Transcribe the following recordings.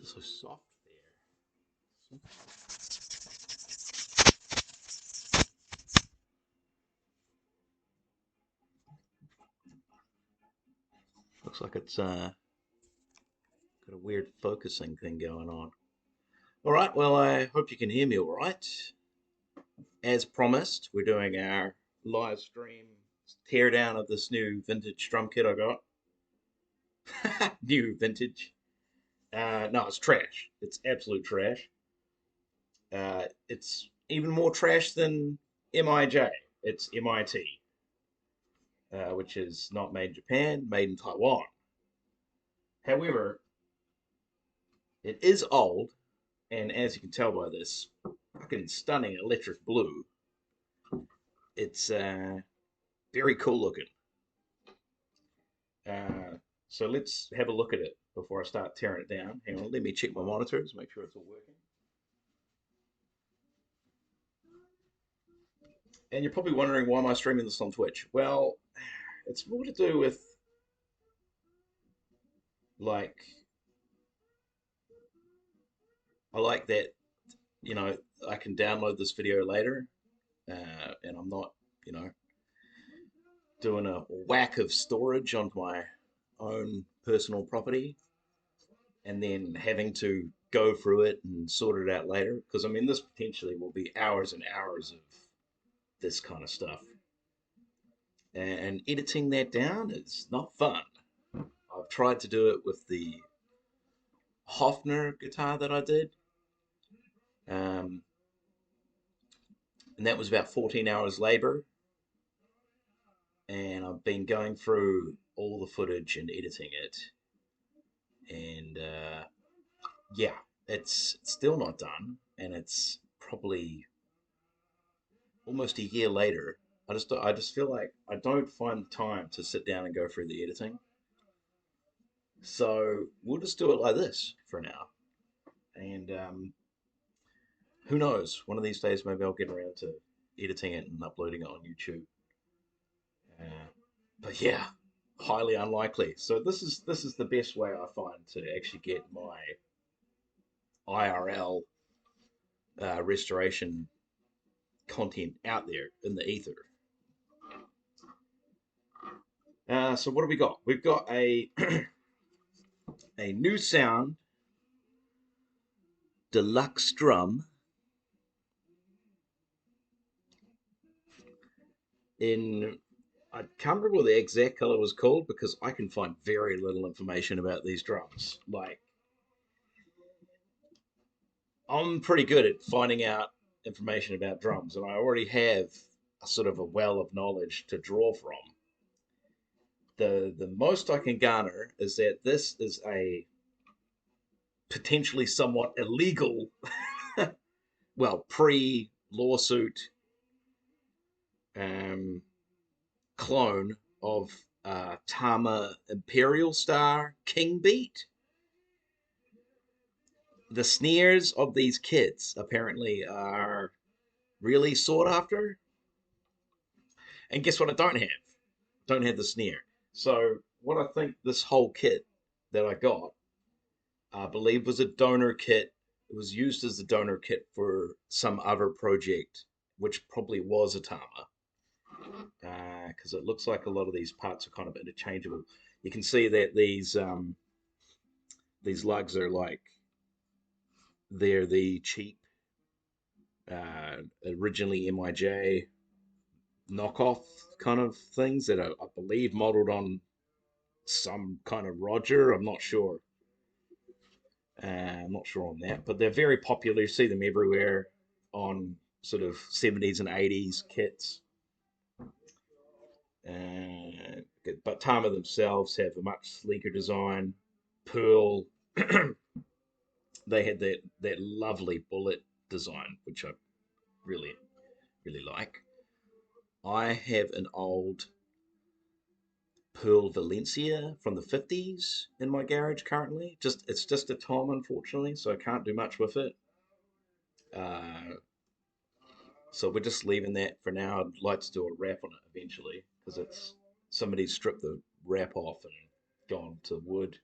It's so soft there. Looks like it's got a weird focusing thing going on. All right, well, I hope you can hear me all right. As promised, we're doing our live stream teardown of this new vintage drum kit I got. New vintage. No, it's trash. It's absolute trash. It's even more trash than MIJ. It's MIT, which is not made in Japan, made in Taiwan. However, it is old, and as you can tell by this fucking stunning electric blue, it's very cool looking. Uh, so let's have a look at it before I start tearing it down. Hang on, let me check my monitors, make sure it's all working. And you're probably wondering, why am I streaming this on Twitch? Well, it's more to do with like I like that, you know, I can download this video later, and I'm not, you know, doing a whack of storage onto my own personal property and then having to go through it and sort it out later. Because I mean, this potentially will be hours and hours of this kind of stuff, and editing that down is not fun. I've tried to do it with the Hofner guitar that I did, um, and that was about 14 hours labor. And I've been going through all the footage and editing it, and yeah, it's still not done, and it's probably almost a year later. I just feel like I don't find the time to sit down and go through the editing. So we'll just do it like this for now, and who knows? One of these days, maybe I'll get around to editing it and uploading it on YouTube. Uh, but yeah, highly unlikely. So this is the best way I find to actually get my IRL restoration content out there in the ether. So what do we got? We've got a a new sound deluxe drum in, I can't remember what the exact color was called because I can find very little information about these drums. Like, I'm pretty good at finding out information about drums, and I already have a sort of a well of knowledge to draw from. The most I can garner is that this is a potentially somewhat illegal, well, pre lawsuit um, clone of Tama Imperial Star King Beat. The snares of these kits apparently are really sought after. And guess what? I don't have. Don't have the snare. So what I think this whole kit that I got, I believe, was a donor kit. It was used as the donor kit for some other project, which probably was a Tama, because it looks like a lot of these parts are kind of interchangeable. You can see that these lugs are like, they're the cheap, originally MIJ knockoff kind of things that are, I believe, modeled on some kind of Roger. I'm not sure. I'm not sure on that, but they're very popular. You see them everywhere on sort of 70s and 80s kits. But Tama themselves have a much sleeker design. Pearl, they had that lovely bullet design, which I really really like. I have an old Pearl Valencia from the 50s in my garage currently. Just it's just a Tom, unfortunately, so I can't do much with it. Uh, so we're just leaving that for now. I'd like to do a wrap on it eventually because it's somebody stripped the wrap off and gone to wood.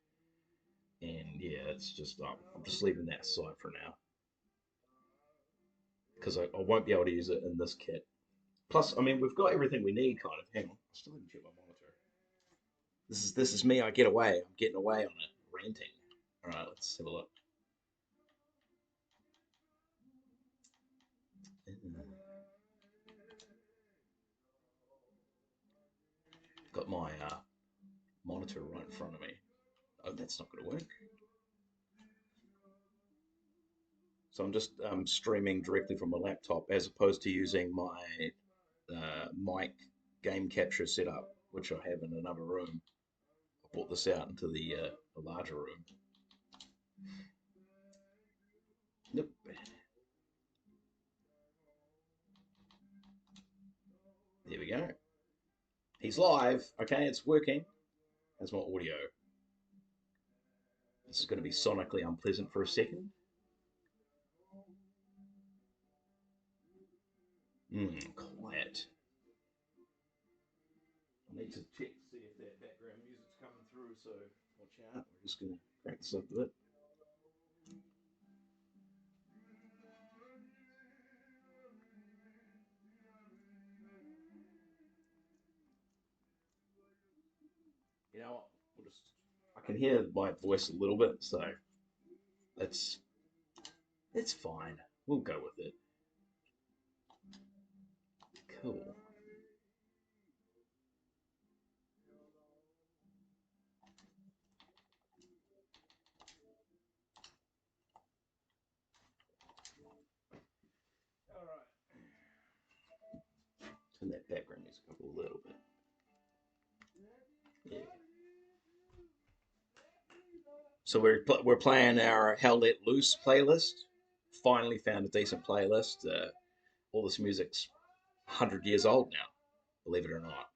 And yeah, it's just I'm just leaving that aside for now because I won't be able to use it in this kit. Plus, I mean, we've got everything we need, kind of. Hang on, I still haven't checked my monitor. This is me. I get away. I'm getting away on it, ranting. All right, let's have a look. Got my monitor right in front of me. Oh, that's not going to work. So I'm just streaming directly from my laptop as opposed to using my mic game capture setup, which I have in another room. I brought this out into the larger room. Yep. There we go. He's live. Okay, it's working. That's my audio. This is going to be sonically unpleasant for a second. Quiet. I need to check to see if that background music's coming through, so watch out. We're just going to crank this up a bit. You know what? I can hear my voice a little bit, so it's it's fine. We'll go with it. Cool. All right. Turn that background music up a little bit. Yeah. So we're playing our Hell Let Loose playlist. Finally found a decent playlist. All this music's 100 years old now, believe it or not.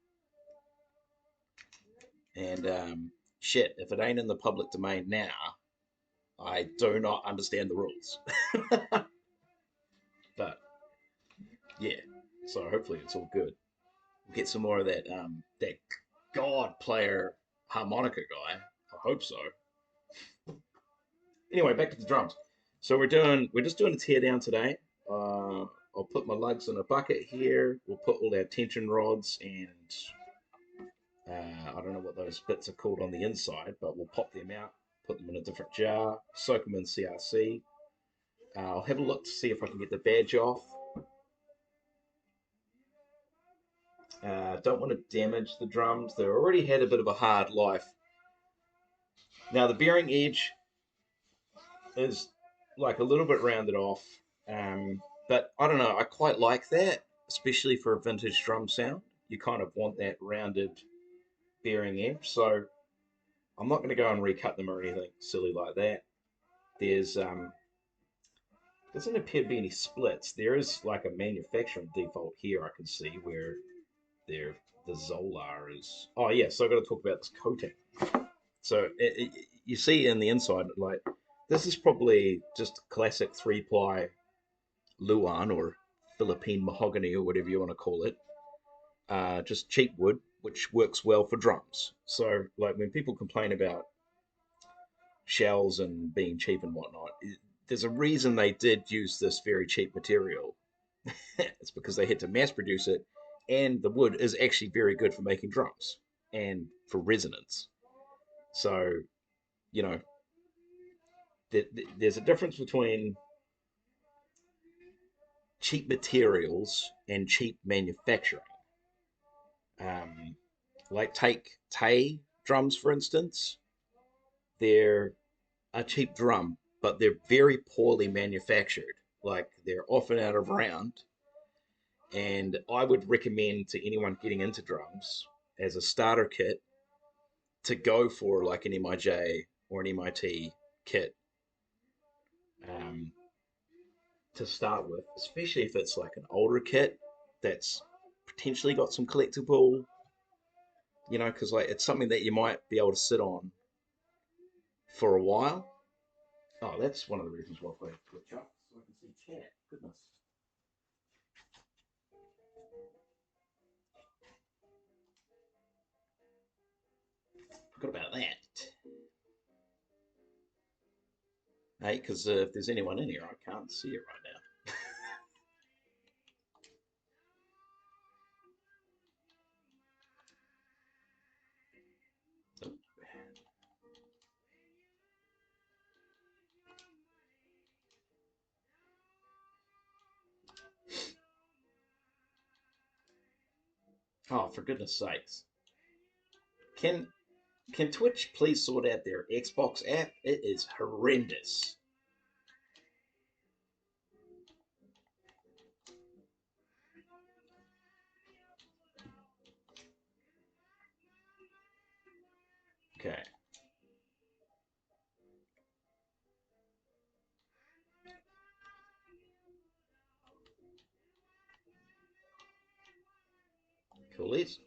And shit, if it ain't in the public domain now, I do not understand the rules. But yeah, so hopefully it's all good. We'll get some more of that God player harmonica guy. I hope so. Anyway, back to the drums. So we're just doing a tear down today. I'll put my lugs in a bucket here. We'll put all our tension rods and I don't know what those bits are called on the inside, but we'll pop them out, put them in a different jar, soak them in CRC. I'll have a look to see if I can get the badge off. Don't want to damage the drums. They've already had a bit of a hard life. Now the bearing edge is like a little bit rounded off, but I don't know. I quite like that, especially for a vintage drum sound. You kind of want that rounded bearing edge. So I'm not going to go and recut them or anything silly like that. There's doesn't appear to be any splits. There is like a manufacturing default here I can see where there the Zolar is. Oh yeah, so I've got to talk about this coating. So you see in the inside, like this is probably just classic 3-ply Luan or Philippine mahogany or whatever you want to call it. Just cheap wood, which works well for drums. So like when people complain about shells and being cheap and whatnot, there's a reason they did use this very cheap material. It's because they had to mass produce it, and the wood is actually very good for making drums and for resonance. So, you know, there's a difference between cheap materials and cheap manufacturing. Um, like take Tay drums for instance, they're a cheap drum, but they're very poorly manufactured. Like they're often out of round, and I would recommend to anyone getting into drums as a starter kit to go for like an MIJ or an MIT kit um, to start with, especially if it's like an older kit that's potentially got some collectible, because like it's something that you might be able to sit on for a while. Oh, that's one of the reasons why I switch up so I can see chat. Goodness, forgot about that. Hey, because if there's anyone in here, I can't see it right now. Oh, for goodness sakes. Can can Twitch please sort out their Xbox app? It is horrendous. Okay. Coolies.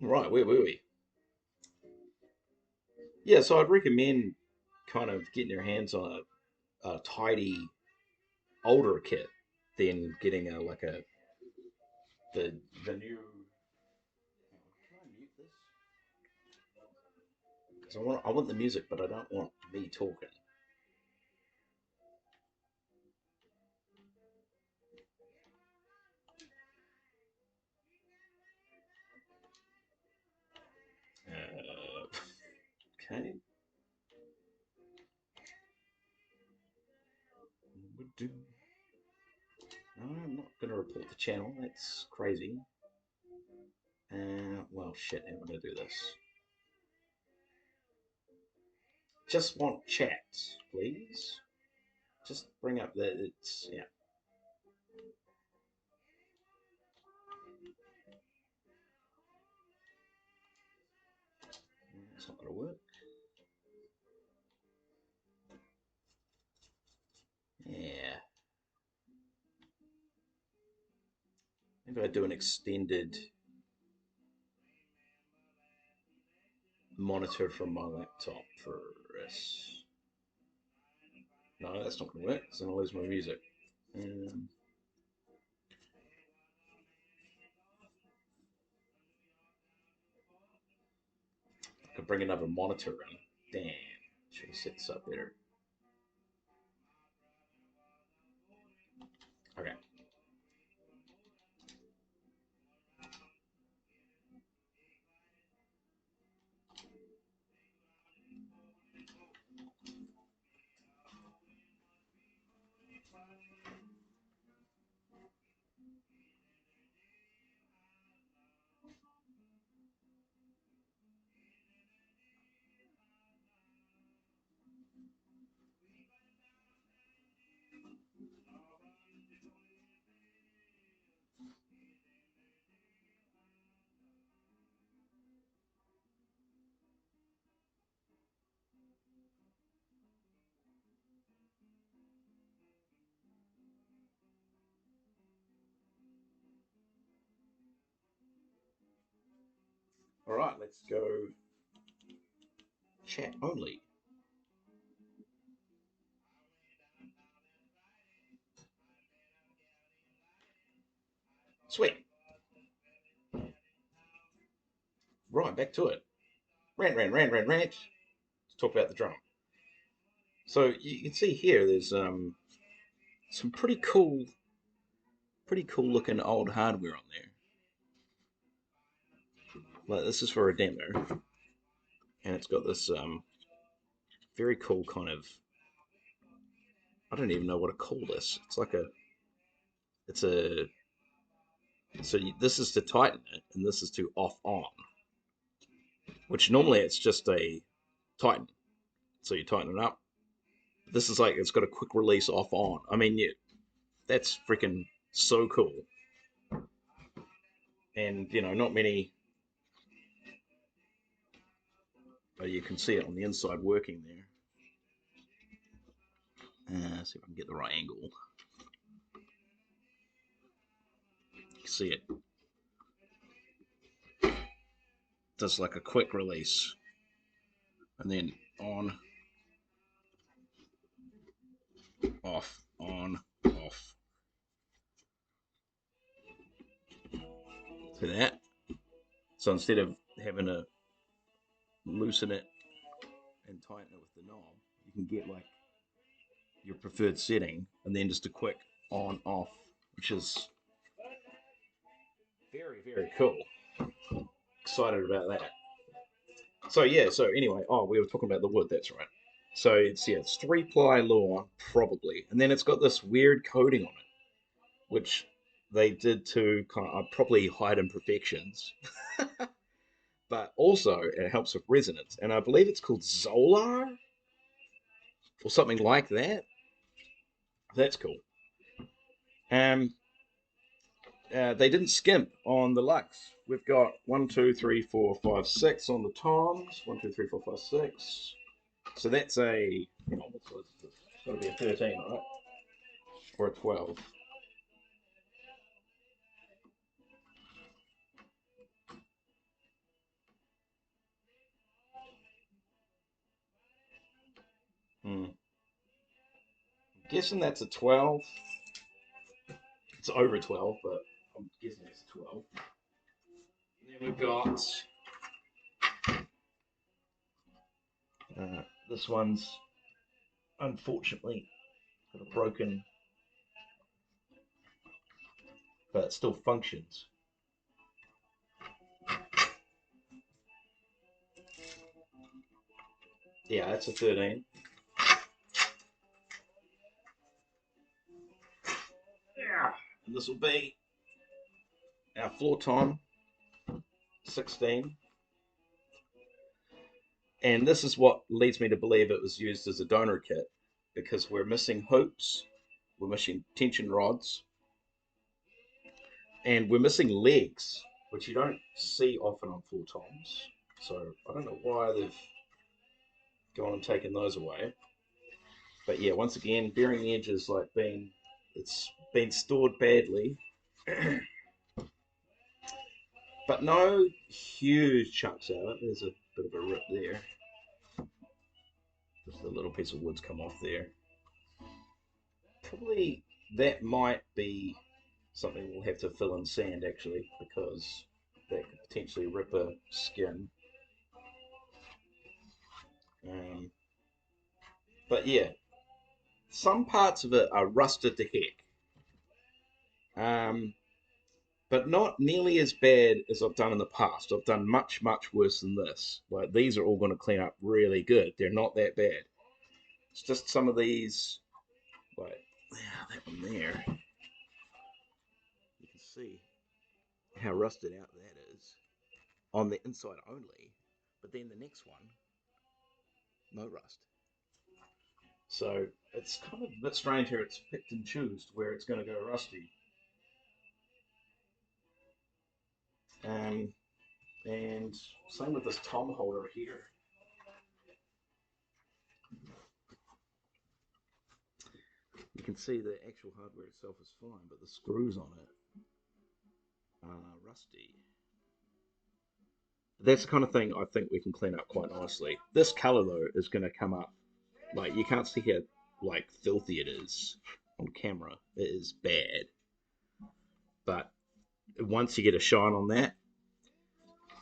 Right, where were we? Yeah, so I'd recommend kind of getting your hands on a tidy older kit than getting a like a the the new. Can I mute this? Because I want the music, but I don't want me talking. Okay. No, I'm not going to report the channel. That's crazy. Well, shit. How am I going to do this? Just want chat, please. Just bring up that it's yeah. It's not going to work. Yeah. Maybe I do an extended monitor from my laptop for this. No, that's not going to work. It's going to lose my music. Um, I could bring another monitor in. Damn. Should have set this up better. Okay. All right, let's go chat only. Sweet. Right, back to it. Rant. Let's talk about the drum. So you can see here, there's some pretty cool looking old hardware on there. Like this is for a demo, and it's got this very cool kind of, I don't even know what to call this. It's like it's a this is to tighten it, and this is to off on, which normally it's just a tighten. So you tighten it up. This is like it's got a quick release off on. I mean, yeah, that's freaking so cool. And not many. You can see it on the inside working there. See if I can get the right angle. You can see it. Does like a quick release, and then on, off, on, off. See that? So instead of having to loosen it and tighten it with the knob, you can get like your preferred setting and then just a quick on off, which is very, very cool. Excited about that. So yeah, so anyway, oh, we were talking about the wood, that's right. So it's 3-ply lawn, probably. And then it's got this weird coating on it, which they did to kind of probably hide imperfections. But also it helps with resonance. And I believe it's called Zolar or something like that. That's cool. Um, they didn't skimp on the Lux. We've got 1, 2, 3, 4, 5, 6 on the toms. 1, 2, 3, 4, 5, 6. So that's a, it's got to be a 13, right? Or a 12. Hmm. I'm guessing that's a 12. It's over 12, but I'm guessing it's a 12. And then we've got this one's unfortunately got a broken, but it still functions. Yeah, that's a 13. Yeah. And this will be our floor tom, 16. And this is what leads me to believe it was used as a donor kit because we're missing hoops, we're missing tension rods, and we're missing legs, which you don't see often on floor toms. So I don't know why they've gone and taken those away. But yeah, once again, bearing edges like it's been stored badly, but no huge chunks out. There's a bit of a rip there. Just a little piece of wood's come off there. Probably that might be something we'll have to fill in sand actually, because that could potentially rip a skin. Um, but yeah, some parts of it are rusted to heck. Um, but not nearly as bad as I've done in the past. I've done much, much worse than this. Like these are all going to clean up really good. They're not that bad. It's just some of these, like yeah, that one there. You can see how rusted out that is on the inside only. But then the next one, no rust. So it's kind of a bit strange here. It's picked and choose where it's going to go rusty. Um, and same with this tom holder here. You can see the actual hardware itself is fine, but the screws on it are rusty. That's the kind of thing I think we can clean up quite nicely. This color though is going to come up like you can't see how like filthy it is on camera. It is bad, but once you get a shine on that,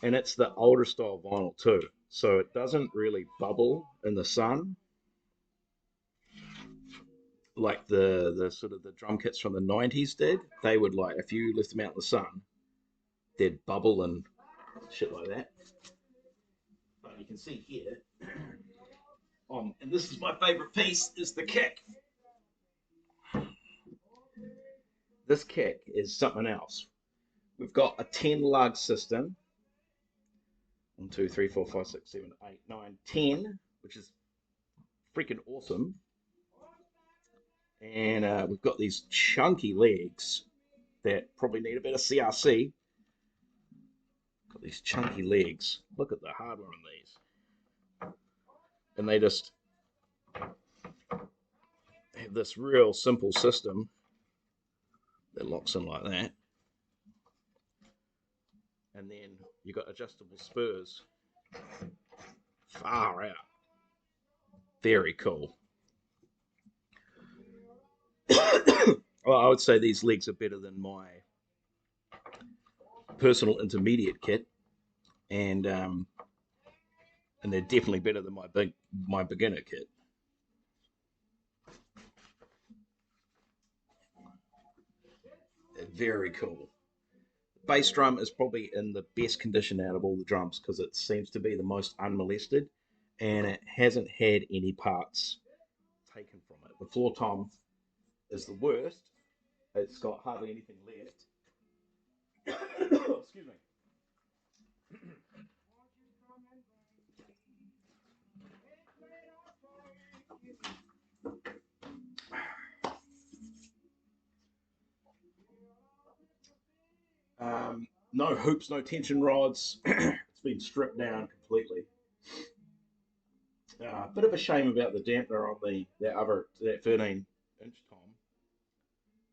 and it's the older style vinyl too, so it doesn't really bubble in the sun like the sort of the drum kits from the 90s did. They would like if you left them out in the sun, they'd bubble and shit like that. But you can see here, and this is my favorite piece, is the kick. This kick is something else. We've got a 10 lug system. 1, 2, 3, 4, 5, 6, 7, 8, 9, 10, which is freaking awesome. And we've got these chunky legs that probably need a bit of CRC. Got these chunky legs. Look at the hardware on these. And they just have this real simple system that locks in like that. And then you've got adjustable spurs. Far out. Very cool. Well, I would say these legs are better than my personal intermediate kit, and um, and they're definitely better than my beginner kit. Very cool. Bass drum is probably in the best condition out of all the drums because it seems to be the most unmolested, and it hasn't had any parts taken from it. The floor tom is the worst. It's got hardly anything left. Excuse me. No hoops, no tension rods. It's been stripped down completely. A bit of a shame about the dampener on that 13-inch tom.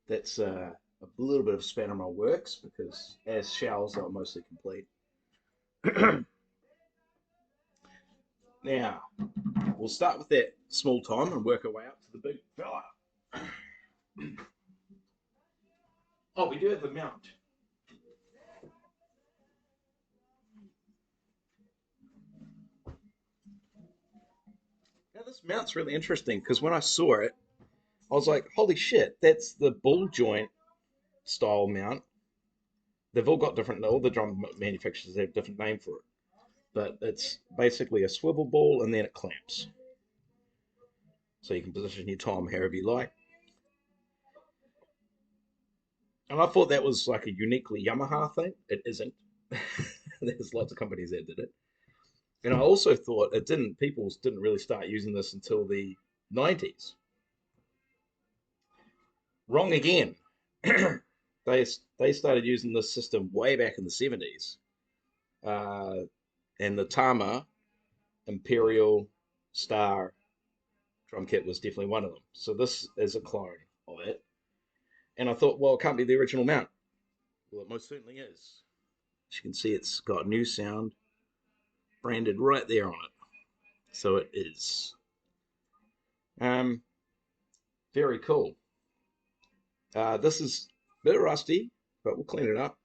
That's a little bit of span in my works because as shells are mostly complete. Now we'll start with that small tom and work our way up to the big fella. Oh, we do have a mount. Now this mount's really interesting because when I saw it, I was like, "Holy shit! That's the ball joint style mount." They've all got different. All the drum manufacturers have different name for it, but it's basically a swivel ball and then it clamps, so you can position your tom however you like. And I thought that was like a uniquely Yamaha thing. It isn't. There's lots of companies that did it. And I also thought it didn't. People didn't really start using this until the 90s. Wrong again. They started using this system way back in the 70s. Uh, and the Tama Imperial Star drum kit was definitely one of them. So this is a clone of it. And I thought, well, it can't be the original mount. Well, it most certainly is. As you can see, it's got new sound branded right there on it. So it is. Um, Very cool. This is a bit rusty, but we'll clean it up.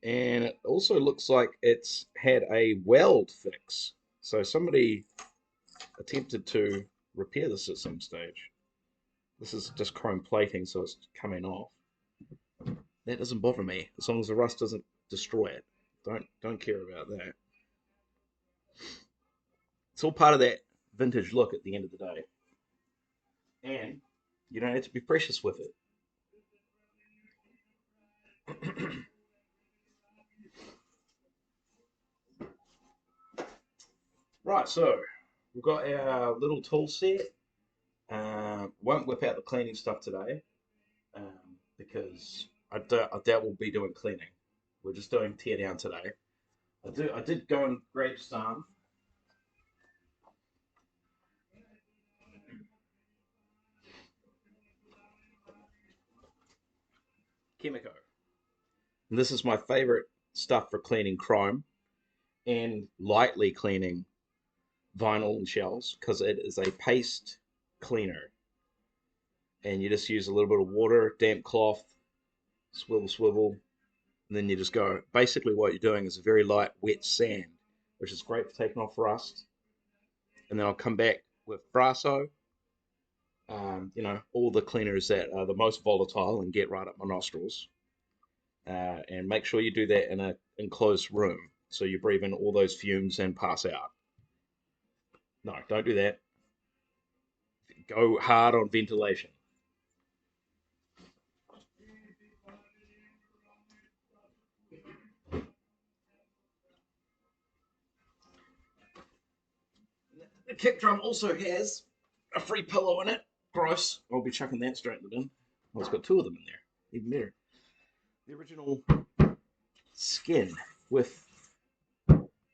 And it also looks like it's had a weld fix. So somebody attempted to repair this at some stage. This is just chrome plating, so it's coming off. That doesn't bother me as long as the rust doesn't destroy it. Don't care about that. It's all part of that vintage look at the end of the day, and you don't have to be precious with it. Right, so we've got our little tool set. Won't whip out the cleaning stuff today because I doubt we'll be doing cleaning. We're just doing tear down today. I did go and grab some Chemico. And this is my favorite stuff for cleaning chrome and lightly cleaning vinyl and shells because it is a paste cleaner. And you just use a little bit of water, damp cloth, swivel, and then you just go. Basically, what you're doing is a very light, wet sand, which is great for taking off rust. And then I'll come back with Brasso, all the cleaners that are the most volatile and get right up my nostrils. And make sure you do that in an enclosed room so you breathe in all those fumes and pass out. No, don't do that. Go hard on ventilation. The kick drum also has a free pillow in it. Gross. I'll be chucking that straight in the bin. Well, it's got two of them in there. Even better. The original skin with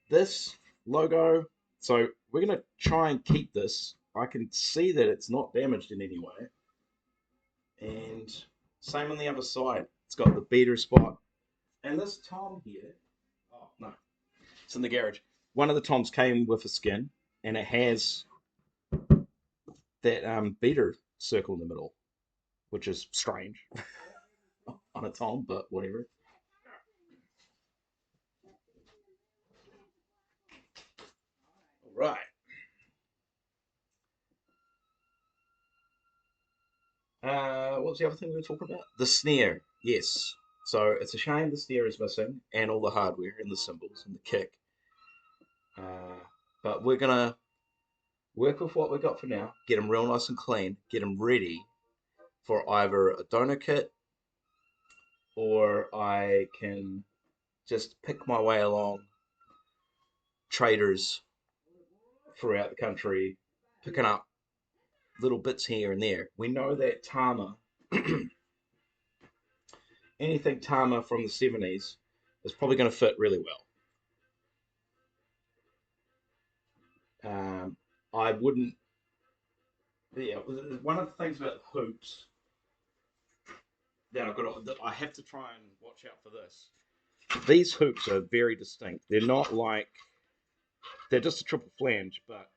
this logo. So we're going to try and keep this. I can see that it's not damaged in any way. And same on the other side. It's got the beater spot. And this tom here, oh no, it's in the garage. One of the toms came with a skin and it has that beater circle in the middle, which is strange on a tom, but whatever. what was the other thing we were talking about? The snare, yes. So it's a shame the snare is missing and all the hardware and the cymbals and the kick. Uh, but we're gonna work with what we got for now. Get them real nice and clean. Get them ready for either a donor kit or I can just pick my way along traders throughout the country, picking up little bits here and there. We know that Tama, anything Tama from the 70s, is probably going to fit really well. I wouldn't. Yeah, one of the things about hoops that I have to try and watch out for this. These hoops are very distinct. They're not like they're just a triple flange, but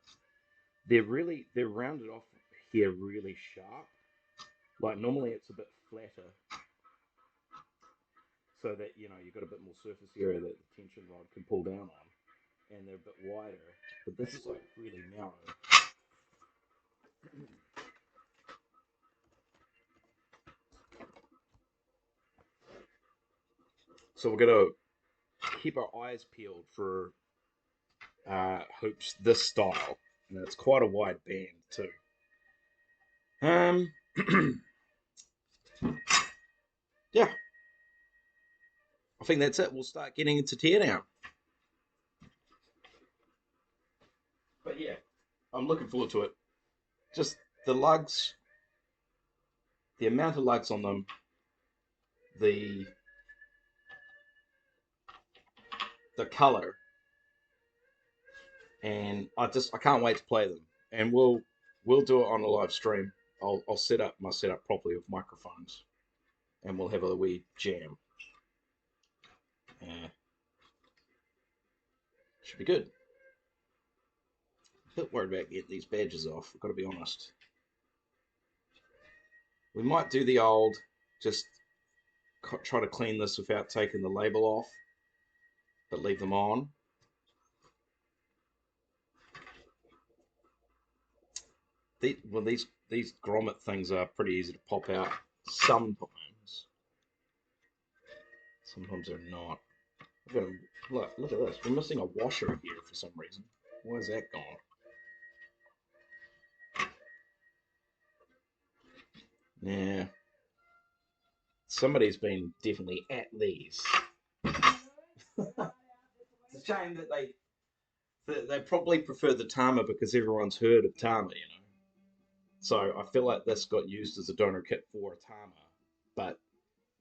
they're rounded off here really sharp. Like normally it's a bit flatter, so that you've got a bit more surface area that the tension rod can pull down on, and they're a bit wider. But this is like really narrow. So we're gonna keep our eyes peeled for hoops this style, and it's quite a wide band too. Um, yeah, I think that's it. We'll start getting into teardown. But yeah, I'm looking forward to it. Just the lugs, the amount of lugs on them, the color, and I can't wait to play them. And we'll do it on a live stream. I'll set up my setup properly with microphones, and we'll have a wee jam. Should be good. A bit worried about getting these badges off. I've got to be honest. We might do the old, just try to clean this without taking the label off, but leave them on. These grommet things are pretty easy to pop out sometimes. Sometimes they're not. Look at this. We're missing a washer here for some reason. Where's that gone? Yeah. Somebody's been definitely at these. It's a shame that they probably prefer the Tama because everyone's heard of Tama, So I feel like this got used as a donor kit for a Tama. But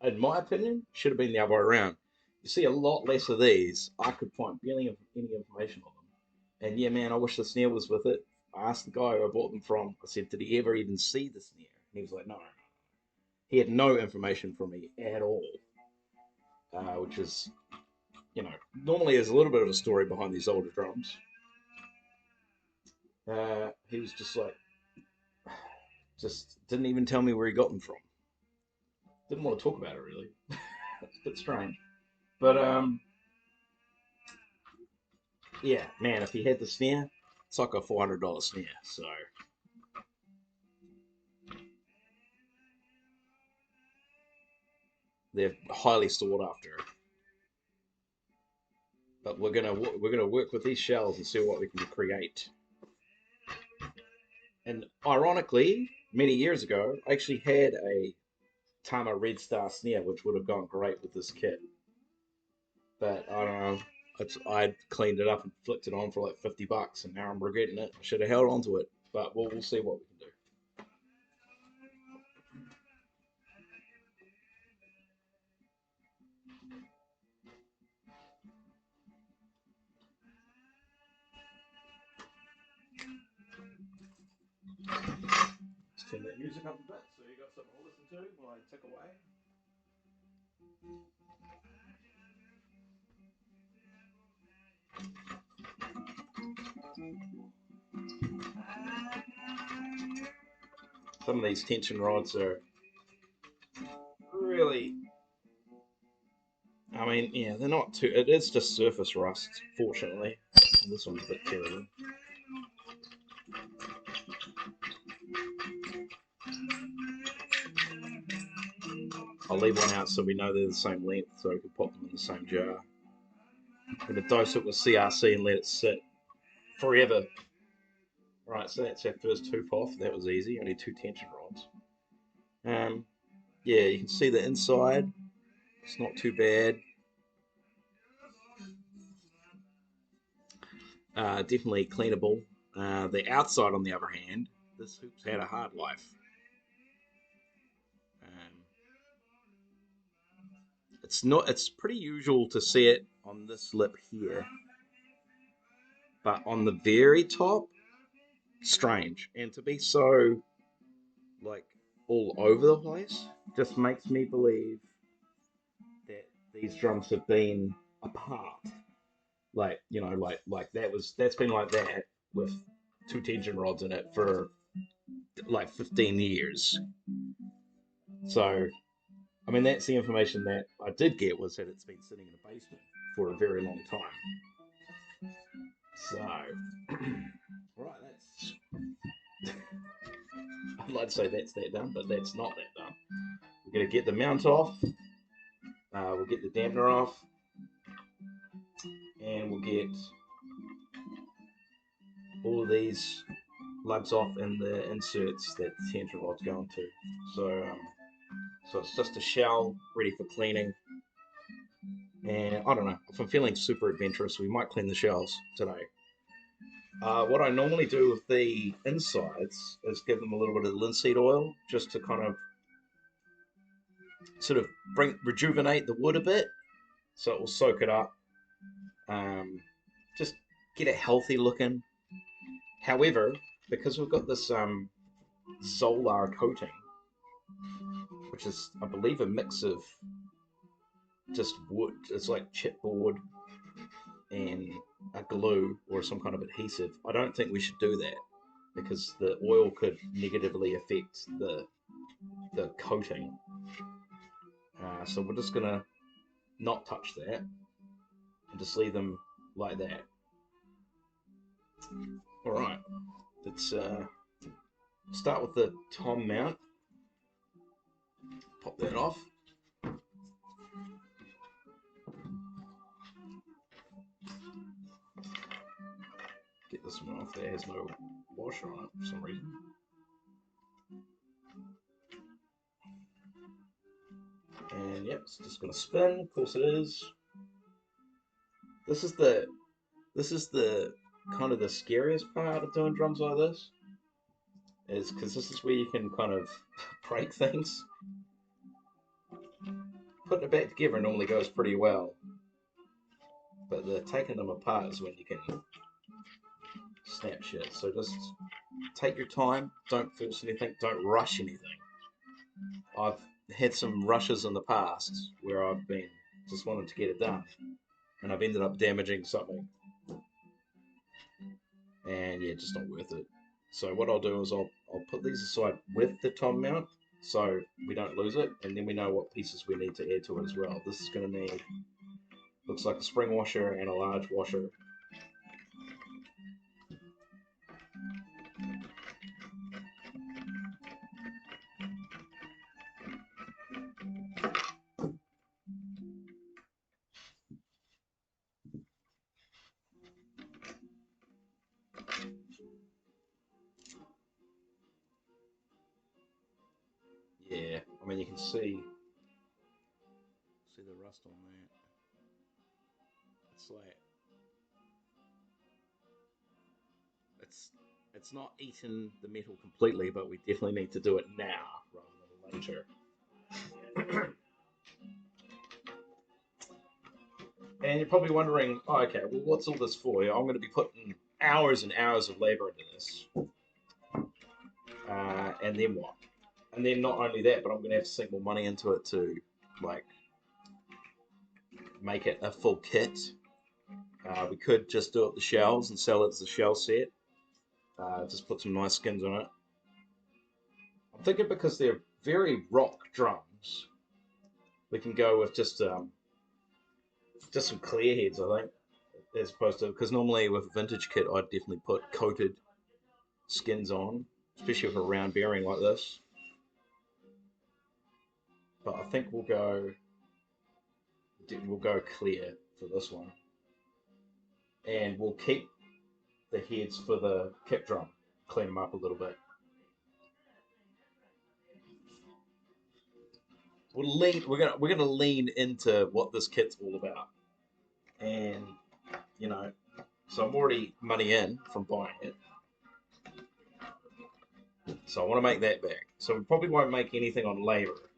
in my opinion, should have been the other way around. You see a lot less of these. I could find barely any information on them. And yeah, man, I wish the snare was with it. I asked the guy who I bought them from, I said, did he ever even see the snare? And he was like, no. He had no information from me at all. Which is, normally there's a little bit of a story behind these older drums. He was just like, just didn't even tell me where he got them from. Didn't want to talk about it really. It's a bit strange. But yeah, man, if he had the snare, it's like a $400 snare. So they're highly sought after. But we're gonna work with these shells and see what we can create. And ironically, many years ago, I actually had a Tama Red Star snare, which would have gone great with this kit. But I don't know. I cleaned it up and flicked it on for like $50, and now I'm regretting it. I should have held on to it, but we'll see what we can do. Let's turn that music up a bit so you got something to listen to while I tick away. Some of these tension rods are really, I mean, yeah, they're not too, it is just surface rust, fortunately. This one's a bit terrible. I'll leave one out so we know they're the same length, so we can put them in the same jar. I'm going to dose it with CRC and let it sit forever. Right, so that's our first tooth off. That was easy, only 2 tension rods. Yeah, you can see the inside. It's not too bad. Definitely cleanable. The outside, on the other hand, this hoop's had a hard life. Um, it's not. It's pretty usual to see it on this lip here, but on the very top, strange. And to be so like all over the place just makes me believe that these drums have been apart. Like that's been like that with 2 tension rods in it for like 15 years. So I mean, that's the information that I did get, was that it's been sitting in a basement for a very long time. So, right, that's. I'd like to say that's that done, but that's not that done. We're going to get the mount off. We'll get the dampener off, and we'll get all of these lugs off and the inserts that the tension rod's going to. So it's just a shell ready for cleaning. And I don't know, if I'm feeling super adventurous, we might clean the shells today. What I normally do with the insides is give them a little bit of linseed oil just to kind of sort of rejuvenate the wood a bit, so it will soak it up. Just get it healthy looking. However, because we've got this Zolar coating, which is, I believe, a mix of just wood. It's like chipboard and a glue or some kind of adhesive. I don't think we should do that because the oil could negatively affect the coating. So we're just gonna not touch that and just leave them like that. All right, let's start with the tom mount. Pop that off. Get this one off. There has no washer on it for some reason. And yep, it's just gonna spin. Of course it is. This is the kind of the scariest part of doing drums like this, is because this is where you can kind of break things. Putting it back together normally goes pretty well, but the taking them apart is when you can snap shit. So just take your time, don't force anything, don't rush anything. I've had some rushes in the past where I've been just wanting to get it done, and I've ended up damaging something, and yeah, just not worth it. So what I'll do is I'll put these aside with the tom mount so we don't lose it, and then we know what pieces we need to add to it as well. This is going to need, looks like a spring washer and a large washer. Yeah, I mean you can see the rust on that. It's like it's not eaten the metal completely, but we definitely need to do it now rather than later. And you're probably wondering, oh, okay, well, what's all this for? I'm going to be putting hours and hours of labor into this. And then what? And then not only that, but I'm going to have to sink more money into it to, like, make it a full kit. We could just do it the shells and sell it as a shell set. Just put some nice skins on it. I'm thinking because they're very rock drums, we can go with just some clear heads, I think, as opposed to, because normally with a vintage kit, I'd definitely put coated skins on, especially with a round bearing like this. but I think we'll go clear for this one, and we'll keep the heads for the kick drum. Clean them up a little bit. We're gonna lean into what this kit's all about, and you know, so I'm already money in from buying it, so I want to make that back. So we probably won't make anything on labor,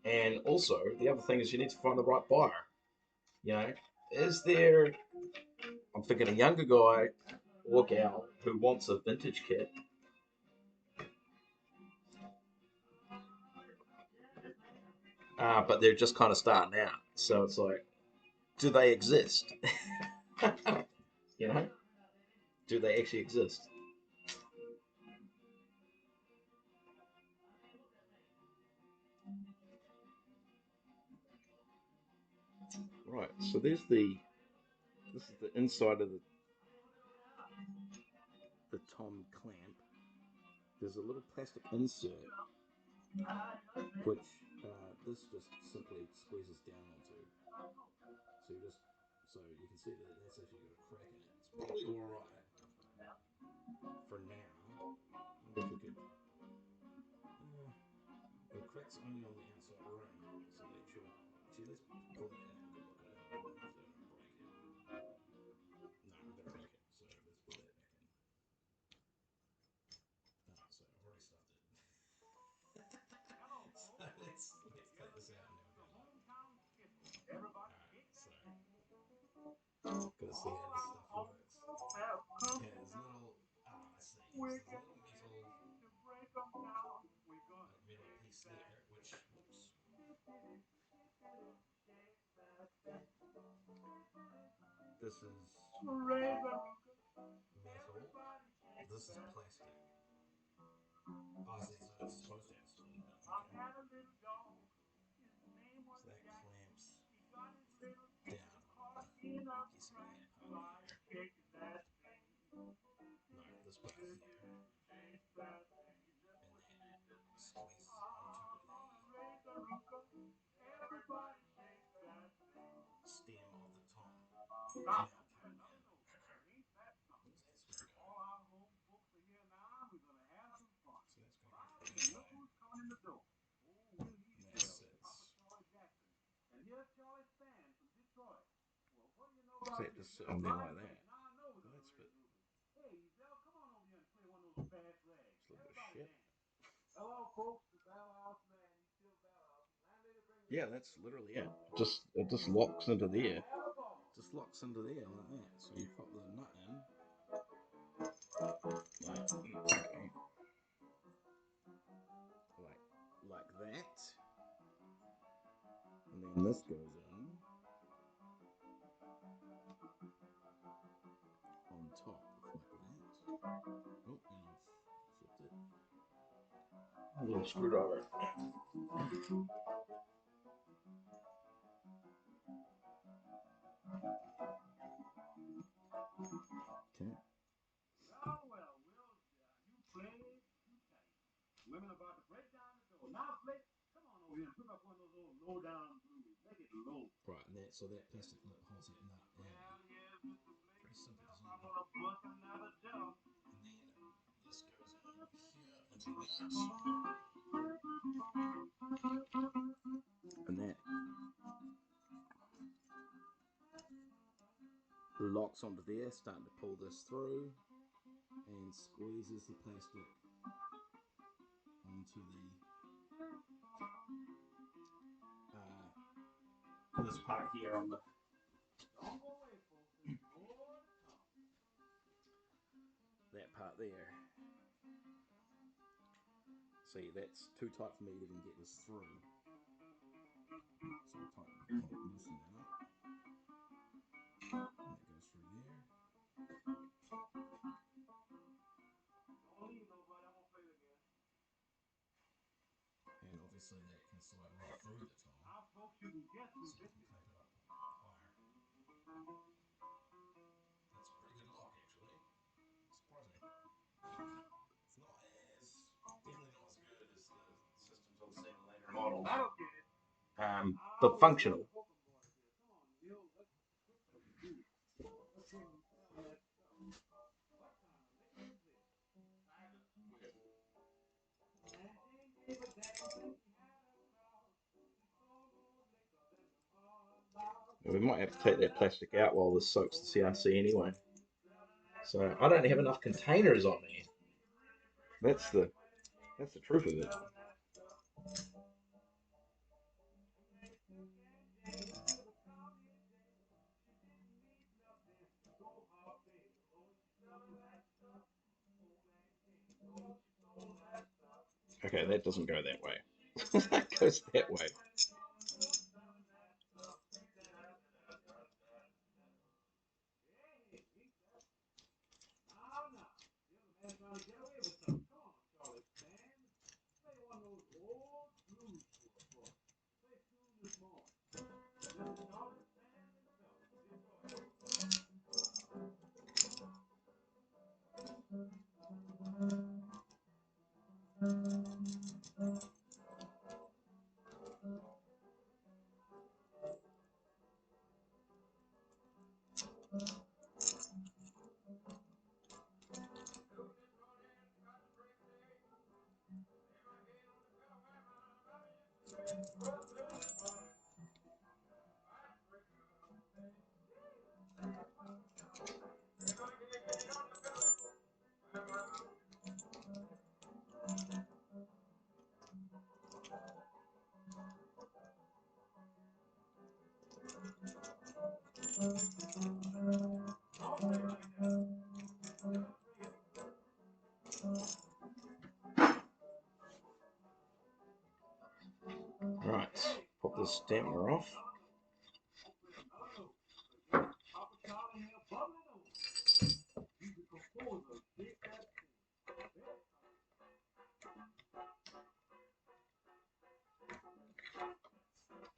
and also the other thing is you need to find the right buyer. You know, is there? I'm thinking a younger guy or gal who wants a vintage kit, but they're just kind of starting out. So it's like, do they exist? You know, do they actually exist? Right. So this is the inside of the tom clamp. There's a little plastic insert which this just simply squeezes down onto. So you can see that that's actually got a crack in it. It's probably all right for now. I wonder if we could. The crack's only on the outside ring, so that should. Actually, let's pull that out and have a good look at it. So I don't break it. No, I'm gonna break it. So let's put that back in. So I've already stuffed it. So let's cut this out and have a good look. Alright, so gotta see how this stuff works. Yeah, there's a little. Ah, I see. So there's a little metal piece there, which. Whoops. This is metal. This is plastic. Oh, I see. So it's supposed to have a split in it. Okay. So that clamps down on, I'm guessing that part here. No, this part here. And that squeezes onto the stem of the tom. Now coming in. Where's that supposed to go? So that's got to go through this way. And that sits. So it just sitting there like that. So that's a bit. It's a little bit of shit. Yeah, that's literally it. It just locks into there. Just locks into there like that. So you pop the nut in, like that, and then this goes in on top like that. Oh, and I've flipped it. A little screwdriver. Okay. Right, and that so that plastic lip holds that nut in. Pretty simple design. And then this goes in here into that. And that locks onto there, starting to pull this through and squeezes the plastic onto this part here on that part there. See, that's too tight for me to even get this through. So I'll loosen that up. And that goes through there. And obviously that can slide right through the tom. So we can clamp it up higher. That's a pretty good lock, actually. Surprising. It's not as but functional. We might have to take that plastic out while this soaks the CRC anyway. So I don't have enough containers on me. That's the truth of it. Okay, that doesn't go that way. That goes that way. Right, pop this dampener off.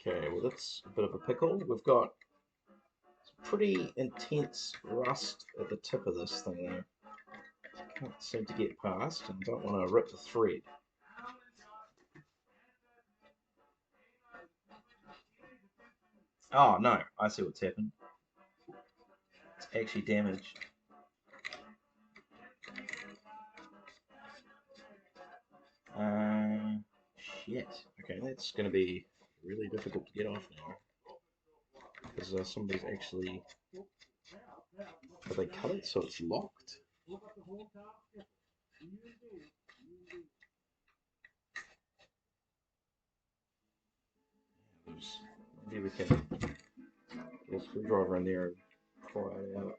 Okay, well that's a bit of a pickle. We've got pretty intense rust at the tip of this thing there. Can't seem to get past and don't want to rip the thread. Oh no, I see what's happened. It's actually damaged. Shit. Okay, that's going to be really difficult to get off now. Because somebody's actually... Have they cut it so it's locked? Maybe we can get a screwdriver in there and pry it out.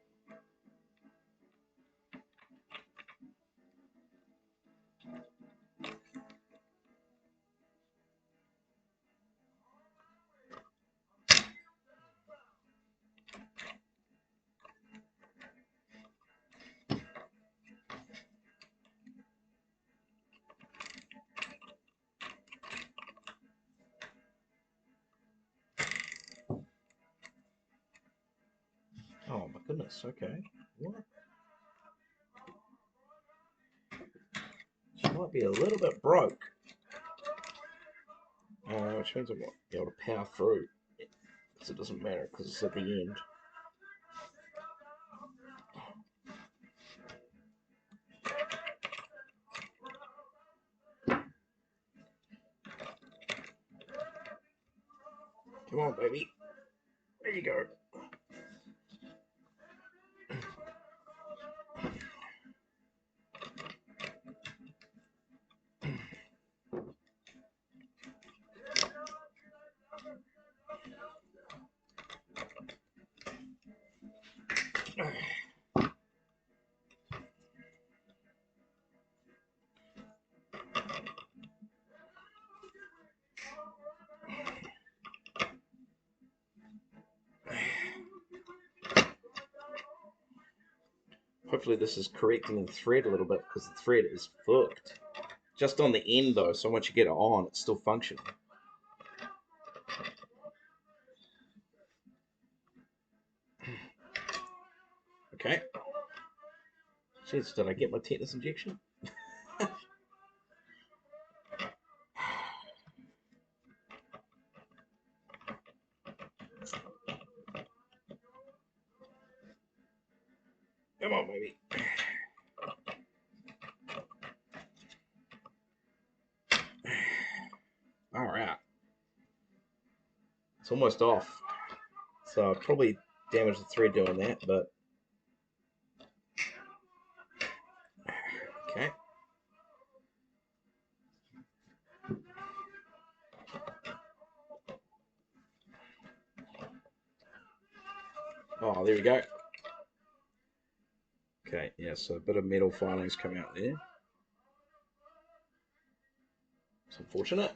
Oh my goodness, okay. What? She might be a little bit broke. Which means I won't be able to power through. Because it doesn't matter, because it's at the end. Come on, baby. There you go. Hopefully this is correcting the thread a little bit because the thread is fucked. Just on the end though, so once you get it on, it's still functioning. Okay. Jeez, did I get my tetanus injection? Come on, baby. All right. It's almost off. So I'll probably damage the thread doing that, but okay. Oh, there we go. Okay, yeah, so a bit of metal filings come out there. It's unfortunate.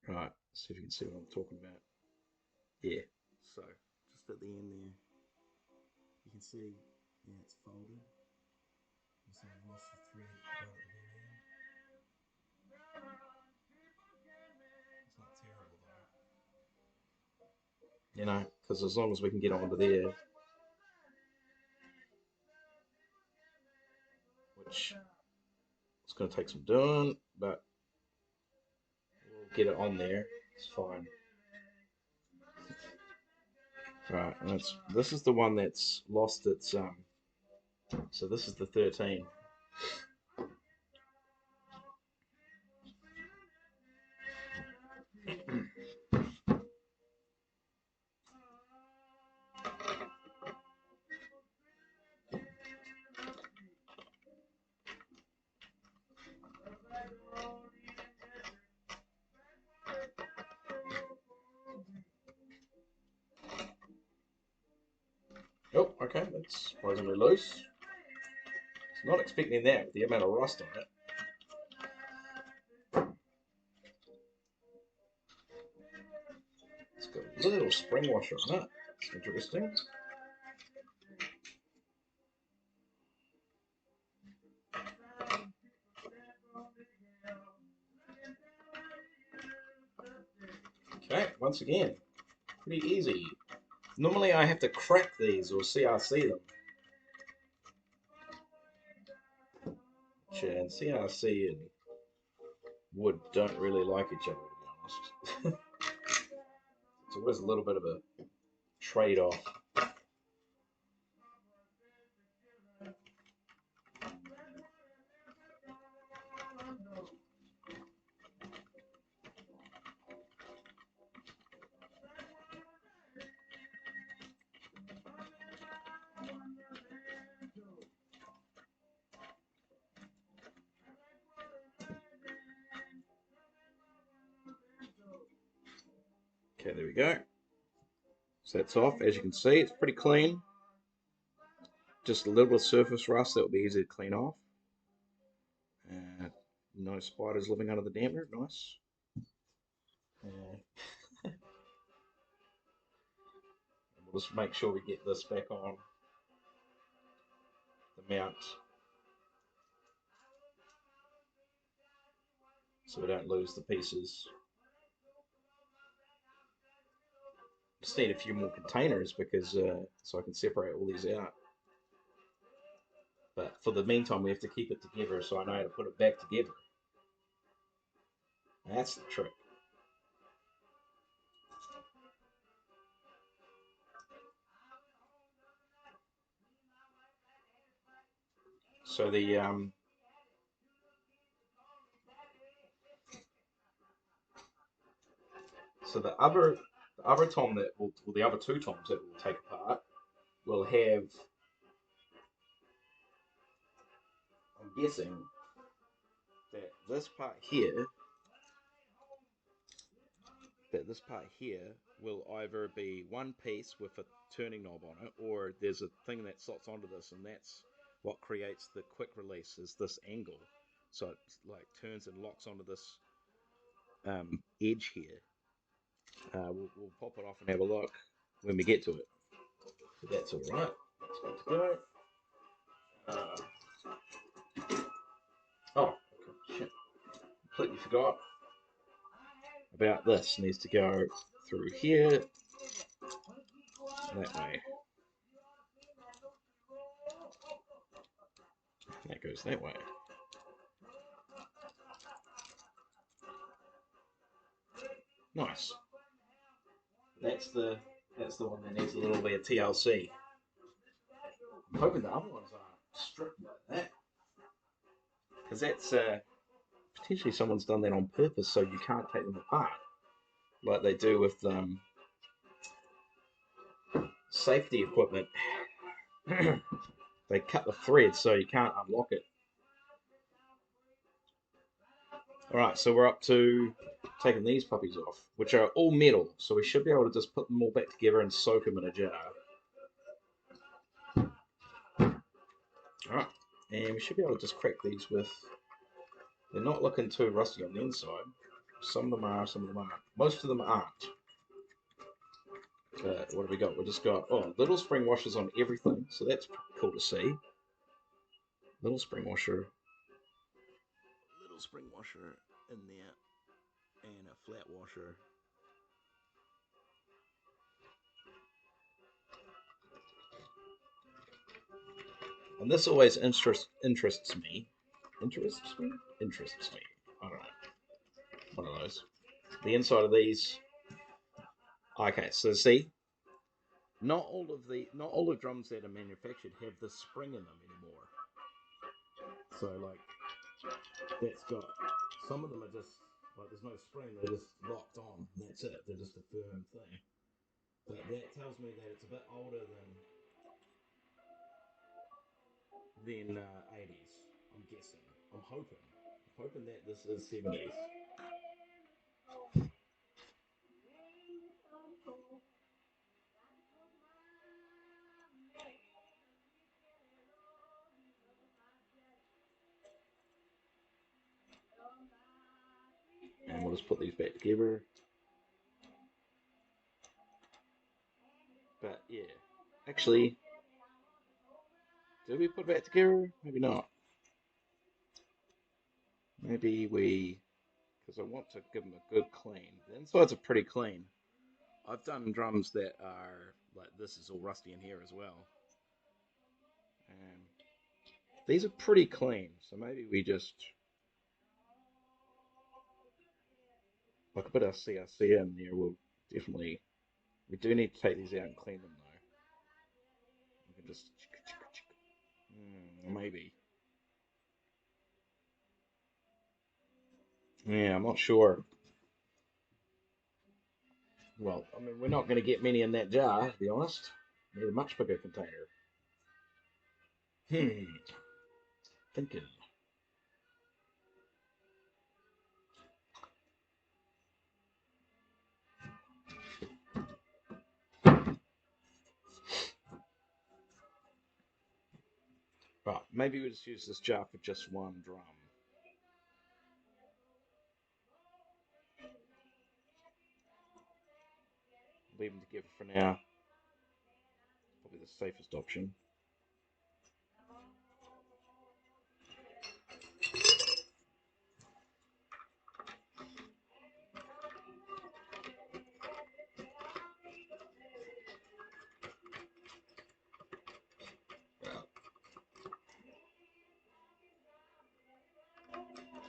Right, see if you can see what I'm talking about. Yeah, so just at the end there, you can see, yeah, it's folded. So I've lost the thread right at the very end. It's not terrible though. You know, because as long as we can get onto there, which it's going to take some doing, but we'll get it on there. It's fine. Right, and this is the one that's lost its so this is the 13. Oh, okay, that's surprisingly loose. Not expecting that with the amount of rust on it. It's got a little spring washer on it. It's interesting. Okay, once again, pretty easy. Normally I have to crack these or CRC them. And CRC and wood don't really like each other, to be honest. It's always a little bit of a trade-off. Okay, there we go. So that's off. As you can see, it's pretty clean. Just a little bit of surface rust that will be easy to clean off. No spiders living under the dampener. Nice. We'll just make sure we get this back on the mount so we don't lose the pieces. Just need a few more containers because so I can separate all these out. But for the meantime, we have to keep it together so I know how to put it back together. That's the trick. So the other tom that will, or the other two toms that we'll take apart will have, I'm guessing that this part here will either be one piece with a turning knob on it, or there's a thing that slots onto this, and that's what creates the quick release, is this angle. So it like turns and locks onto this edge here. We'll pop it off and have a look when we get to it. So that's all right. It's good to go. Oh, shit. Completely forgot about this. Needs to go through here, that way. That goes that way. Nice. That's the one that needs a little bit of TLC. I'm hoping the other ones aren't stripped like that, because that's potentially someone's done that on purpose so you can't take them apart, like they do with safety equipment. They cut the thread so you can't unlock it. All right, so we're up to taking these puppies off, which are all metal, so we should be able to just put them all back together and soak them in a jar. All right, and we should be able to just crack these with. They're not looking too rusty on the inside. Some of them are, some of them aren't. Most of them aren't. What have we got? We just got little spring washers on everything, so that's cool to see. Little spring washer in there, and a flat washer. And this always interests me. Interests me? Interests me. I don't know. One of those. The inside of these. Okay, so see, not all the drums that are manufactured have the spring in them anymore. So like that's got some of them are just like there's no spring, they're just locked on. That's it. They're just a firm thing. But that tells me that it's a bit older than 80s. I'm guessing. I'm hoping that this is 70s. And we'll just put these back together. But yeah, actually, did we put back together? Maybe not. Maybe we, because I want to give them a good clean. The insides are pretty clean. I've done drums that are like this is all rusty in here as well. Um, these are pretty clean, so maybe we just like a bit of CRC in there. Will definitely. We do need to take these out and clean them though. We can just maybe. Yeah, I'm not sure. Well, I mean, we're not going to get many in that jar, to be honest. Need a much bigger container. Hmm. Thinking. Right, maybe we just use this jar for just one drum. Leave them together for now. Probably the safest option.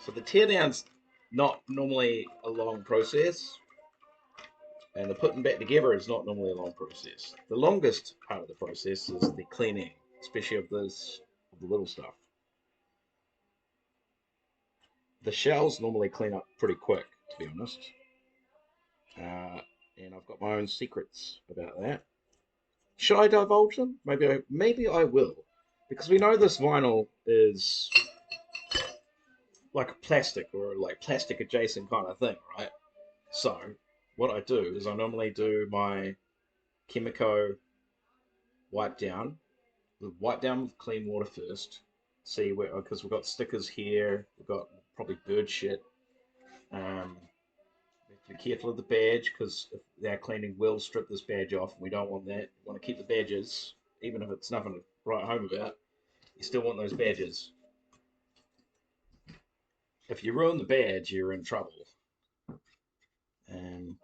So the teardown's not normally a long process, and the putting back together is not normally a long process. The longest part of the process is the cleaning, especially of the little stuff. The shells normally clean up pretty quick, to be honest. And I've got my own secrets about that. Should I divulge them? Maybe I will, because we know this vinyl is like a plastic or like plastic adjacent kind of thing, right? So what I do is I normally do my Chemico wipe down with clean water first. See where because we've got stickers here, we've got probably bird shit. Um, we have to be careful of the badge because if they're cleaning will strip this badge off, and we don't want that. We want to keep the badges, even if it's nothing to write home about. You still want those badges. If you ruin the badge, you're in trouble. Um,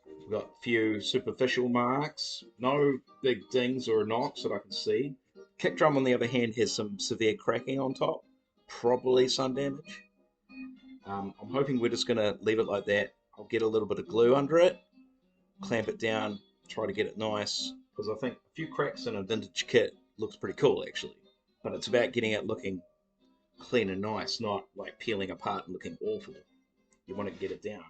we've got a few superficial marks, no big dings or knocks that I can see. Kick drum, on the other hand, has some severe cracking on top, probably sun damage. I'm hoping we're just going to leave it like that. I'll get a little bit of glue under it, clamp it down, try to get it nice, because I think a few cracks in a vintage kit looks pretty cool actually. But it's about getting it looking clean and nice, not like peeling apart and looking awful. You want to get it down.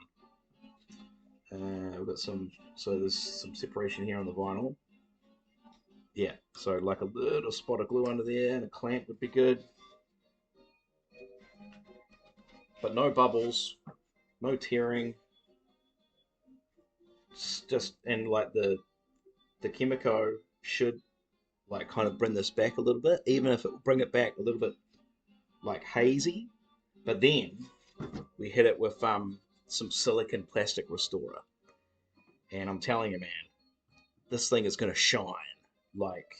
We've got so there's some separation here on the vinyl. Yeah, so like a little spot of glue under there and a clamp would be good. But no bubbles, no tearing. It's just, and like the Chemico should like kind of bring this back a little bit, even if it will bring it back a little bit like hazy. But then we hit it with some silicon plastic restorer, and I'm telling you, man, this thing is gonna shine like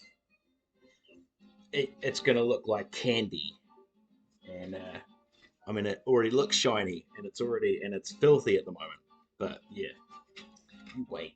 it's gonna look like candy. And I mean, it already looks shiny, and it's filthy at the moment. But yeah, you wait.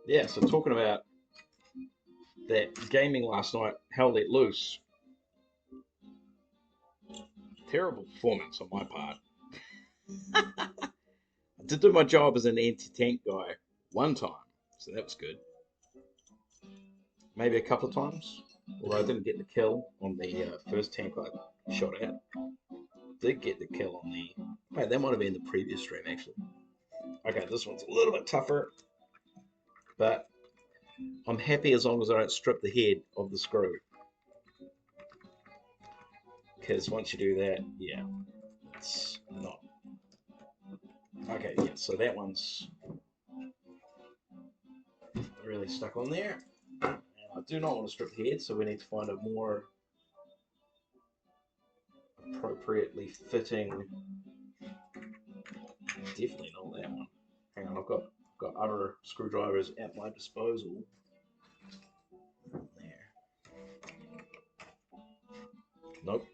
Yeah, so talking about that gaming last night, hell let loose. Terrible performance on my part. I did do my job as an anti-tank guy one time, so that was good. Maybe a couple of times, although I didn't get the kill on the first tank I shot at. Did get the kill on the. Wait, that might have been the previous stream actually. Okay, this one's a little bit tougher, but I'm happy as long as I don't strip the head of the screw. Because once you do that, yeah, it's not. Okay, yeah, so that one's really stuck on there. And I do not want to strip the head, so we need to find a more appropriately fitting. Definitely not that one. Hang on, I've got other screwdrivers at my disposal. There. Nope.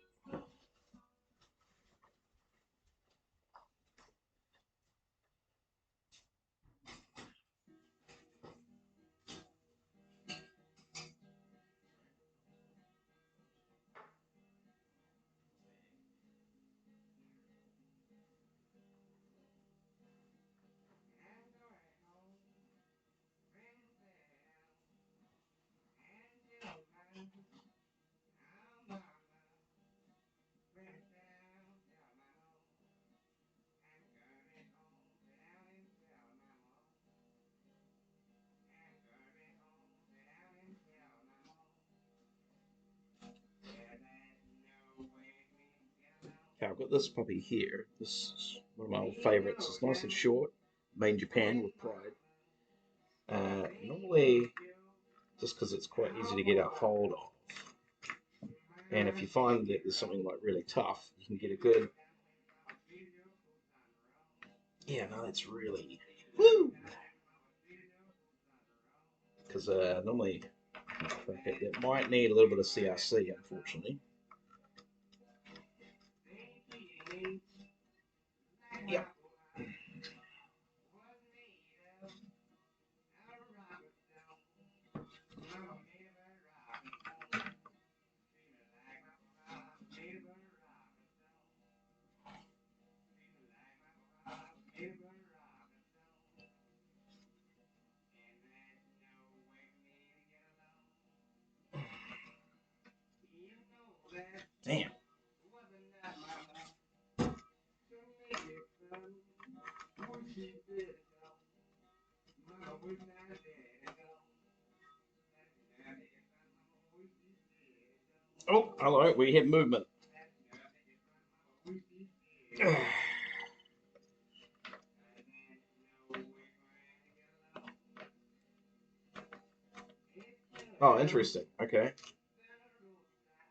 Okay, I've got this puppy here. This is one of my old favourites. It's nice and short, made in Japan with pride. Normally, just because it's quite easy to get a hold of. And if you find that there's something like really tough, you can get a good. Yeah, no, that's really. Woo! Because normally, it might need a little bit of CRC, unfortunately. Yep. Damn. Oh, hello. We have movement. Oh, interesting. Okay.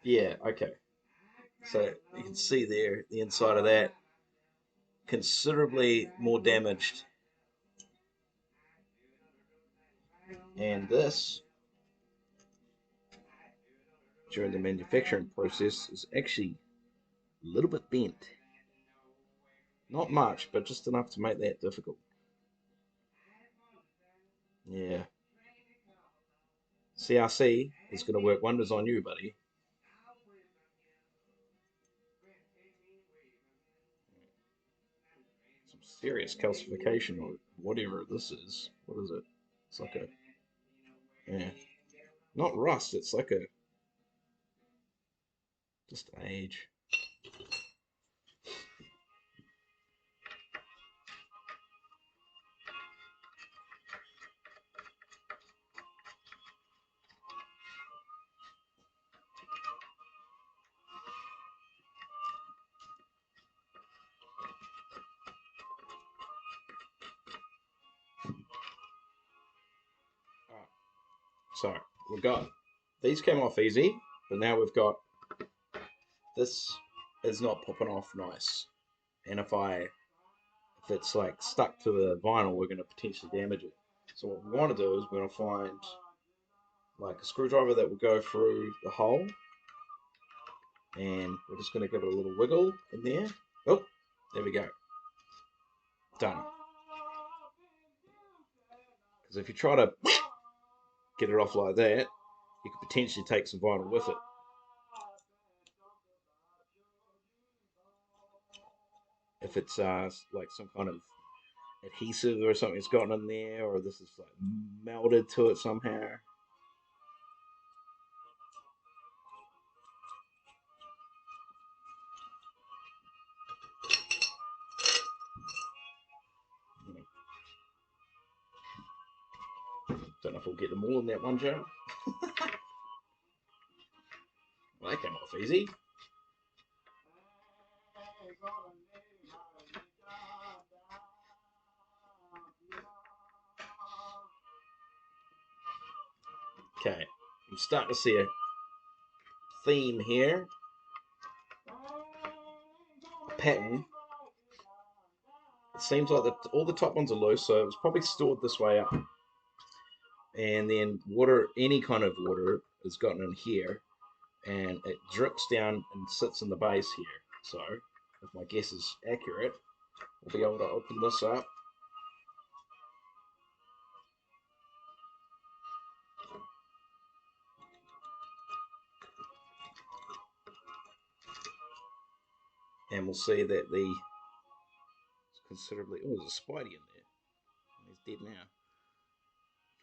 Yeah, okay. So you can see there, the inside of that, considerably more damaged. And this, during the manufacturing process, is actually a little bit bent. Not much, but just enough to make that difficult. Yeah. CRC is going to work wonders on you, buddy. Some serious calcification or whatever this is. What is it? It's like a, yeah, not rust. It's like a, just age. Alright, so we've got, these came off easy, but now we've got, this is not popping off nice. And if it's like stuck to the vinyl, we're going to potentially damage it. So what we want to do is we're going to find like a screwdriver that will go through the hole, and we're just going to give it a little wiggle in there. Oh, there we go. Done. Because if you try to get it off like that, you could potentially take some vinyl with it. If it's like some kind of adhesive or something that's gotten in there, or this is like melded to it somehow. Don't know if we'll get them all in that one jar. Well, that came off easy. Okay, I'm starting to see a theme here, a pattern. It seems like all the top ones are loose, so it was probably stored this way up. And then water, any kind of water, has gotten in here, and it drips down and sits in the base here. So, if my guess is accurate, we'll be able to open this up. And we'll see that the considerably. Oh, there's a spidey in there. He's dead now.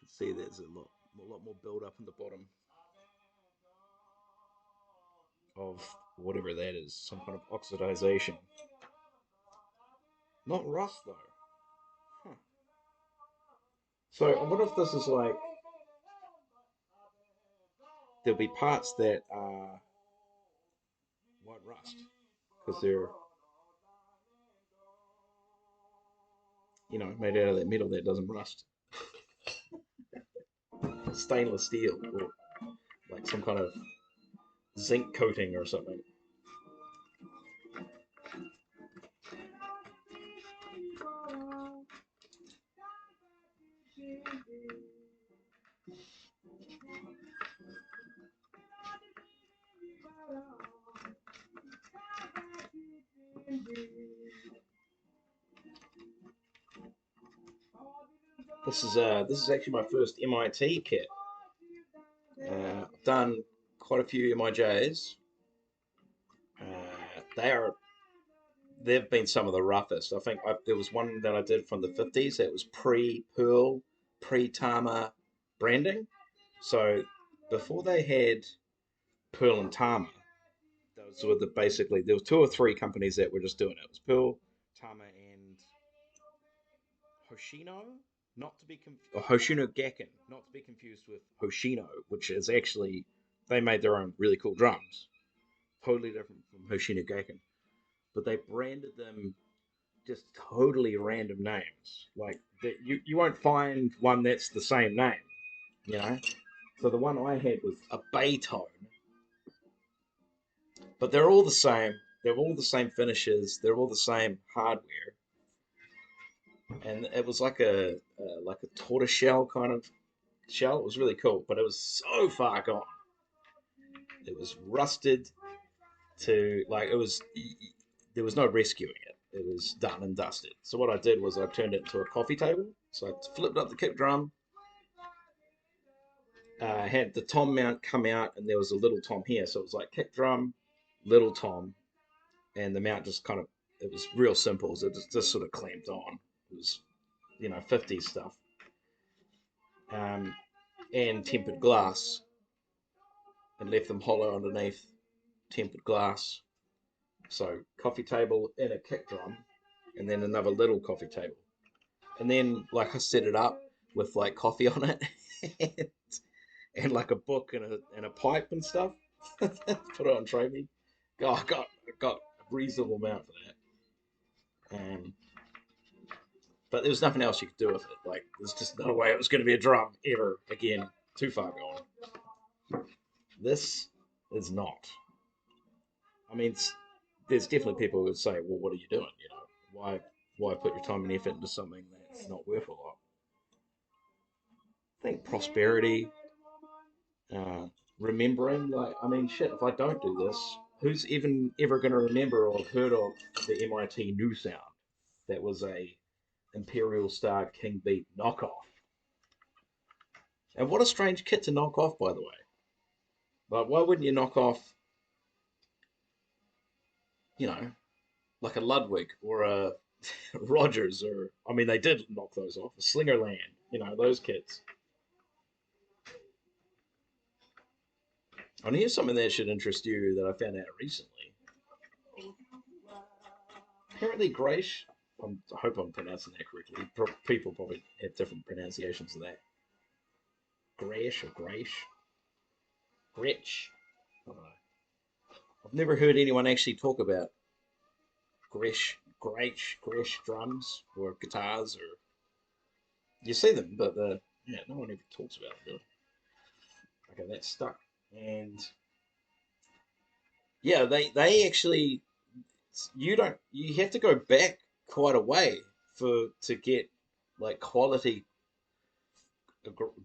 You can see there's a lot more build up in the bottom of whatever that is, some kind of oxidization. Not rust though. Huh. So I wonder if this is like there'll be parts that won't rust because they're made out of that metal that doesn't rust, stainless steel or like some kind of zinc coating or something. This is actually my first MIT kit. I've done quite a few MIJs. They are they've been some of the roughest. I think there was one that I did from the 50s that was pre-Pearl, pre-Tama branding. So before they had Pearl and Tama, those were basically there was two or three companies that were just doing it. It was Pearl, Tama, and Hoshino, not to be Hoshino Gakken, not to be confused with Hoshino, which is actually they made their own really cool drums, totally different from Hoshino Gakken. But they branded them just totally random names. Like that, you won't find one that's the same name, you know. So the one I had was a Baytone, but they're all the same. They're all the same finishes. They're all the same hardware, and it was like a tortoiseshell kind of. shell. It was really cool, but it was so far gone. It was rusted to like it was. There was no rescuing it. It was done and dusted. So what I did was I turned it into a coffee table. So I flipped up the kick drum, had the tom mount come out, and there was a little tom here. So it was like kick drum, little tom, and the mount just kind of it was real simple. So it just sort of clamped on. It was 50s stuff, um, and tempered glass, and left them hollow underneath, tempered glass. So coffee table and a kick drum, and then another little coffee table, and then like I set it up with like coffee on it, and, and like a book and a pipe and stuff. Put it on trophy. God, I got a reasonable amount for that. But there was nothing else you could do with it. Like there's just no way it was going to be a drum ever again. Too far gone. This is not. I mean, there's definitely people who would say, "Well, what are you doing? Why put your time and effort into something that's not worth a lot?" I think prosperity, uh, remembering. Like, I mean, shit. If I don't do this, who's even ever going to remember or have heard of the MIT New Sound? That was a Imperial Star King Beat knockoff. And what a strange kit to knock off, by the way. Like, why wouldn't you knock off, you know, like a Ludwig or a Rogers, or I mean, they did knock those off. Slingerland, those kits. And here's something that should interest you that I found out recently. Apparently, Grace, I hope I'm pronouncing that correctly. People probably have different pronunciations of that. Grace or Grace? Gretsch? I don't know. I've never heard anyone actually talk about Gresh drums or guitars, or you see them, but yeah, no one ever talks about it really. Okay, that's stuck, and yeah, they actually you have to go back quite a way for to get like quality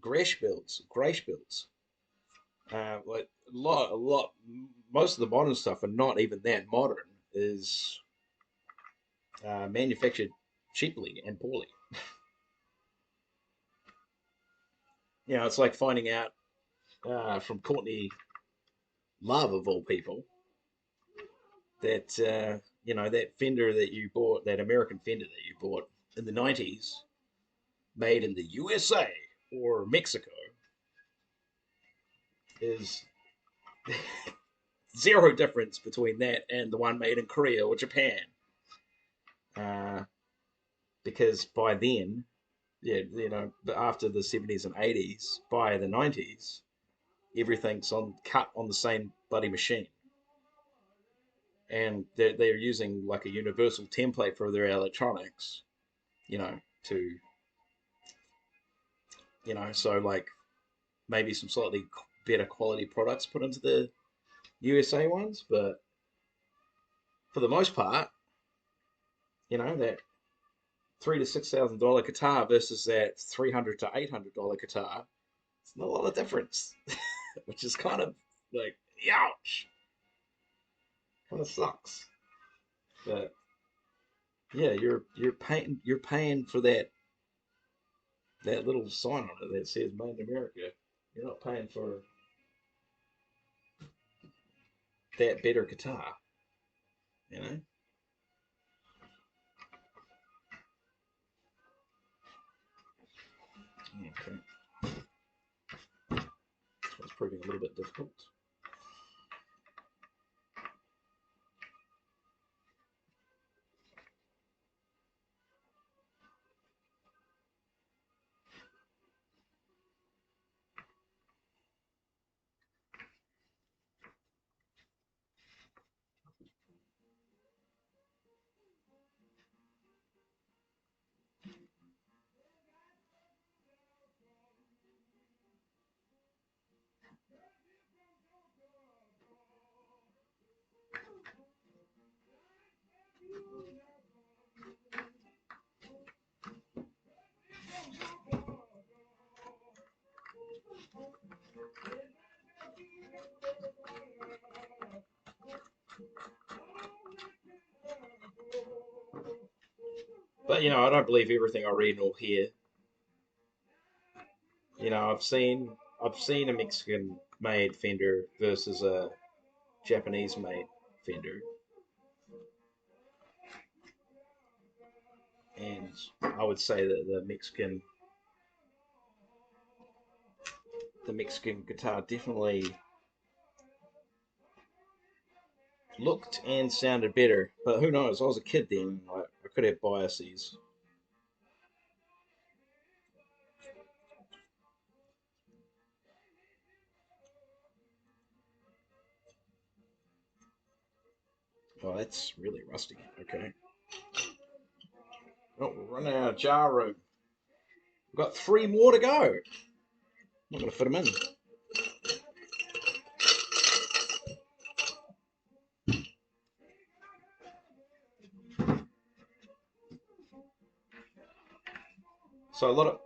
Gresh builds. Like a lot, most of the modern stuff are not even that modern. Is manufactured cheaply and poorly. It's like finding out from Courtney Love of all people that that Fender that you bought, that American Fender that you bought in the '90s, made in the USA or Mexico, is zero difference between that and the one made in Korea or Japan. Uh, because by then, yeah, after the '70s and '80s, by the '90s, everything's cut on the same bloody machine, and they're using like a universal template for their electronics, to so like maybe some slightly better quality products put into the USA ones, but for the most part, that $3,000 to $6,000 guitar versus that $300 to $800 guitar, it's not a lot of difference, which is kind of like, ouch, kind of sucks. But yeah, you're paying for that little sign on it that says "Made in America." You're not paying for that better guitar, you know. Okay, this one's proving a little bit difficult. But I don't believe everything I read or hear. I've seen a Mexican made fender versus a Japanese made fender, and I would say that the Mexican guitar definitely looked and sounded better. But who knows? I was a kid then. Like, I could have biases. Oh, that's really rusty. Okay. Oh, we're running out of jar room. We've got three more to go. I'm not going to fit them in. So a lot of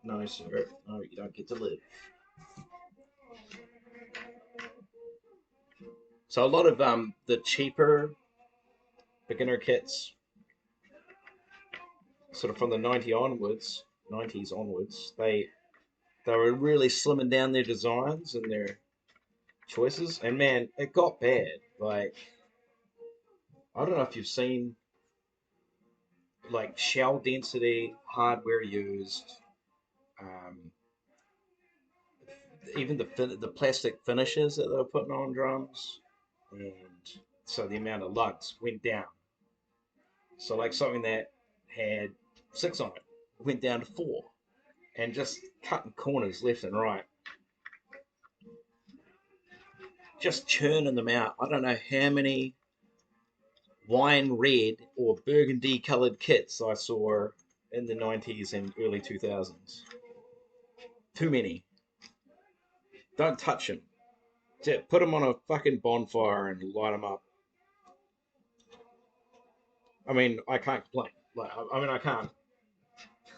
no, sir. No, you don't get to live. So a lot of the cheaper beginner kits, sort of from the 90s onwards, they were really slimming down their designs and their choices. And man, it got bad. Like, I don't know if you've seen like shell density hardware used, um, even the plastic finishes that they were putting on drums, and so the amount of lugs went down. So like something that had six on it went down to four, and just cutting corners left and right, just churning them out. I don't know how many wine red or burgundy coloured kits I saw in the 90s and early 2000s. Too many. Don't touch them. Put them on a fucking bonfire and light them up. I mean, I can't complain. Like, I mean, I can't.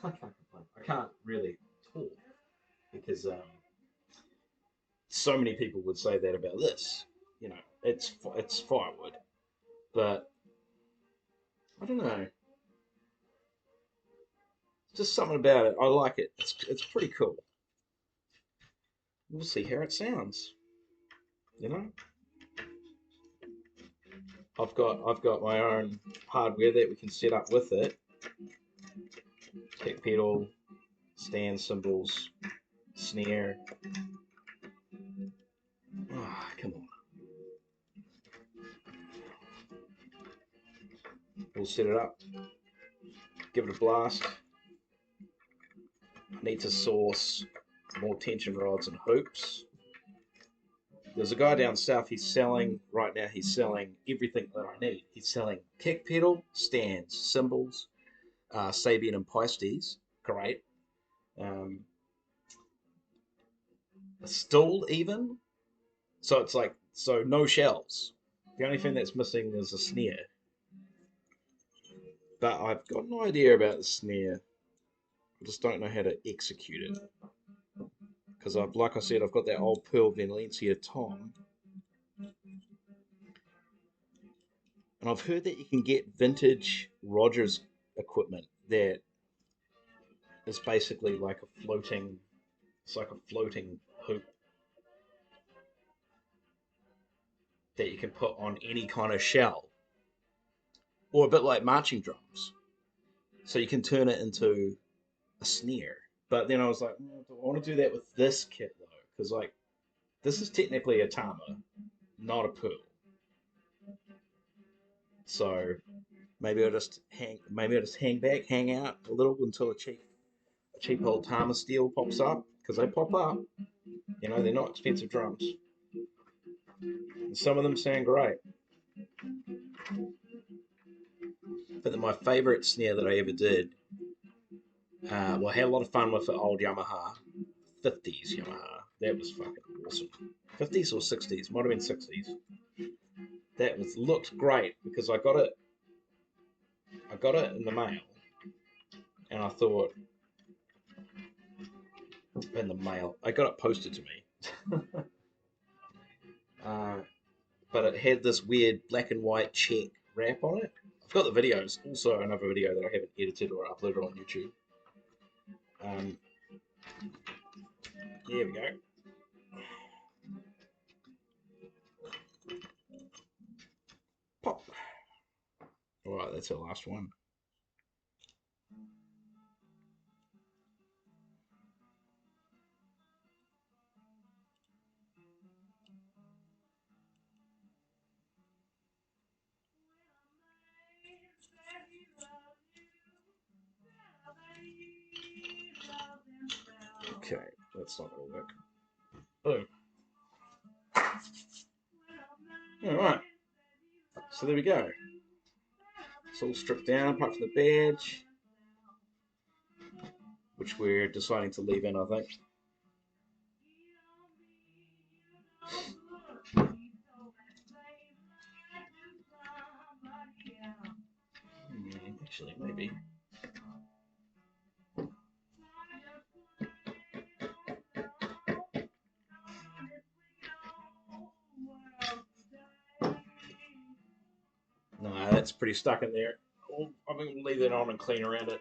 I can't complain. I can't really talk because so many people would say that about this. It's firewood, but I don't know. Just something about it. I like it. It's pretty cool. We'll see how it sounds. You know, I've got my own hardware that we can set up with it. Kick pedal, stand cymbals, snare. Oh, come on. We'll set it up. Give it a blast. I need to source more tension rods and hoops. There's a guy down south. He's selling everything that I need. He's selling kick pedal, stands, cymbals, Sabian and Pisces. Great. Um, a stool even. So it's like, so no shells. The only thing that's missing is a snare. But I've got no idea about the snare. I just don't know how to execute it. Because like I said, I've got that old Pearl Valencia tom. And I've heard that you can get vintage Rogers equipment that is basically like a floating hoop that you can put on any kind of shell, or a bit like marching drums. So you can turn it into a snare. But then I was like, do I want to do that with this kit though? Because like this is technically a Tama, not a Pearl. So maybe I'll just hang back, hang out a little until a cheap old Tama steel pops up, because they pop up. They're not expensive drums. And some of them sound great. But my favourite snare that I ever did, I had a lot of fun with the old Yamaha, 50s Yamaha. That was fucking awesome. 50s or 60s, might have been 60s. That looked great because I got it in the mail, and I thought, in the mail, I got it posted to me. uh, but it had this weird black and white check wrap on it. I've got the videos. Also, another video that I haven't edited or uploaded on YouTube. Um, here we go. Pop. All right, that's our last one. Okay, that's not going to work. Boom. All right. So there we go. It's all stripped down apart from the badge, which we're deciding to leave in, I think. Actually, maybe. No, that's pretty stuck in there. I'm going to leave that on and clean around it.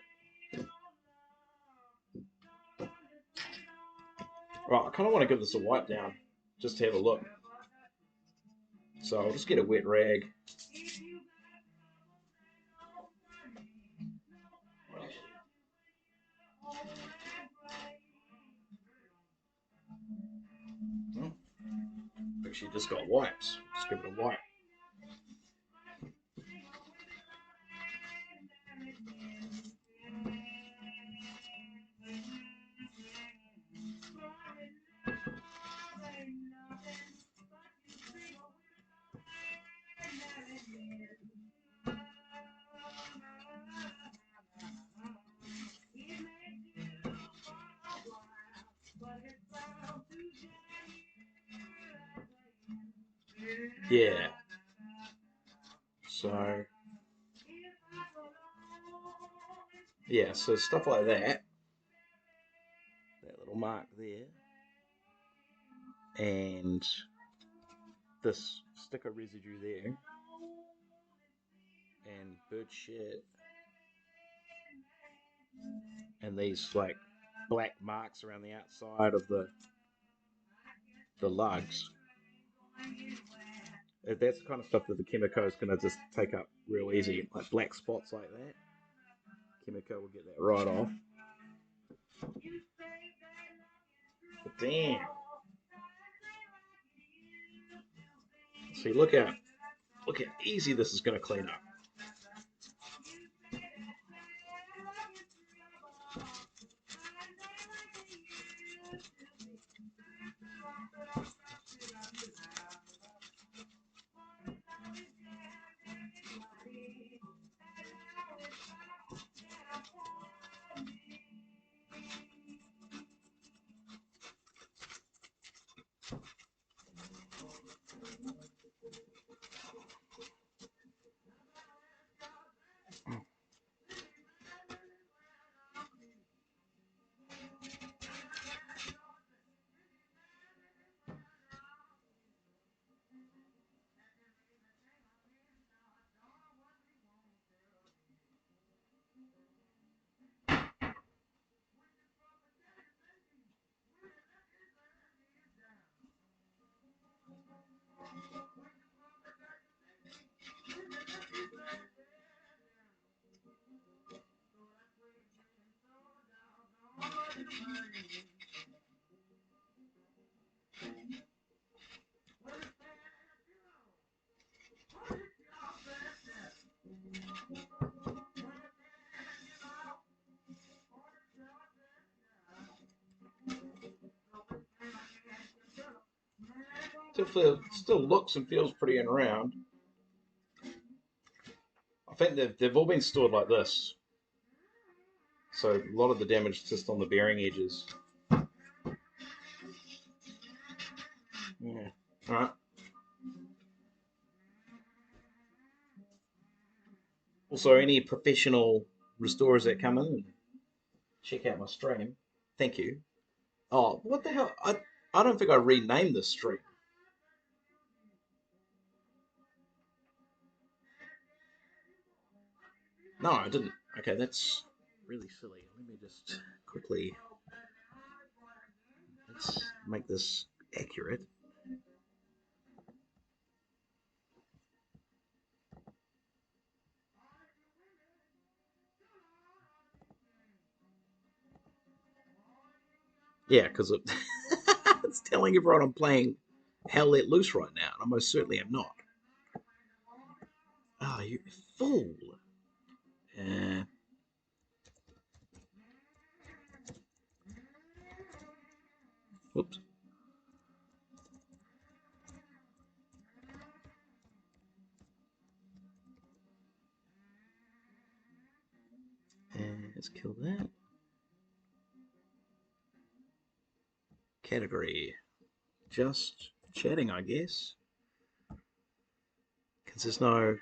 Right, I kind of want to give this a wipe down, just to have a look. So I'll just get a wet rag. Oh, actually just got wipes. Just give it a wipe. Yeah. So, yeah, so stuff like that. That little mark there. And this sticker residue there. And bird shit. And these like black marks around the outside of the lugs. That's the kind of stuff that the Chemico is going to just take up real easy, like black spots like that. Chemico will get that right off. But damn. See, look how easy this is going to clean up. Still looks and feels pretty in round. I think they've all been stored like this. So a lot of the damage is just on the bearing edges. Yeah. All right. Also, any professional restorers that come in and check out my stream, thank you. Oh, what the hell? I don't think I renamed this stream. No, I didn't. Okay, that's really silly. Let me just quickly, let's make this accurate. Yeah, because it's telling everyone I'm playing Hell Let Loose right now, and I most certainly am not. Oh, you fool. Uh, Whoops. And let's kill that. Category. Just chatting, I guess. Because there's no.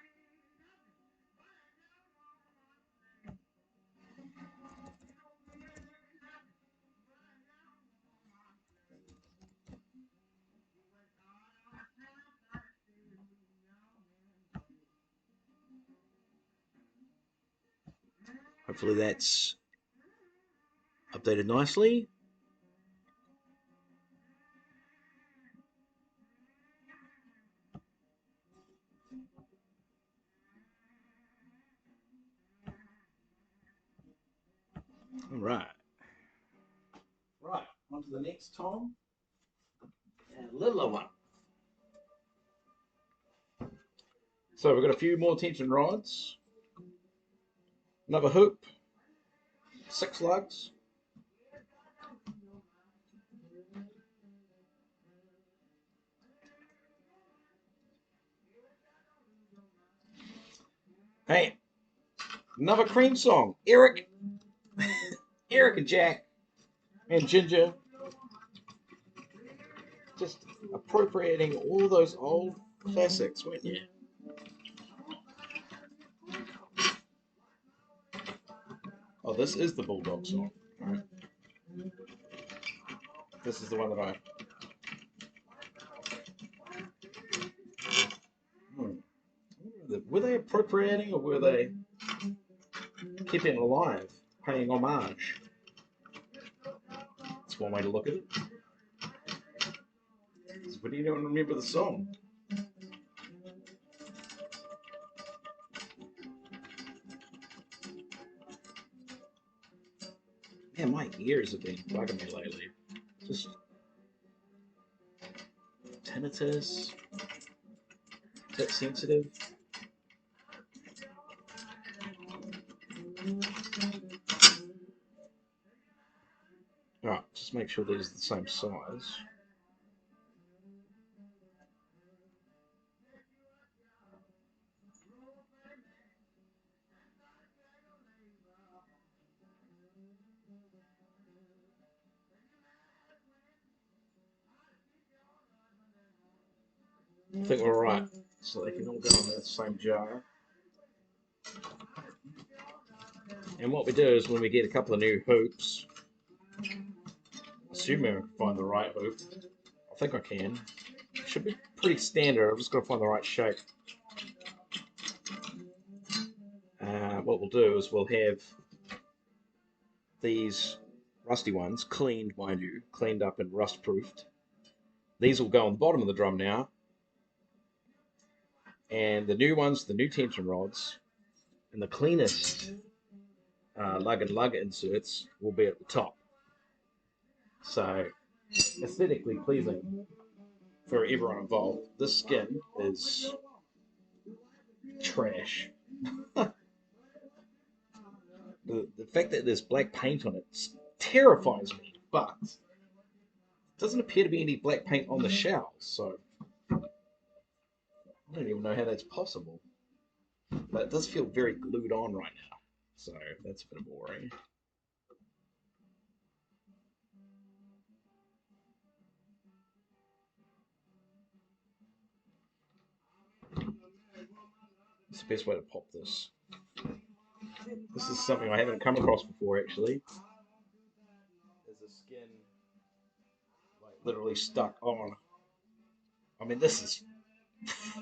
Hopefully that's updated nicely. All right. Right. On to the next Tom. And a littler one. So we've got a few more tension rods. Another hoop. 6 lugs. Hey, another cream song. Eric and Jack and Ginger just appropriating all those old classics, weren't you? Oh, this is the Bulldog song. All right. This is the one that I. Hmm. Were they appropriating or were they keeping it alive, paying homage? That's one way to look at it. But do you don't remember the song? Yeah, my ears have been bugging me lately. Just tinnitus. Is that sensitive? Alright, just make sure these are the same size. I think we're right. So they can all go in the same jar. And what we do is when we get a couple of new hoops, assuming I can find the right hoop, I think I can. It should be pretty standard. I've just got to find the right shape. What we'll do is we'll have these rusty ones cleaned, mind you, cleaned up and rust proofed. These will go on the bottom of the drum now. And the new ones, the new tension rods, and the cleanest lug and lug inserts will be at the top. So aesthetically pleasing for everyone involved. This skin is trash. The fact that there's black paint on it terrifies me, but it doesn't appear to be any black paint on the shells, so I don't even know how that's possible. But it does feel very glued on right now, so that's a bit boring. It's the best way to pop this. This is something I haven't come across before, actually. Is the skin like literally stuck on? I mean, this is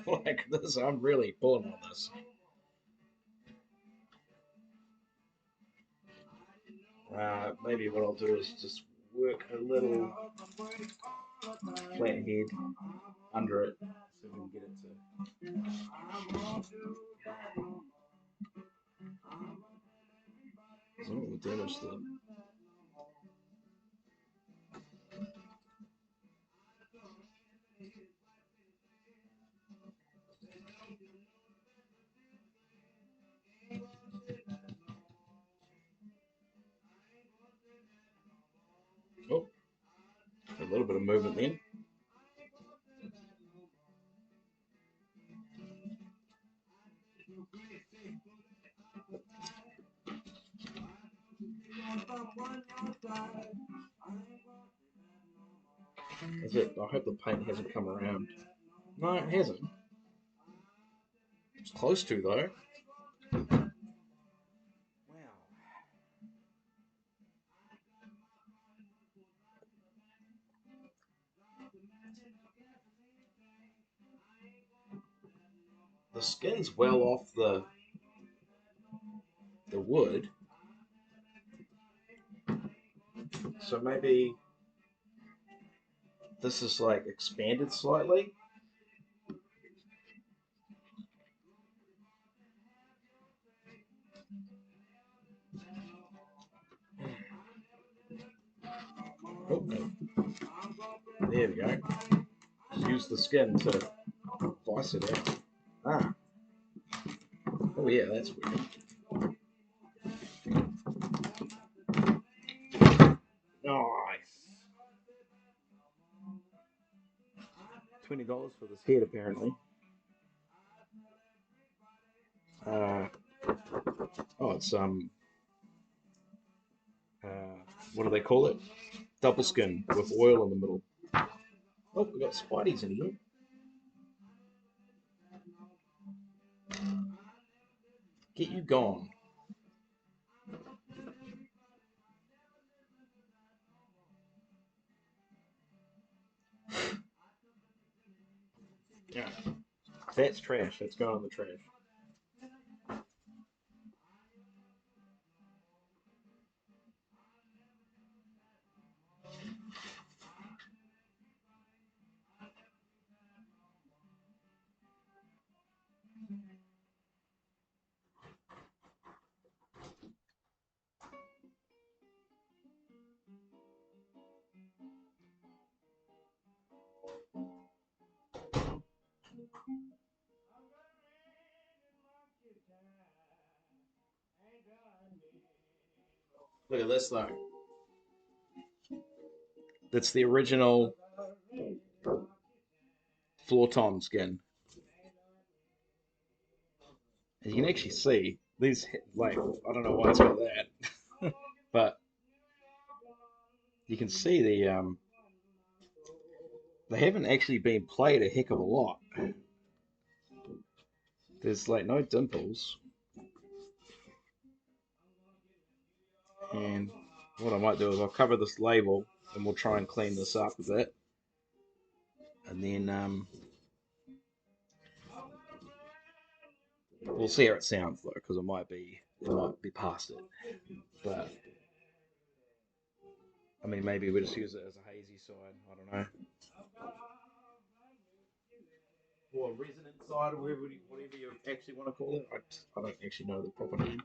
like this. I'm really pulling on this. Maybe what I'll do is just work a little flat head under it so we can get it to. So we'll damage the. Oh, a little bit of movement then. That's it. I hope the paint hasn't come around. No, it hasn't. It's close to though. Wow. The skin's well off the wood, so maybe this is like expanded slightly. Oh, there we go. Just use the skin to vice it out. Ah, oh yeah, that's weird. Nice. $20 for this head, apparently. Uh, oh, it's uh, what do they call it? Double skin with oil in the middle. Oh, we got Spideys in here. Get you gone. Yeah, that's trash. That's going in the trash. Look at this though. That's the original floor tom skin. And you can actually see these, like, I don't know why it's got that, but you can see they haven't actually been played a heck of a lot. There's like no dimples, and what I might do is I'll cover this label and we'll try and clean this up a bit, and then we'll see how it sounds though, because it might be past it, but I mean maybe we'll just use it as a hazy side. I don't know. Or resonant side, or whatever you actually want to call it. I don't actually know the proper name.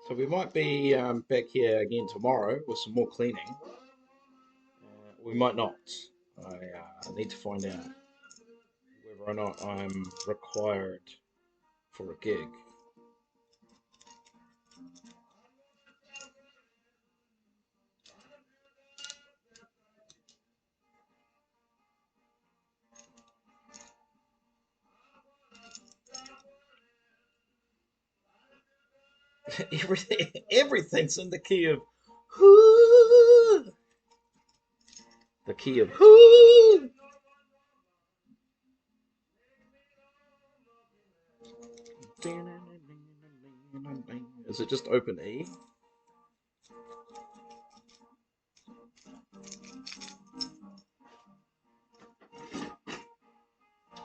So we might be back here again tomorrow with some more cleaning. We might not. I need to find out whether or not I'm required for a gig. Everything's in the key of whoo. The key of whoo. Is it just open E?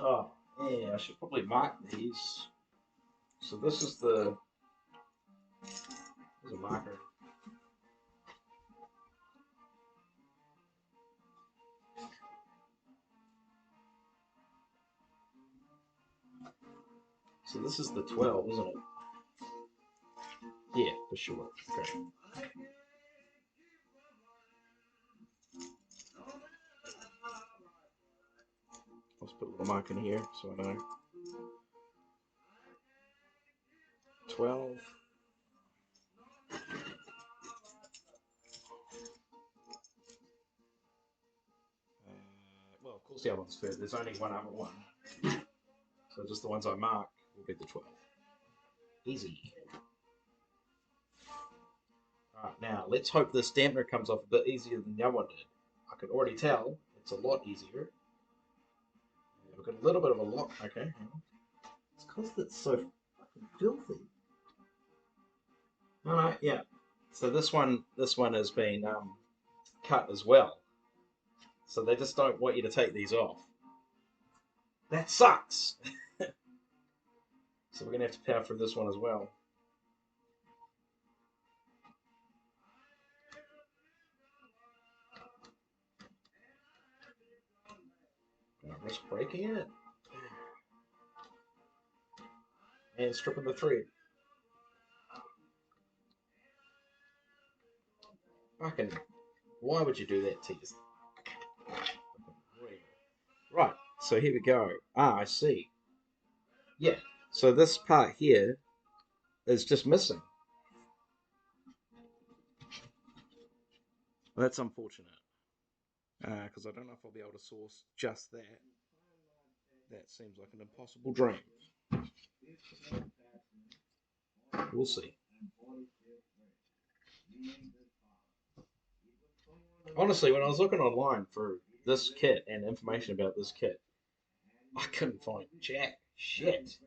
Oh, yeah, I should probably mark these. So this is there's a marker. So this is the 12, isn't it? Yeah, for sure. Okay. Let's put a little mark in here so I know. 12. Well, of course the other one's first. There's only one other one. So just the ones I mark will be the 12. Easy. Alright, now let's hope this dampener comes off a bit easier than the other one did. I can already tell it's a lot easier. We've got a little bit of a lock. Okay, hang on. It's because it's so fucking filthy. Alright, yeah. So this one has been cut as well. So they just don't want you to take these off. That sucks. So we're gonna have to power through this one as well. Gonna risk breaking it and stripping the thread. Fucking, why would you do that to yourself? Right, so here we go. Ah, I see. Yeah, so this part here is just missing. Well, that's unfortunate. Because I don't know if I'll be able to source just that. That seems like an impossible dream. We'll see. Honestly, when I was looking online for this kit and information about this kit, I couldn't find jack shit.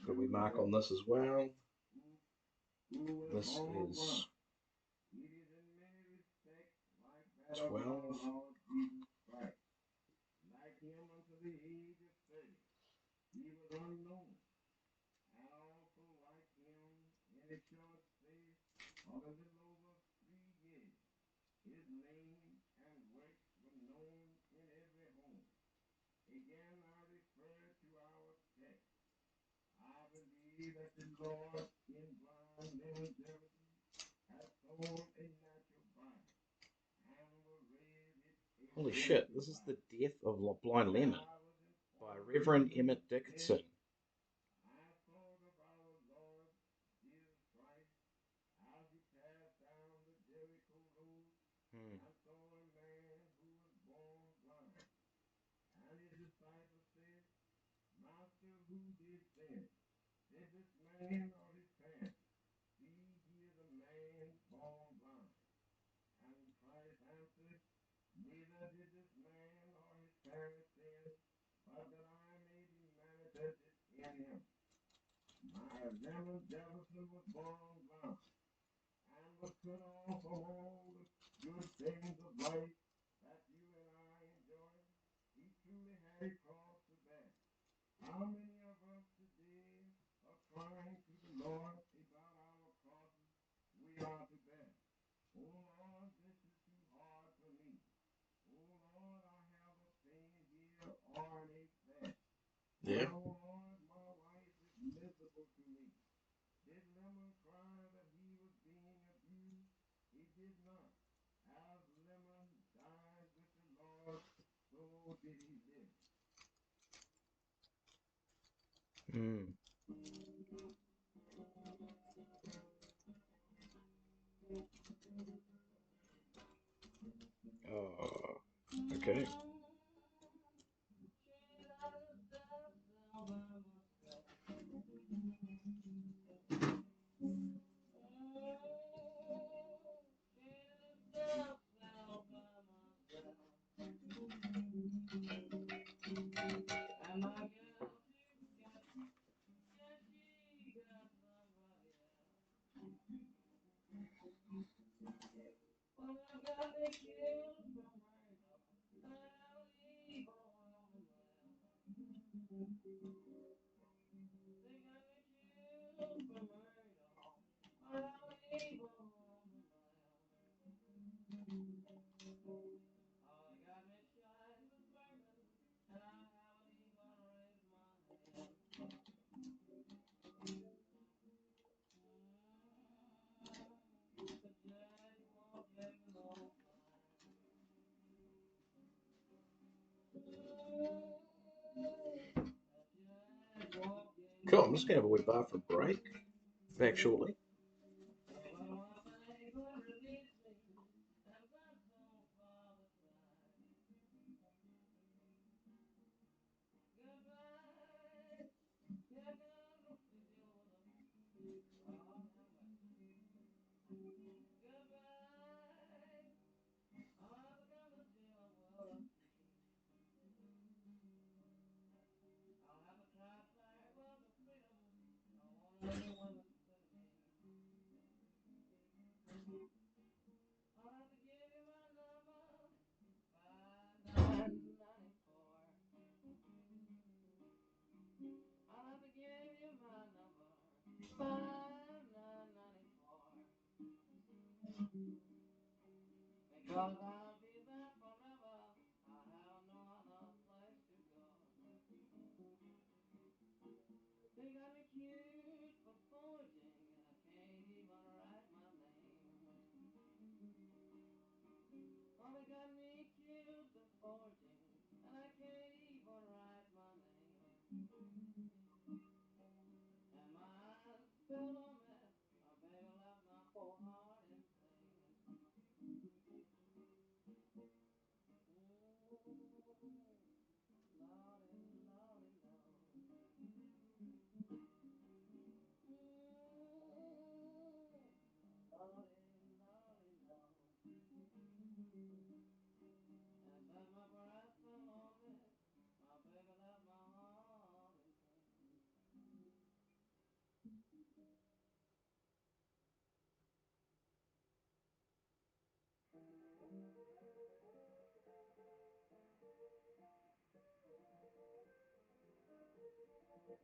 Could we mark on this as well? This is 12. Holy shit, this is The Death of Blind Lemon by Reverend Emmett Dickinson. Hmm. Yeah. Hmm. Oh, okay. Cool, I'm just going to have a wee bathroom break. Back shortly. Because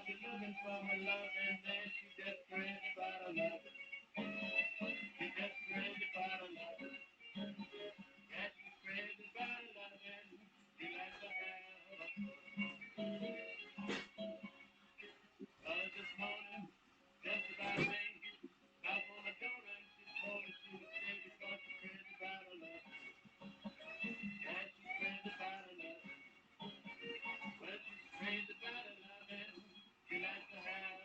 she's looking for her love and then she's just crazy about her love. She's just crazy about her love. Yeah, she's crazy about her love and she likes to have. Well, this morning, just about me, knocked on the door and she told me she would stay because she's crazy about her love. Yeah, she's crazy about her love. Well, she's crazy about her love and she likes to have.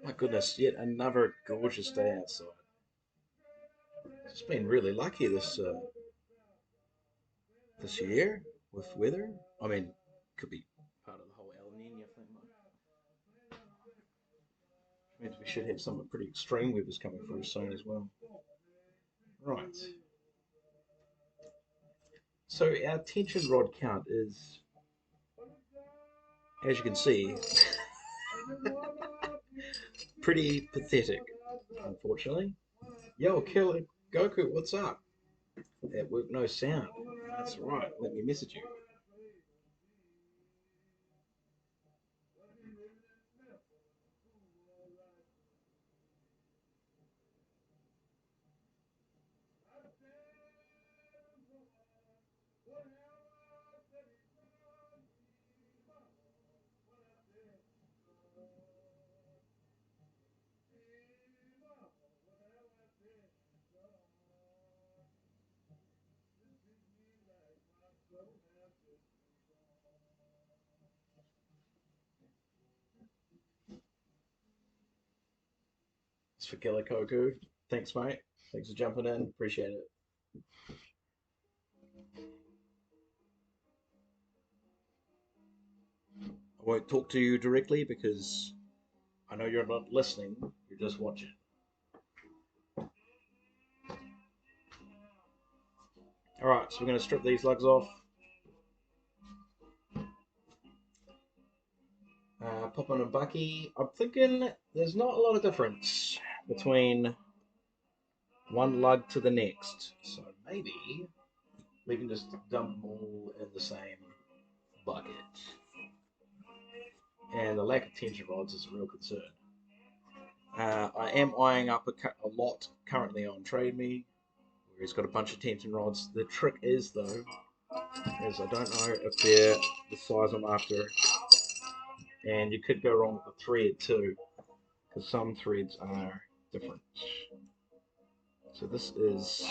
My goodness, yet another gorgeous day outside. It's been really lucky this year with weather. I mean, could be part of the whole El Nino thing. Means we should have some pretty extreme weathers coming through soon as well. Right. So our tension rod count is, as you can see, pretty pathetic, unfortunately. Yo, Killer Goku, what's up? At work, no sound. That's right. Let me message you. It's for Killer Goku. Thanks, mate. Thanks for jumping in. Appreciate it. I won't talk to you directly because I know you're not listening. You're just watching. All right, so we're going to strip these lugs off. Poppin and Bucky. I'm thinking there's not a lot of difference between one lug to the next. So maybe we can just dump them all in the same bucket. And the lack of tension rods is a real concern. I am eyeing up a lot currently on Trade Me, where he's got a bunch of tension rods. The trick is, though, is I don't know if they're the size I'm after. And you could go wrong with the thread, too, because some threads are different. So this is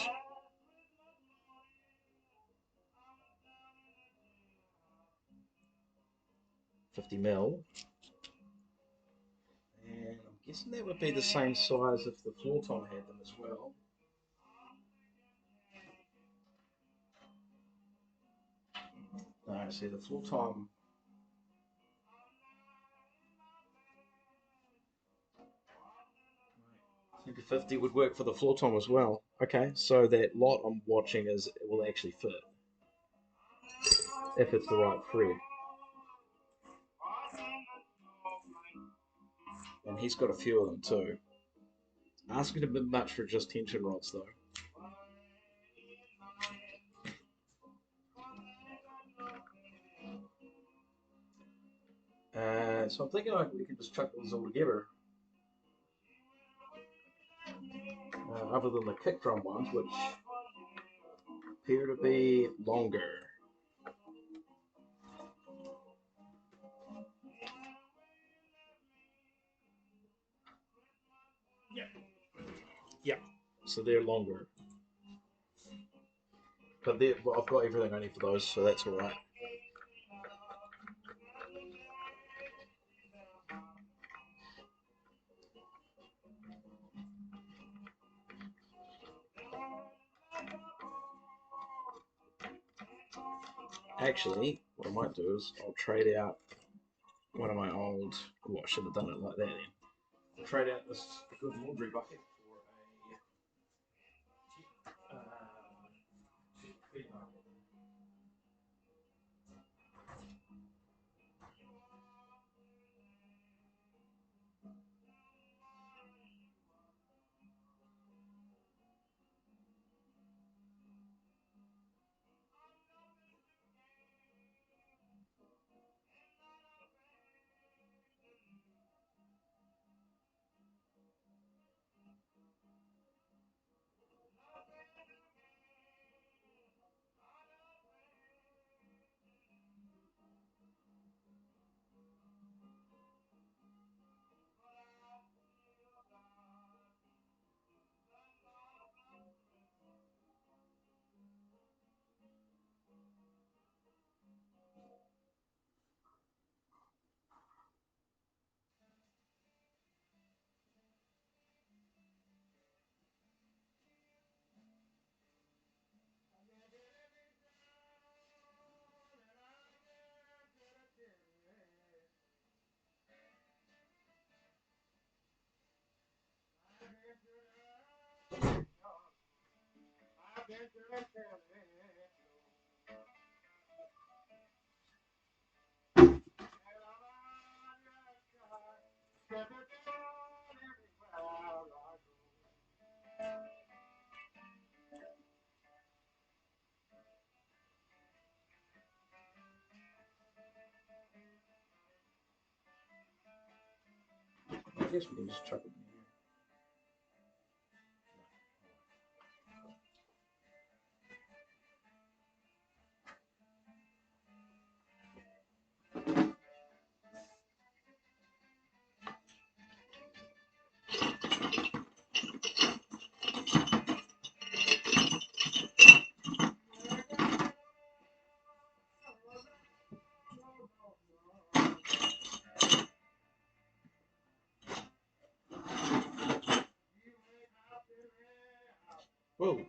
50 mil. And I'm guessing that would be the same size if the floor tom had them as well. No, see the floor tom. I think a 50 would work for the floor tom as well. Okay, so that lot I'm watching is it will actually fit if it's the right thread. And he's got a few of them too. Asking a bit much for just tension rods though. So I'm thinking like we can just chuck these all together. Other than the kick drum ones, which appear to be longer. Yeah, so they're longer. But well, I've got everything I need for those, so that's all right. Actually, what I might do is I'll trade out one of my old. Well, I should have done it like that then. I'll trade out this good laundry bucket for a cheap feed bucket. I guess we can just chuck it in here. Whoa.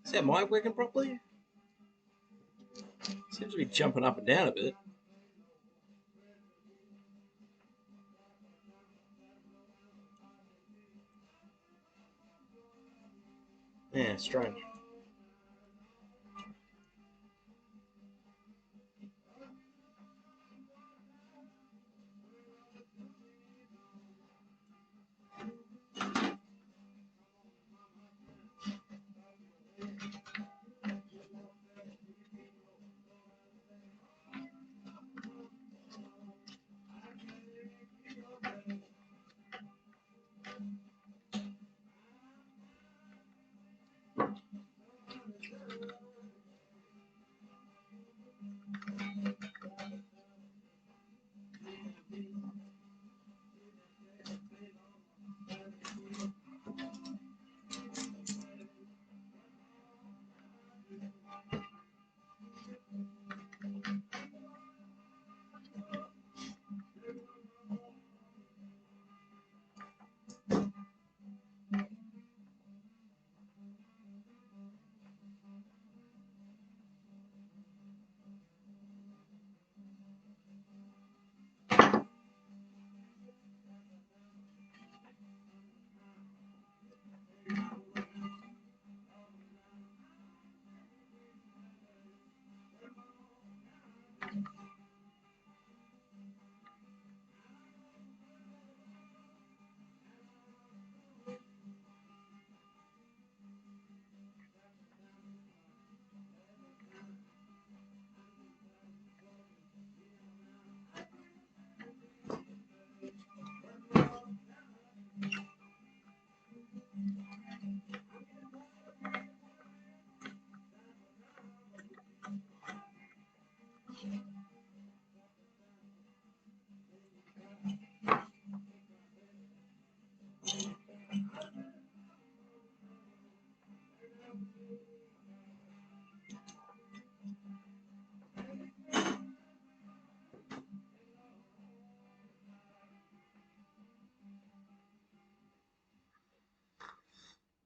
Is that mic working properly? Seems to be jumping up and down a bit. Yeah, strange.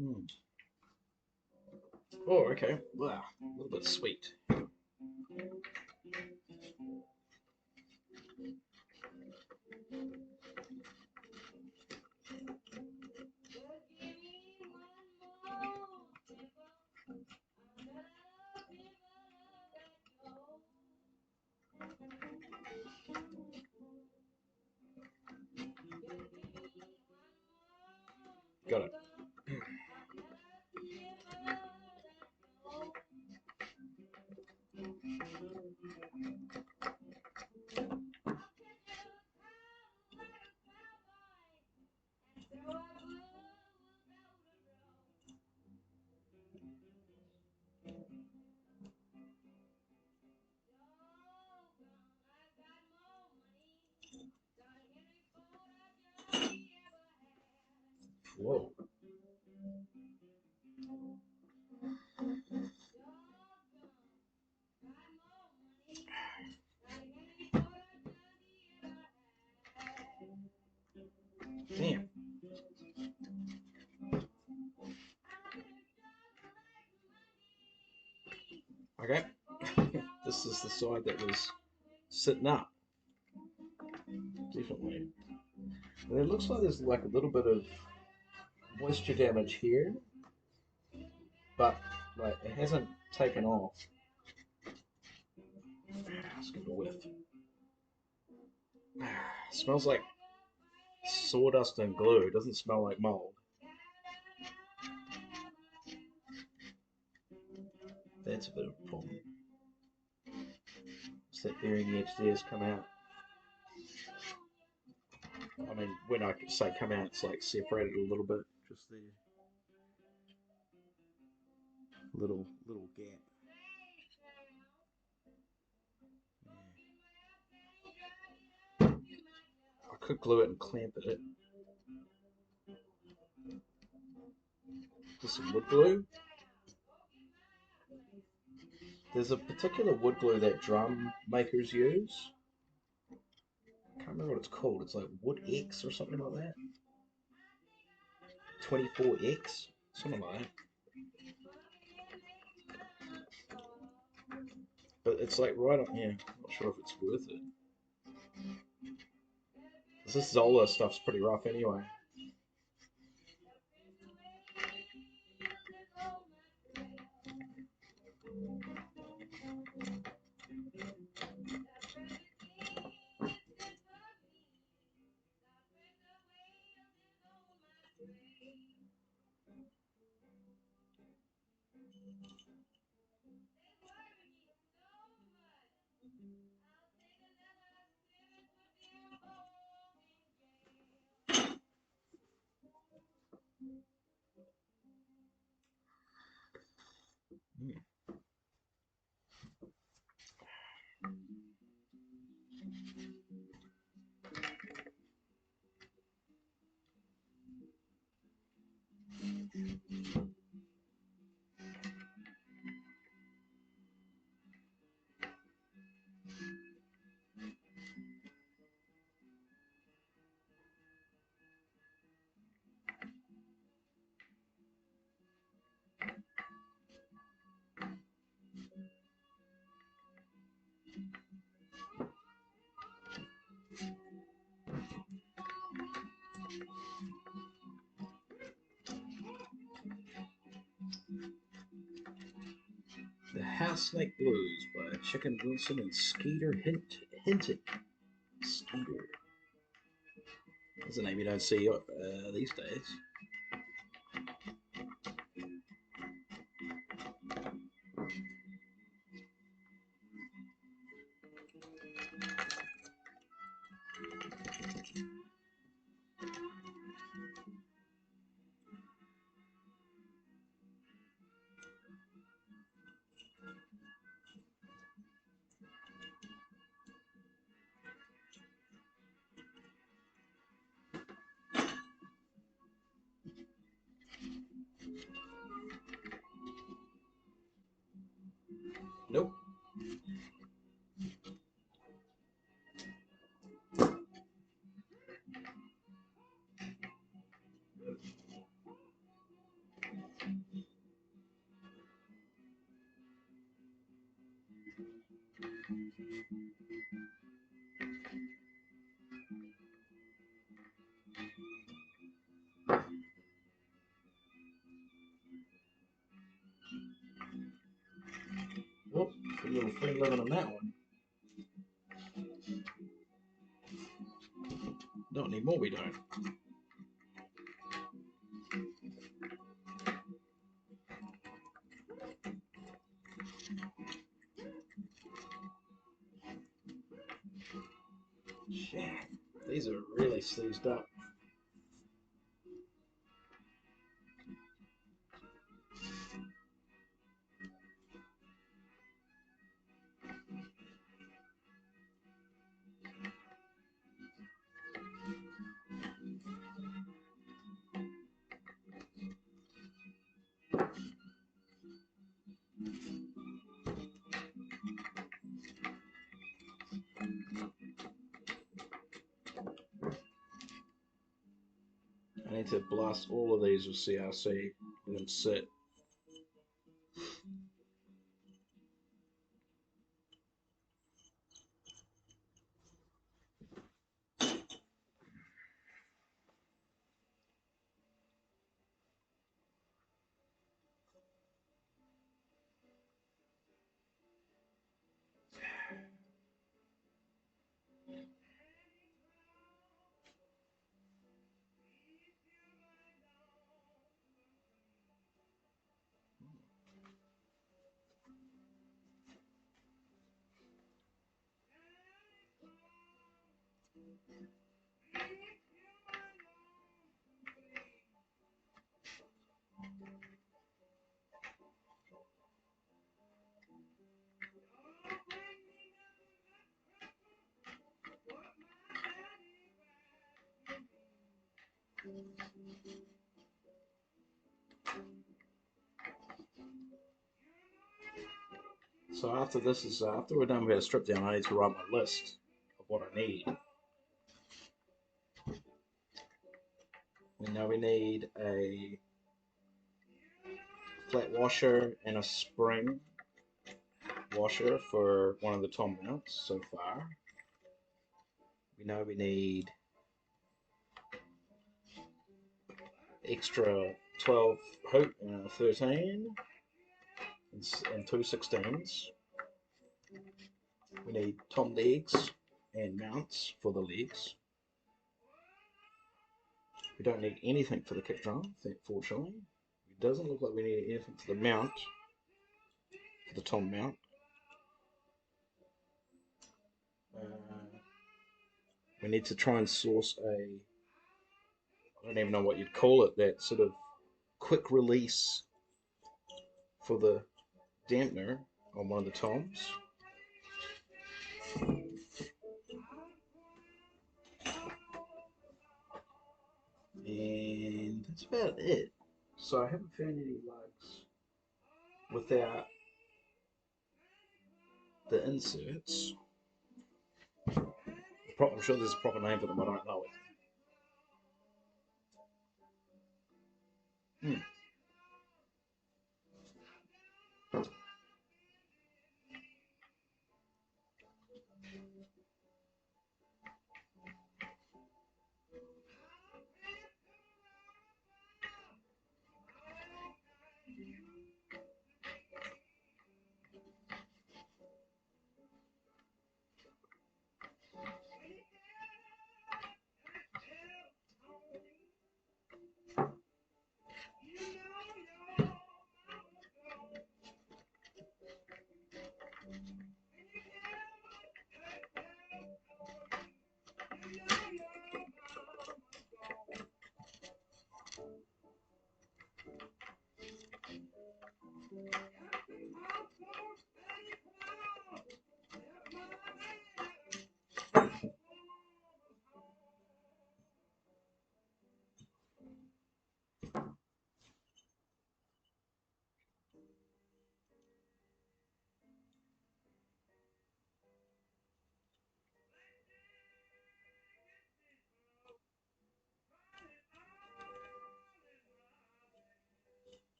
Mm. Oh, okay. Wow, a little bit sweet. Got it. Whoa. Damn. Okay. This is the side that was sitting up. Definitely. And it looks like there's like a little bit of moisture damage here, but like it hasn't taken off. Let's give it a whiff. Smells like sawdust and glue. It doesn't smell like mold. That's a bit of a problem. It's that bearing edge there's come out. I mean, when I say come out, it's like separated a little bit, just there. Little gap. I could glue it and clamp it. With some wood glue. There's a particular wood glue that drum makers use. I can't remember what it's called. It's like Wood X or something like that. 24X, something like that. But it's like right up here. I'm not sure if it's worth it. 'Cause this Zola stuff's pretty rough anyway. Mm. The House Snake Blues by Chicken Wilson and Skeeter Hinton. Skeeter. That's a name you don't see these days. Nope. Oh, a little free living on that one. Not anymore, we don't. Shit, these are really seized up. I need to blast all of these with CRC and then sit. So after this is after we're done with the strip down, I need to write my list of what I need. And now we need a flat washer and a spring washer for one of the tom mounts so far. We know we need extra 12 hoop and 13 and two 16s. We need tom legs and mounts for the legs. We don't need anything for the kick drum, fortunately. It doesn't look like we need anything for the mount, for the tom mount. We need to try and source I don't even know what you'd call it, that sort of quick release for the dampener on one of the toms. And that's about it. So I haven't found any lugs without the inserts. I'm sure there's a proper name for them, I don't know it.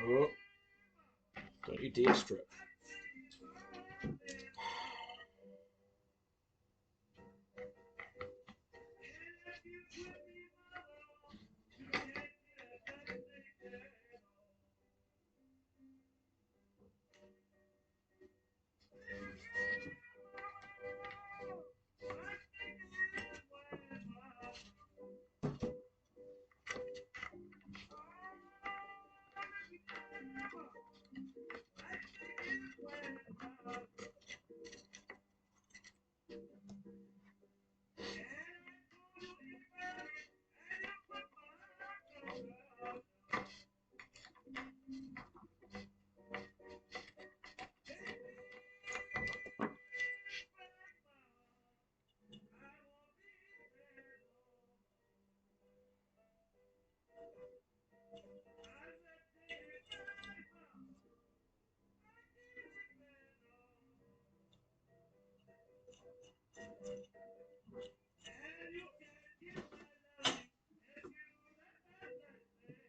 Oh, don't you dare strip.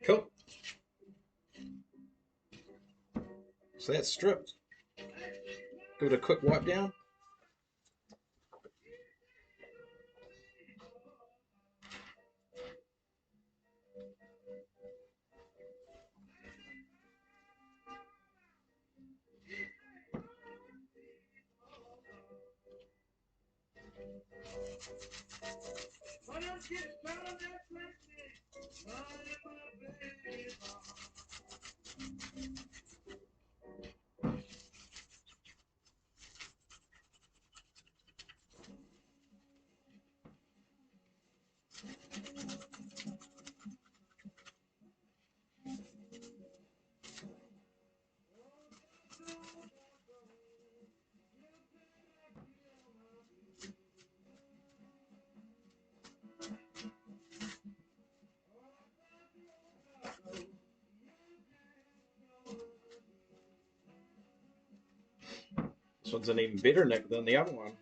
Cool. So that's stripped. Give it a quick wipe down. This one's an even better neck than the other one.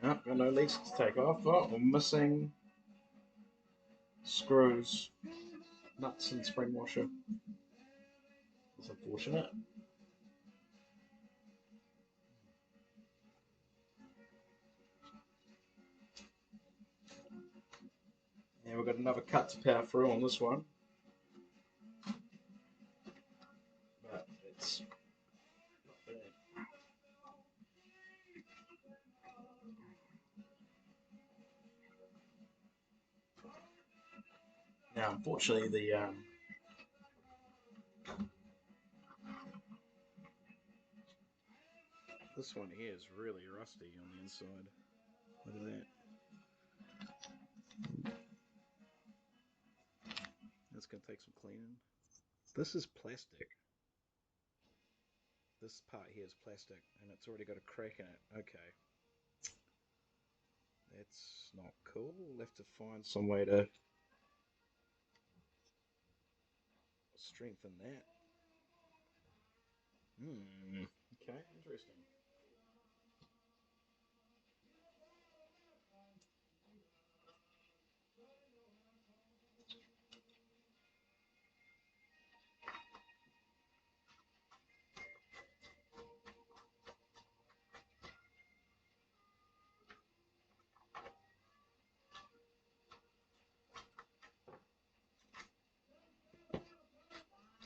Oh, got no leaks to take off. Oh, we're missing screws, nuts, and spring washer. That's unfortunate. And we've got another cut to power through on this one. But it's not bad. Now, unfortunately, this one here is really rusty on the inside. Look at that. That's going to take some cleaning. This is plastic. This part here is plastic, and it's already got a crack in it. Okay. That's not cool. We'll have to find some way to strengthen that. Okay, interesting.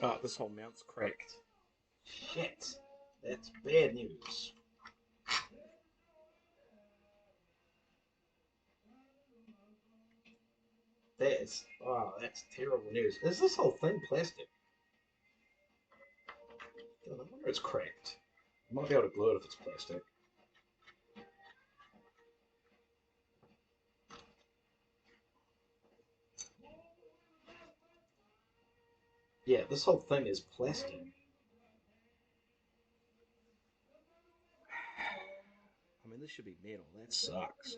Oh, this whole mount's cracked. Shit. That's bad news. That's terrible news. Is this whole thing plastic? God, I wonder it's cracked. I might be able to glue it if it's plastic. Yeah, this whole thing is plastic. I mean, this should be metal. That sucks.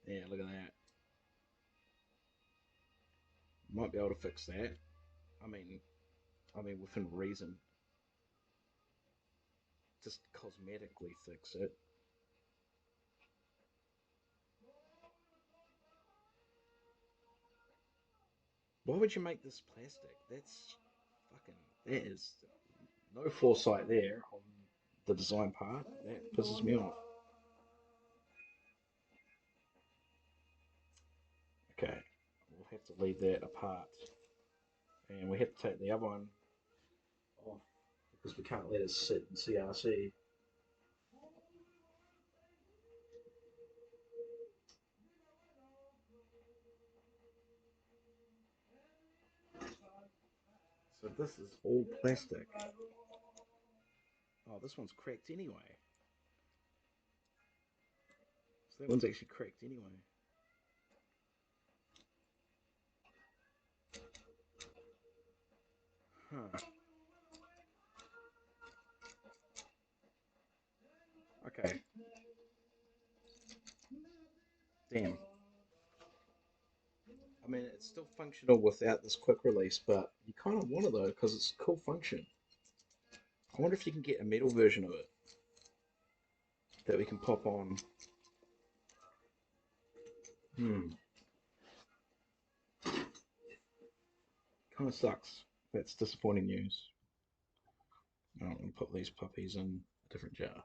Yeah, look at that. Might be able to fix that. I mean, within reason, just cosmetically fix it. Why would you make this plastic? That's fucking. That is no foresight there on the design part. That pisses me off. Okay, we'll have to leave that apart, and we have to take the other one off because we can't let it sit in CRC. So this is all plastic. Oh, this one's cracked anyway. So that one's actually cracked anyway. Huh. Okay. Damn. I mean, it's still functional without this quick release, but you kind of want it though because it's a cool function. I wonder if you can get a metal version of it that we can pop on. Hmm. Kind of sucks. That's disappointing news. I'm going to put these puppies in a different jar.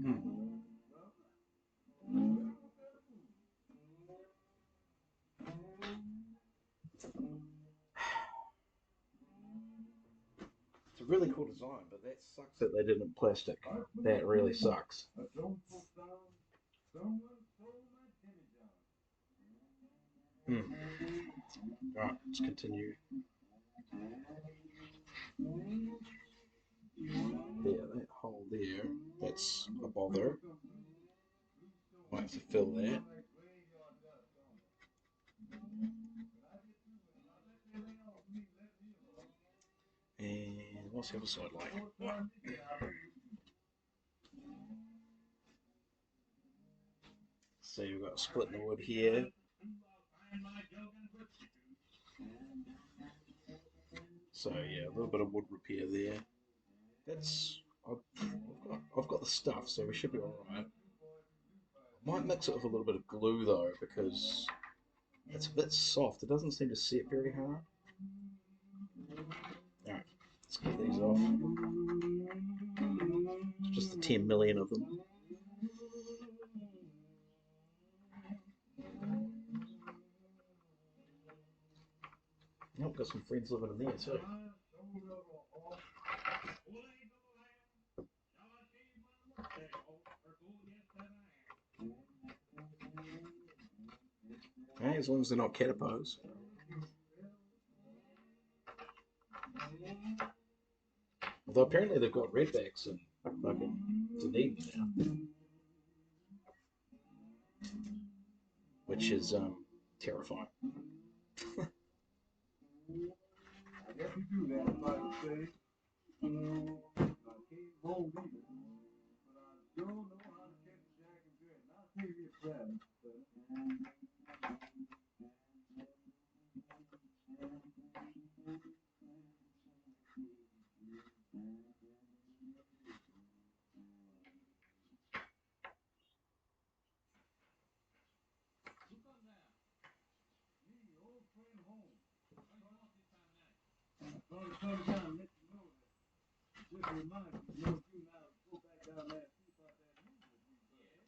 Hmm. It's a really cool design, but that sucks that they did it in plastic. That really sucks. Hmm. Right, let's continue. Yeah, that hole there, that's a bother. Might have to fill that. And what's the other side like? So you've got a split in the wood here. So yeah, a little bit of wood repair there. That's I've got the stuff, so we should be all right. I might mix it with a little bit of glue though, because it's a bit soft. It doesn't seem to set very hard. All right, let's get these off. It's just the 10 million of them. Oh, got some friends living in there too. Hey, as long as they're not catapos. Although apparently they've got redbacks and fucking Dunedin now, which is terrifying. Yes, you do that. Somebody would say, I can't hold either, but I sure know how to catch a jack and jill. And I'll tell you this, Travis. Well, come down and let you know that. Just a reminder, you know, you now go back down there and see about that news that we heard.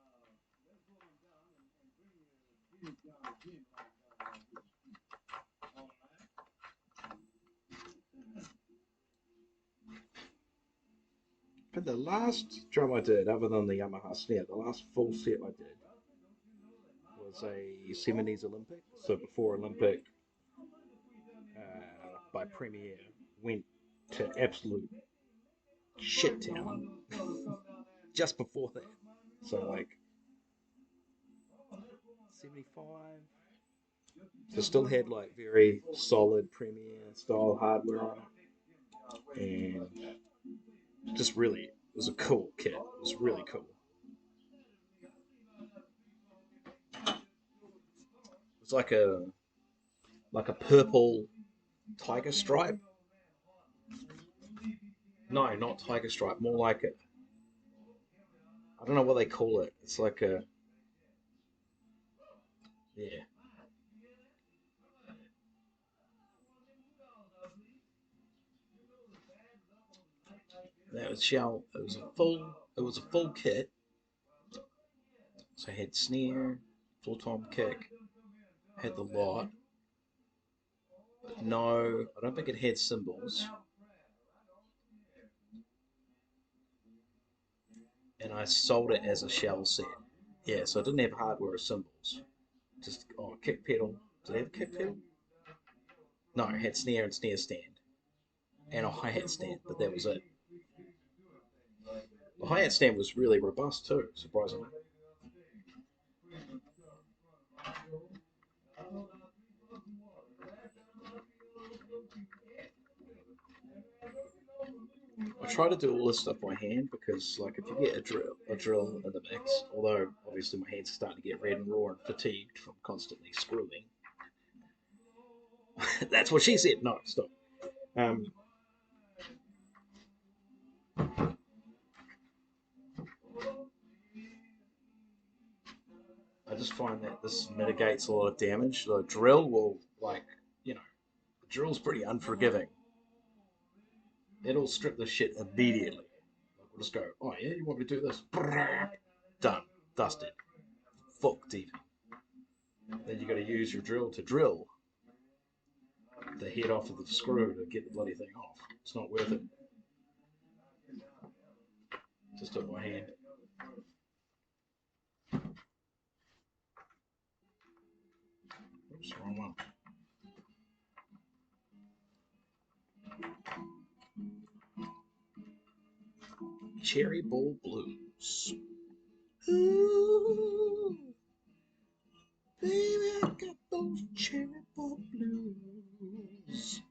But let's go on down and bring your deals down again right down there. All right. But the last drum I did, other than the Yamaha snare, the last full set I did was a 70s Olympic. So before Olympic, by Premiere, went to absolute shit town just before that. So like 75. So still had like very solid Premiere style hardware on it, and just really, it was a cool kit. It was really cool. It was like a purple tiger stripe. No, not tiger stripe. More like it. I don't know what they call it. It's like a yeah. That was shell. It was a full. It was a full kit. So I had snare, full tom kick, had the lot. But no, I don't think it had cymbals. And I sold it as a shell set. Yeah, so it didn't have hardware or cymbals. Just kick pedal. Did it have a kick pedal? No, it had snare and snare stand and a hi hat stand, but that was it. The hi hat stand was really robust too, surprisingly. I try to do all this stuff by hand because, like, if you get a drill in the mix, although obviously my hands are starting to get red and raw and fatigued from constantly screwing. That's what she said. No, stop. Um, I just find that this mitigates a lot of damage. The drill will, like, the drill's pretty unforgiving. It'll strip the shit immediately. Like, we'll just go, oh yeah, you want me to do this? Done, dusted, fucked even. Then you got to use your drill to drill the head off of the screw to get the bloody thing off. It's not worth it. Just do it by hand. Oops, wrong one. Cherry Bowl Blues. Ooh, baby, I got those cherry bowl blues.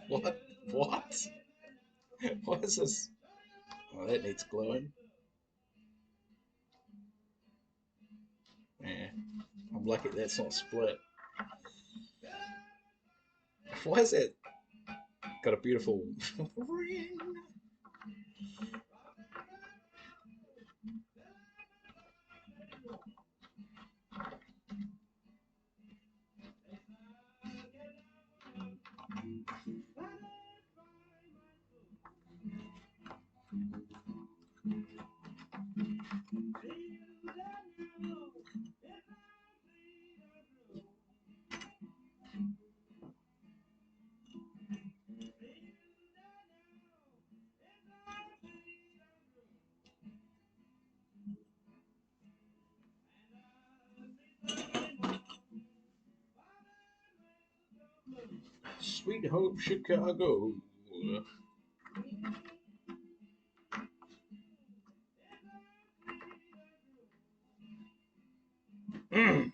What? What? What is this? Oh, that needs gluing. Yeah, I'm lucky that's not split. Why is it got a beautiful ring? Sweet Home Chicago. Mm.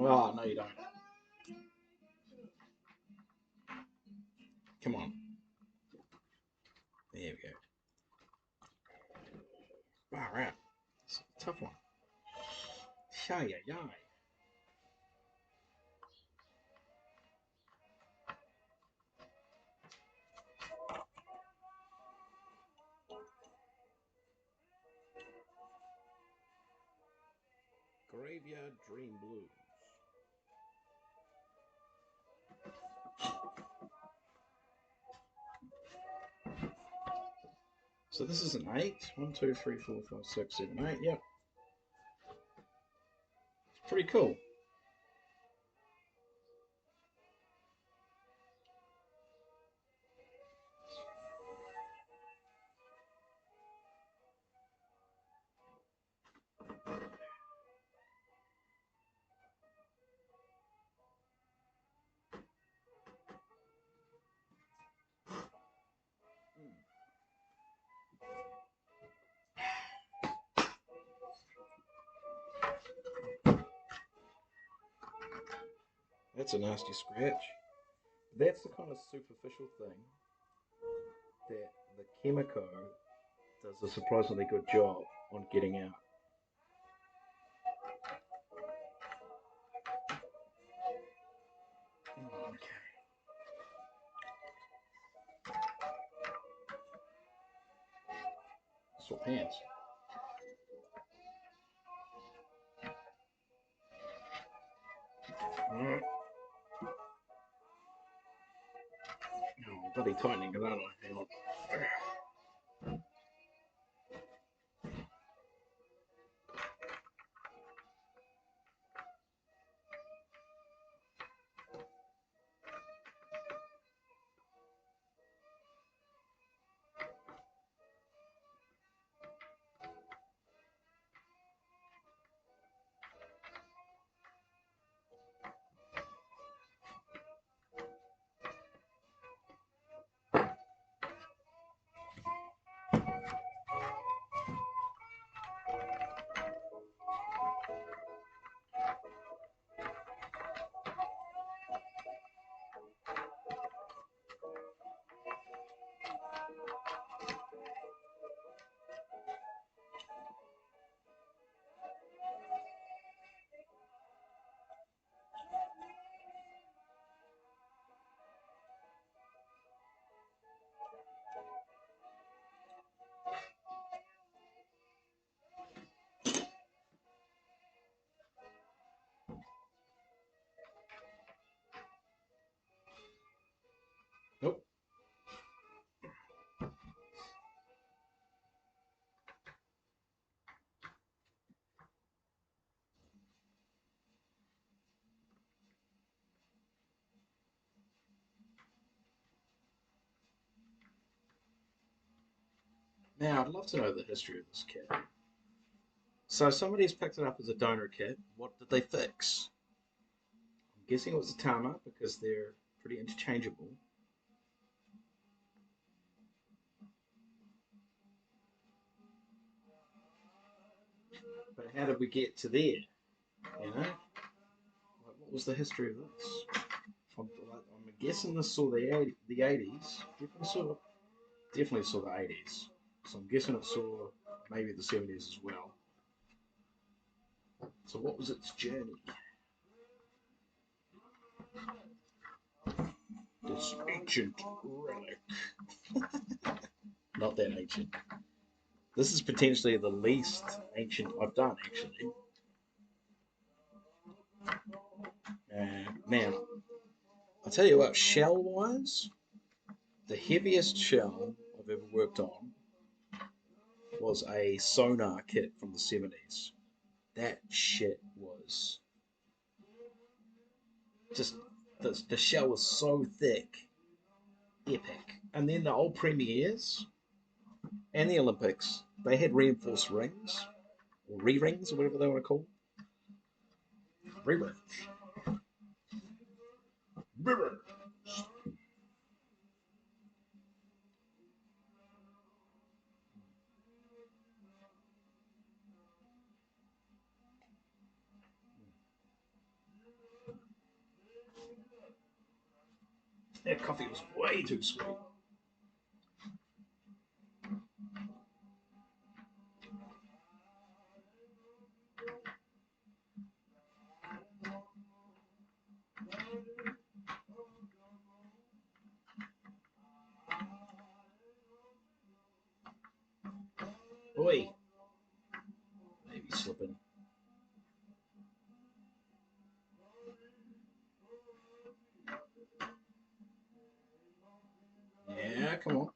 Oh, no, you don't. Come on. There we go. All right. It's a tough one. Shy, yeah, yeah. Graveyard Dream Blues. So this is an 8. 1, 2, 3, 4, 5, 6, 7, 8. Yep. Pretty cool. That's a nasty scratch. That's the kind of superficial thing that the Chemico does a surprisingly good job on getting out. Okay. Swap hands. Mm. Oh, bloody tightening, aren't I? Hang on. Nope. Now, I'd love to know the history of this kit. So, somebody's picked it up as a donor kit. What did they fix? I'm guessing it was a Tama because they're pretty interchangeable. But how did we get to there? You know? Like, was the history of this? I'm guessing this saw the 80s. Definitely saw the 80s. So I'm guessing it saw maybe the 70s as well. So what was its journey? This ancient relic. Not that ancient. This is potentially the least ancient I've done, actually. Man, I'll tell you what, shell wise, the heaviest shell I've ever worked on was a sonar kit from the 70s. That shit was just, the shell was so thick, epic. And then the old premieres and the Olympics, they had reinforced rings, or re rings, or whatever they want to call them. Re rings. Re rings. That coffee was way too sweet. Oi, maybe slipping. Yeah, come on.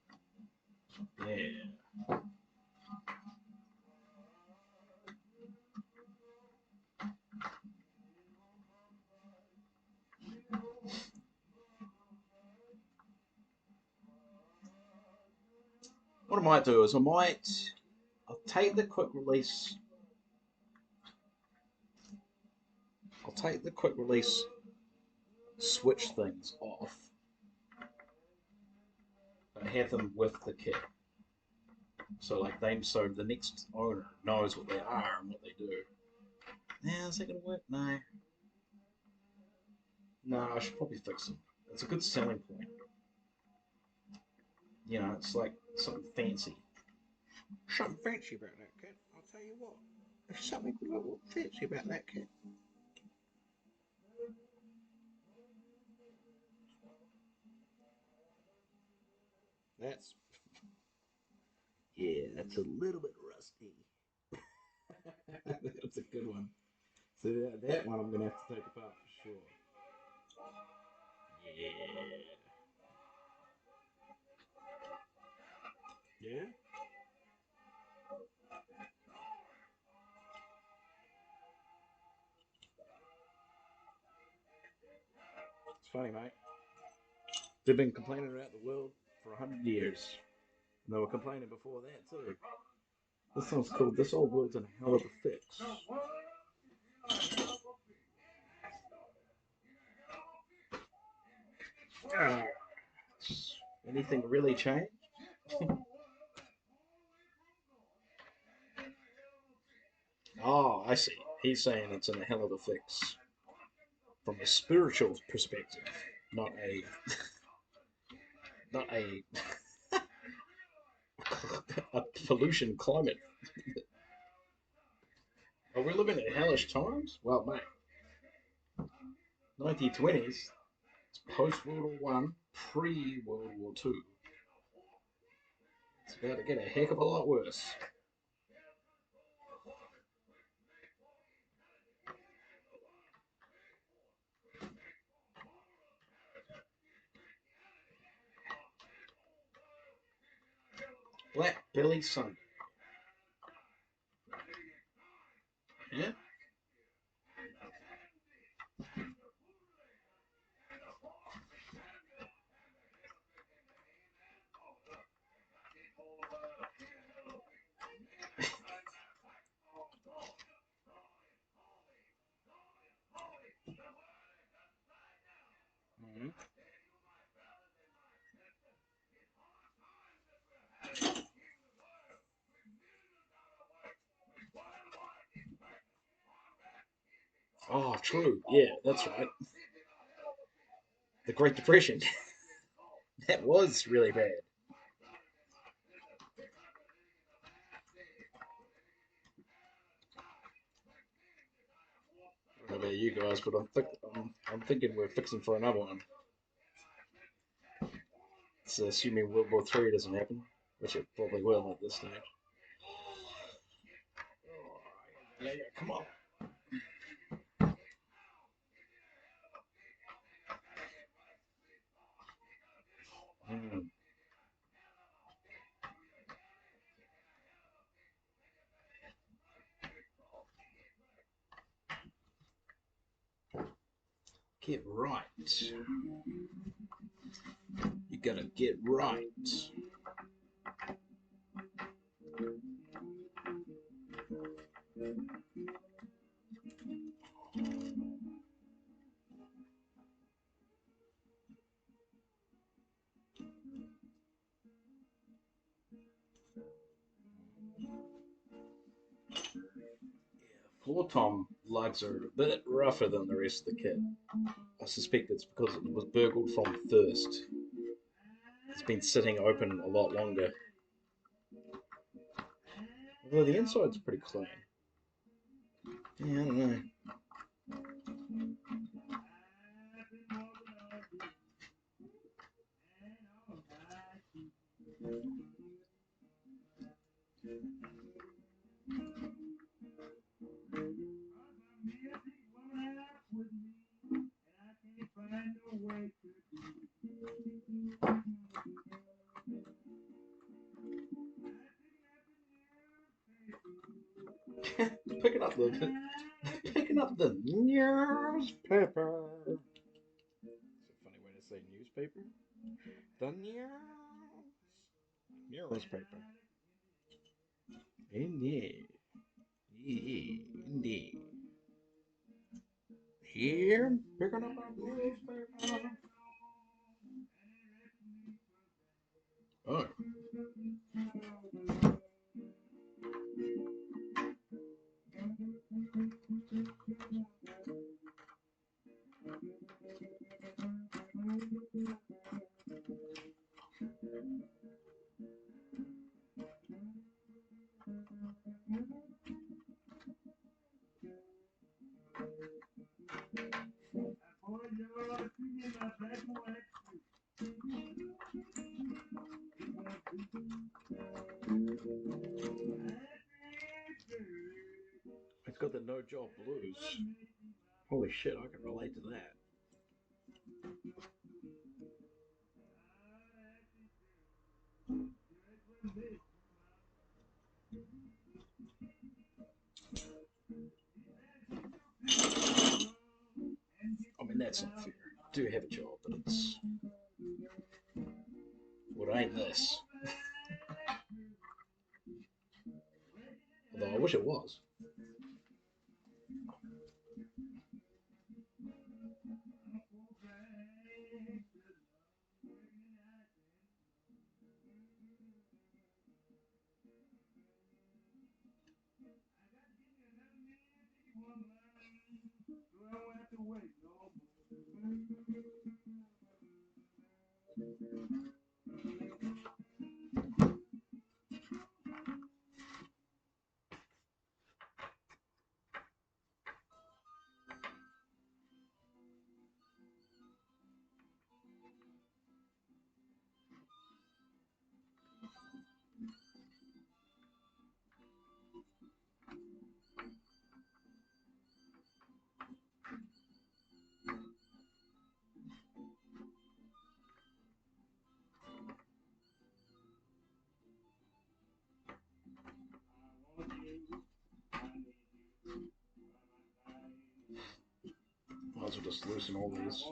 Yeah. What I might do is I'll take the quick release. I'll take the quick release switch things off and have them with the kit. So the next owner knows what they are and what they do. Now, is that gonna work? No. No, I should probably fix them. It's a good selling point. You know, it's like something fancy. Something fancy about that kit. I'll tell you what. There's something a little fancy about that kit. That's Yeah, that's a little bit rusty. That's a good one. So that one I'm gonna have to take apart for sure. Yeah. Yeah. It's funny, mate. They've been complaining about the world for 100 years. And they were complaining before that too. This sounds cool. This old world's in a hell of a fix. Ah, anything really changed? Oh, I see. He's saying it's in a hell of a fix from a spiritual perspective, not a not a pollution climate. Are we living in hellish times? Well, mate, 1920s, it's post World War One, pre World War Two. It's about to get a heck of a lot worse. Black Billy Sunday. Yeah. Mm-hmm. Oh, true. Yeah, that's right. The Great Depression. That was really bad. I don't know about you guys, but I'm thinking we're fixing for another one. It's assuming World War III doesn't happen, which it probably will at this stage. Yeah, yeah, come on. Mm. Get right. You gotta get right. Floor Tom lugs are a bit rougher than the rest of the kit. I suspect it's because it was burgled from first. It's been sitting open a lot longer. Although the inside's pretty clean. Yeah, I don't know. picking up the picking up the newspaper. It's a funny way to say newspaper. The newspaper. Indeed. Indeed. Here, picking up a newspaper. Oh, it's got the no job blues. Holy shit, I can relate to that. I mean, that's not fair. I do have a job, but it's. What ain't this? Although I wish it was. Might as well just loosen all these.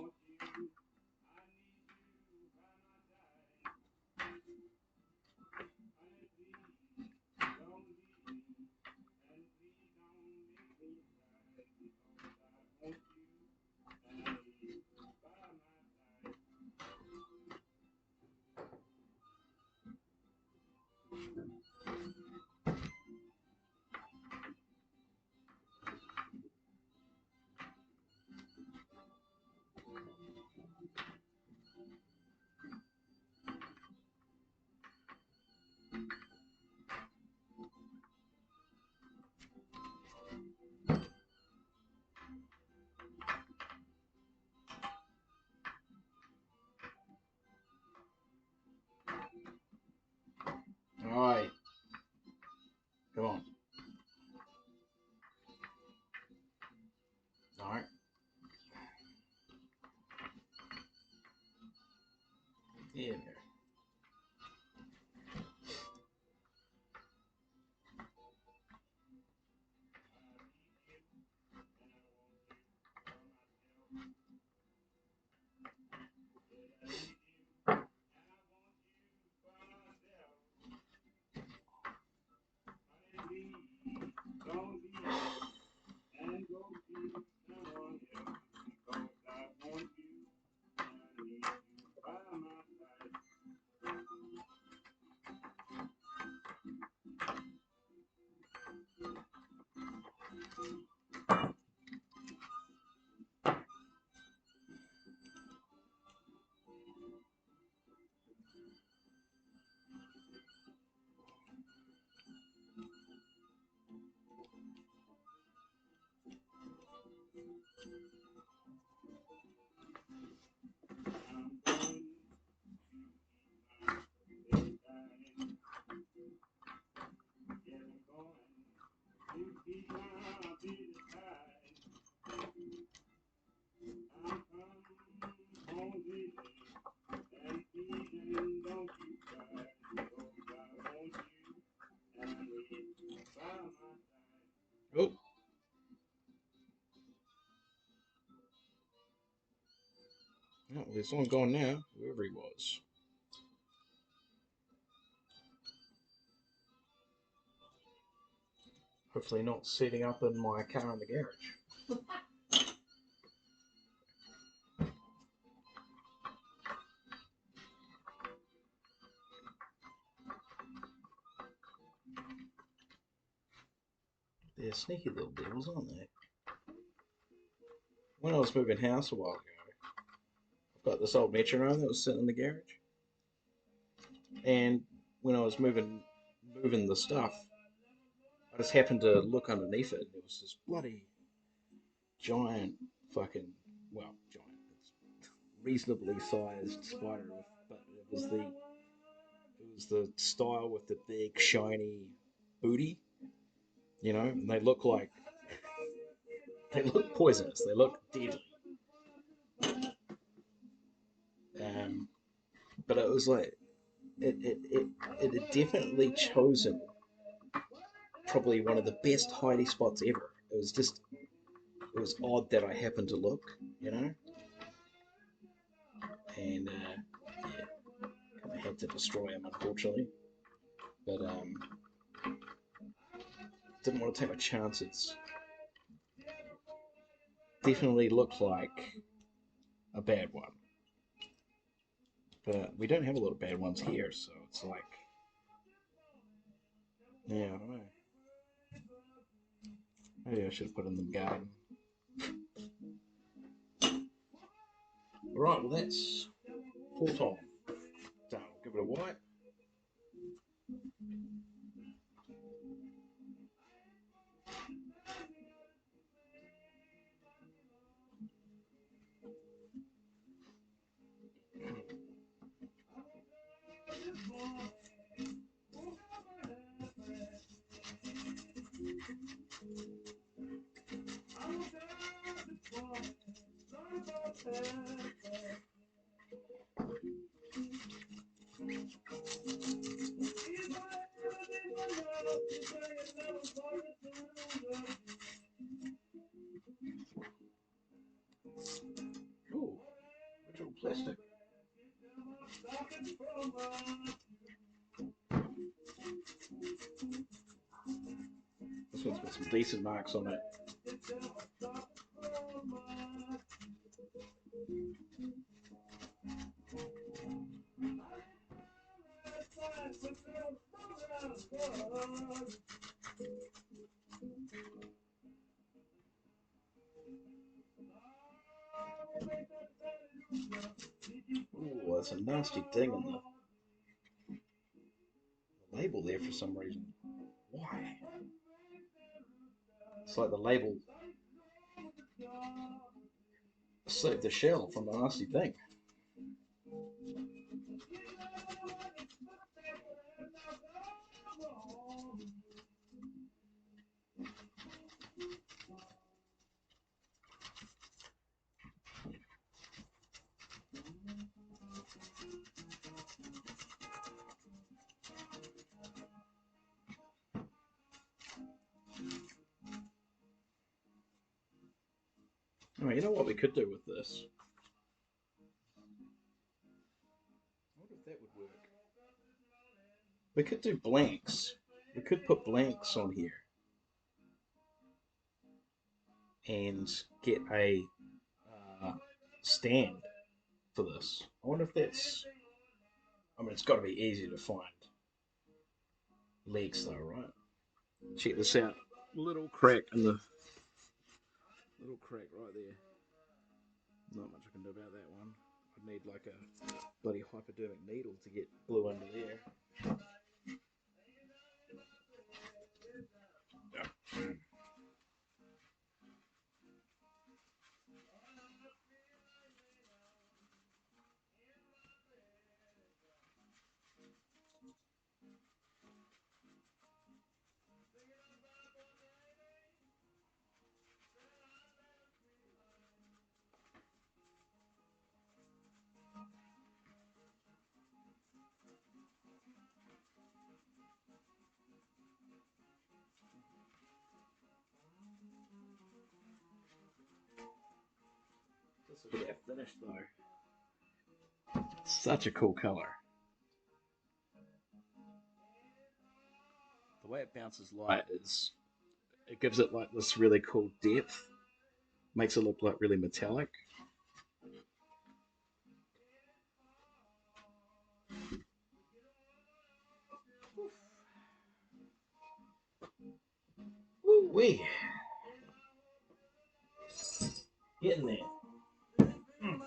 Oh, well, there's one gone now, whoever he was. Hopefully not setting up in my car in the garage. They're sneaky little devils, aren't they? When I was moving house a while ago, I've got this old metronome that was sitting in the garage, and when I was moving the stuff, I just happened to look underneath it, and there was this bloody giant fucking giant. It's reasonably sized spider, but it was the style with the big shiny booty, and they look poisonous. They look deadly. Um, but it was like it had definitely chosen probably one of the best hidey spots ever. It was odd that I happened to look, you know, and yeah, kind of had to destroy him unfortunately. But didn't want to take my chances. Definitely looked like a bad one, but we don't have a lot of bad ones here, so it's like, yeah, I don't know. Maybe I should have put in the garden. All right, well that's full time. So give it a wipe. Ooh, original plastic. This one's got some decent marks on it. Ooh, that's a nasty ding on the label there for some reason. Why? It's like the label saved the shell from the nasty thing. Oh, you know what we could do with this? I wonder if that would work. We could do blanks. We could put blanks on here and get a uh, stand for this. I wonder if that's. I mean, it's got to be easy to find legs, though, right? Check this out. Little crack right there. Not much I can do about that one. I'd need like a bloody hypodermic needle to get blue under there. Yeah. This will get finished though. Such a cool color. The way it bounces light is it gives it like this really cool depth. Makes it look like really metallic. Woo wee. Getting there. Mm.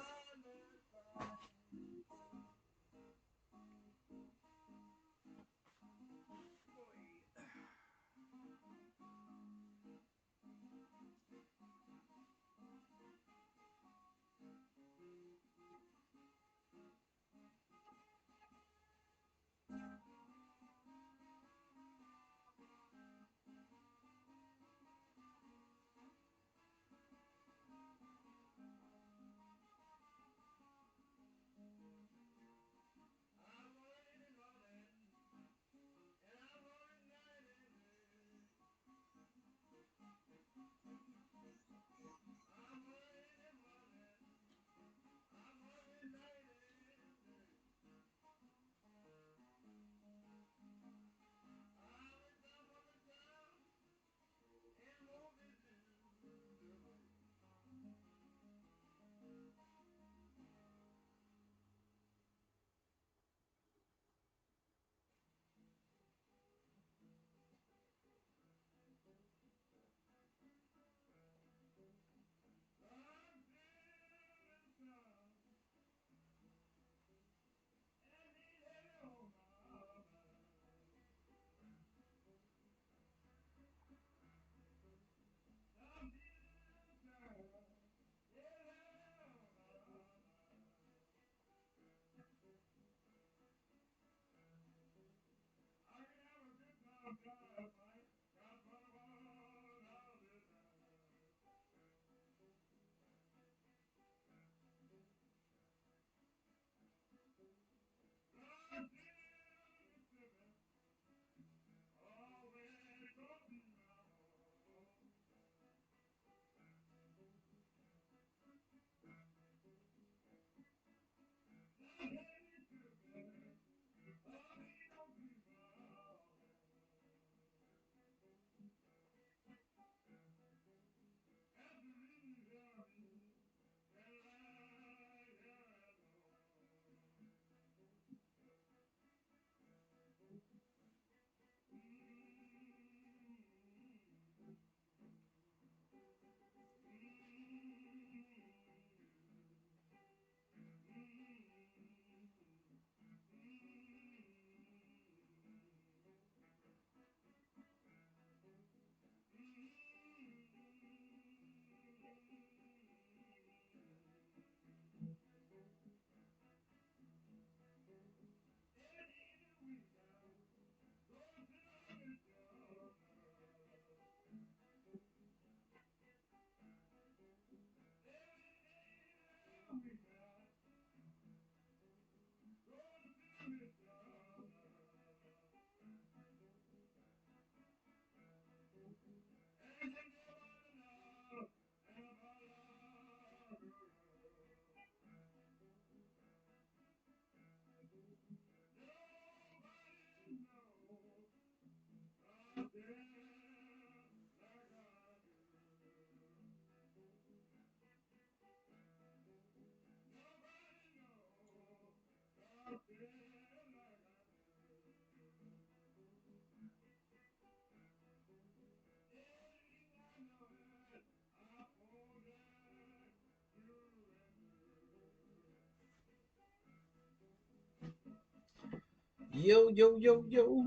Yo, yo, yo, yo.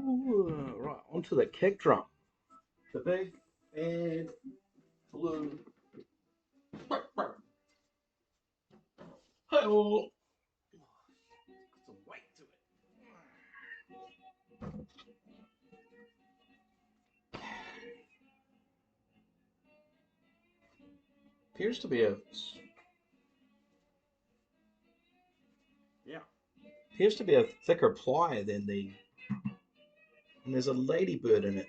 Right, onto the kick drum. The big and blue. Hi, all. Some weight to it. Appears to be a. Yeah. Appears to be a thicker ply than the. And there's a ladybird in it.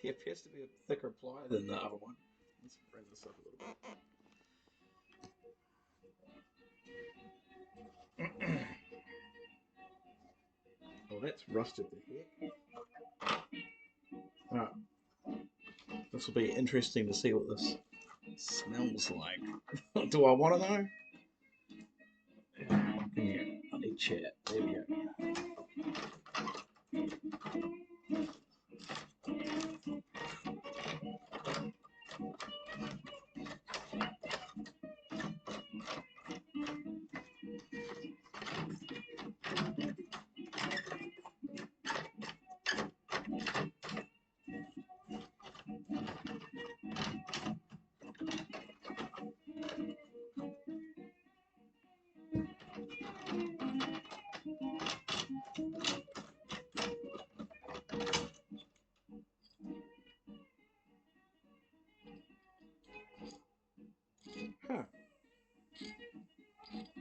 It appears to be a thicker ply than the other one. Let's bring this up a little bit. Oh, that's rusted to heck. Right. This will be interesting to see what this smells like. Do I want to know? Come here. I need chat. There we go. Huh.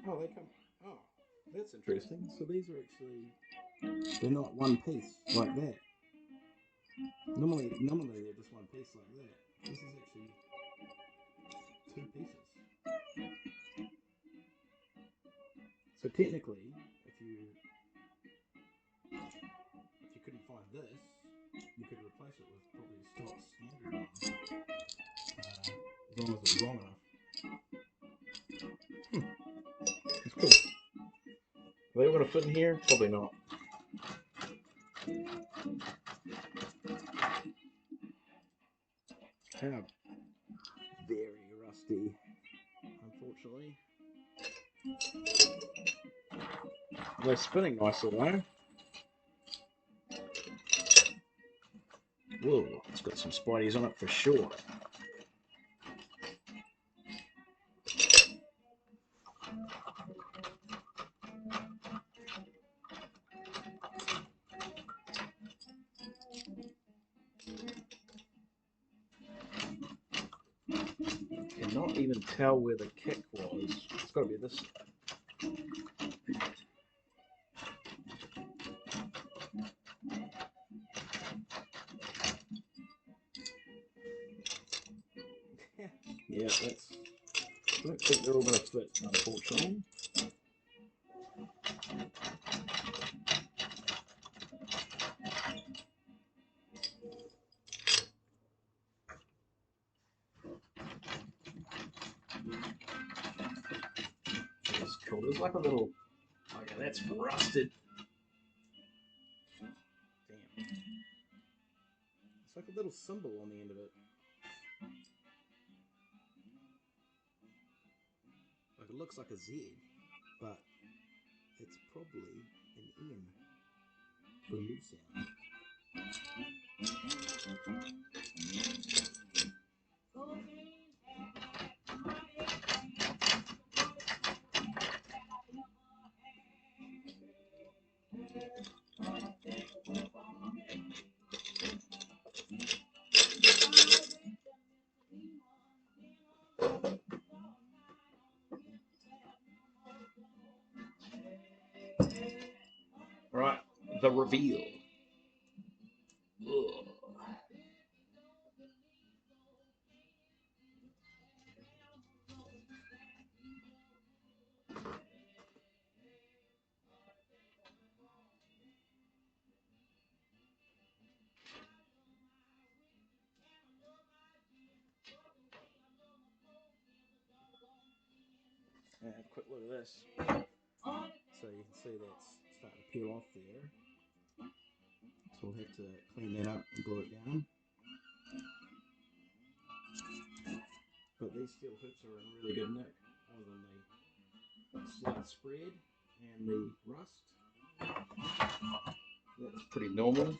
Oh, they come. Oh, that's interesting. So these are actually, they're not one piece like that. Normally they're just one piece like that. This is actually two pieces. So technically, if you couldn't find this, you could replace it with probably a stock standard one, as long as it's long enough. That's cool. Are they all going to fit in here? Probably not. How very rusty, unfortunately. They're spinning nicely though. Whoa, it's got some spideys on it for sure. Cannot even tell where the kick was. It's got to be this. Yeah, that's. I don't think they're all going to fit, unfortunately. That's cool. There's like a little. Okay, that's rusted. Damn. It's like a little symbol on the end of it. Like it looks like a Z, but it's probably an N. Blue sound. Right, the reveal. Ugh. Have a quick look at this. So you can see that's starting to peel off there. So we'll have to clean that up and glue it down. But these steel hoops are in really good nick, other than the slight spread and the rust. That's pretty normal.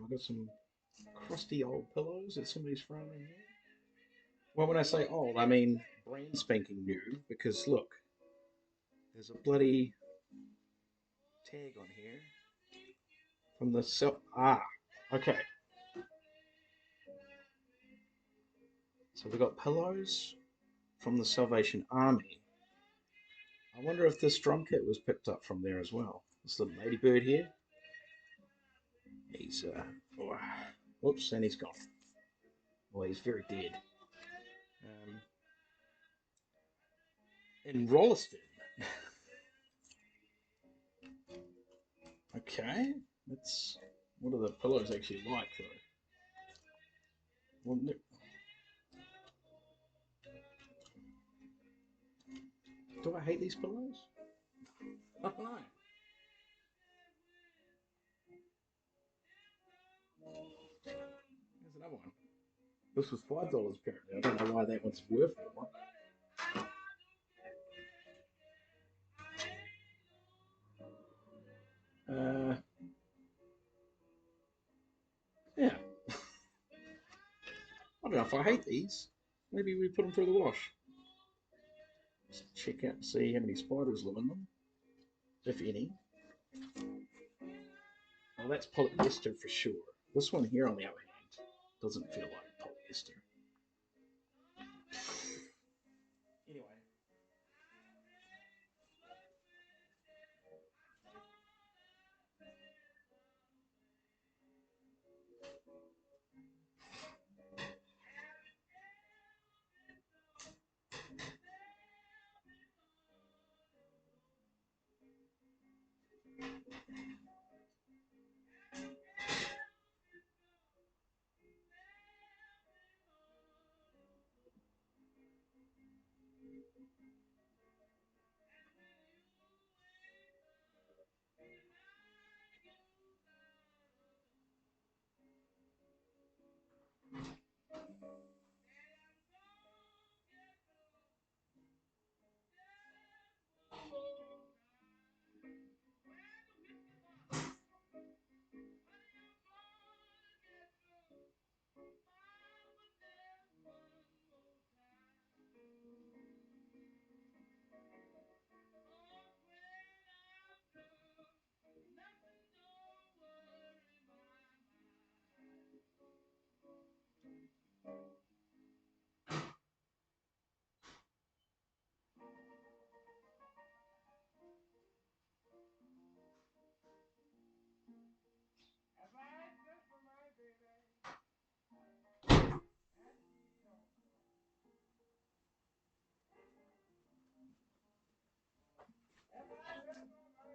I've got some crusty old pillows that somebody's thrown in here. Well, when I say old, I mean brand spanking new, because look, there's a bloody tag on here from the okay. So we've got pillows from the Salvation Army. I wonder if this drum kit was picked up from there as well. This little ladybird here. He's oh, whoops, and he's gone. Well, he's very dead. In Rolliston. Okay, that's what are the pillows actually like though? Well, do I hate these pillows? I don't know. Here's another one. This was $5 apparently. I don't know why that one's worth more. Uh, yeah. I don't know if I hate these. Maybe we put them through the wash. Just check out and see how many spiders live in them, if any. Well, that's polyester for sure. This one here, on the other hand, doesn't feel like polyester. Anyway,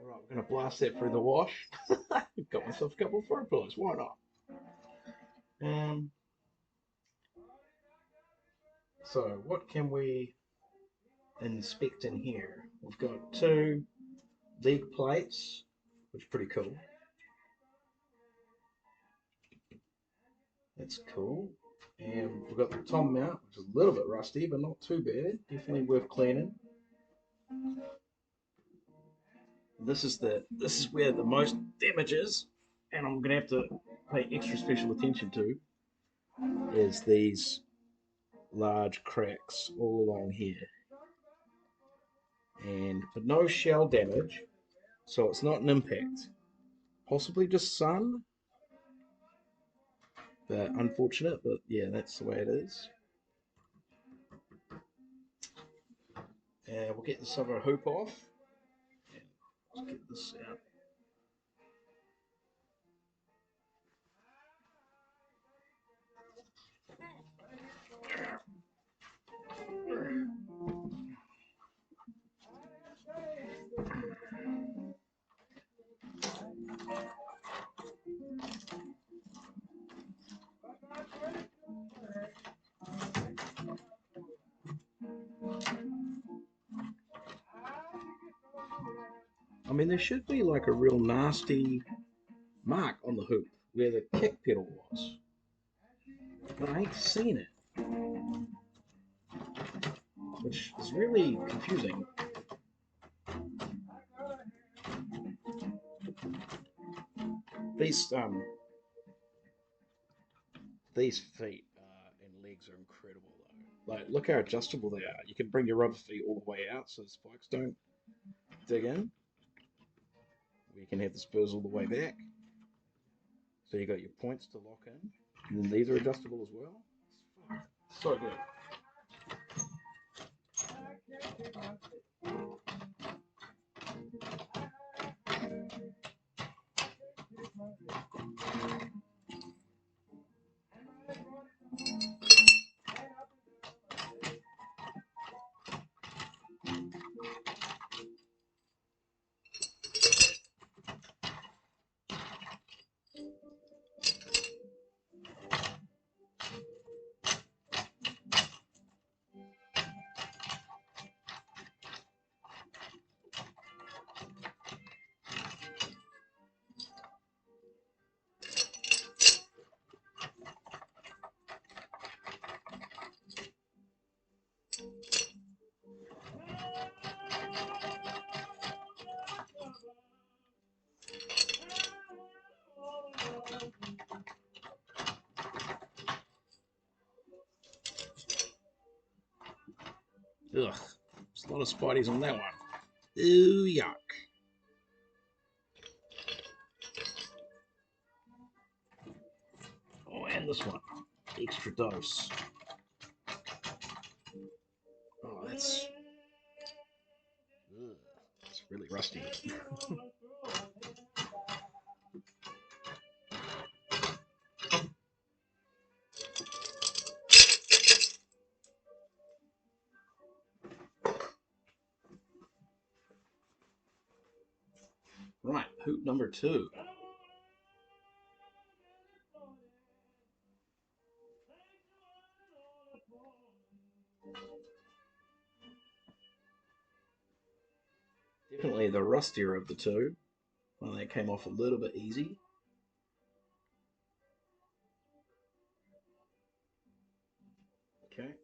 all right, we're going to blast that through the wash. Got myself a couple of throw pillows. Why not? Um, so what can we inspect in here? We've got two league plates, which is pretty cool. That's cool. And we've got the tom mount, which is a little bit rusty, but not too bad. Definitely worth cleaning. This is where the most damage is, and I'm gonna have to pay extra special attention to is these large cracks all along here. And but no shell damage, so it's not an impact. Possibly just sun, but unfortunate, but yeah, that's the way it is. We'll get this other hoop off. And let's get this out. I mean, there should be like a real nasty mark on the hoop where the kick pedal was, but I ain't seen it, which is really confusing. These These feet and legs are incredible though. Like, look how adjustable they are. You can bring your rubber feet all the way out so the spikes don't dig in. You can have the spurs all the way back. So you got your points to lock in. And then these are adjustable as well. So good. Ugh, there's a lot of spideys on that one. Ooh, yuck. Oh, and this one. Extra dose. Oh, it's really rusty. Right, hoop number 2. Definitely the rustier of the two. One that came off a little bit easy. Okay.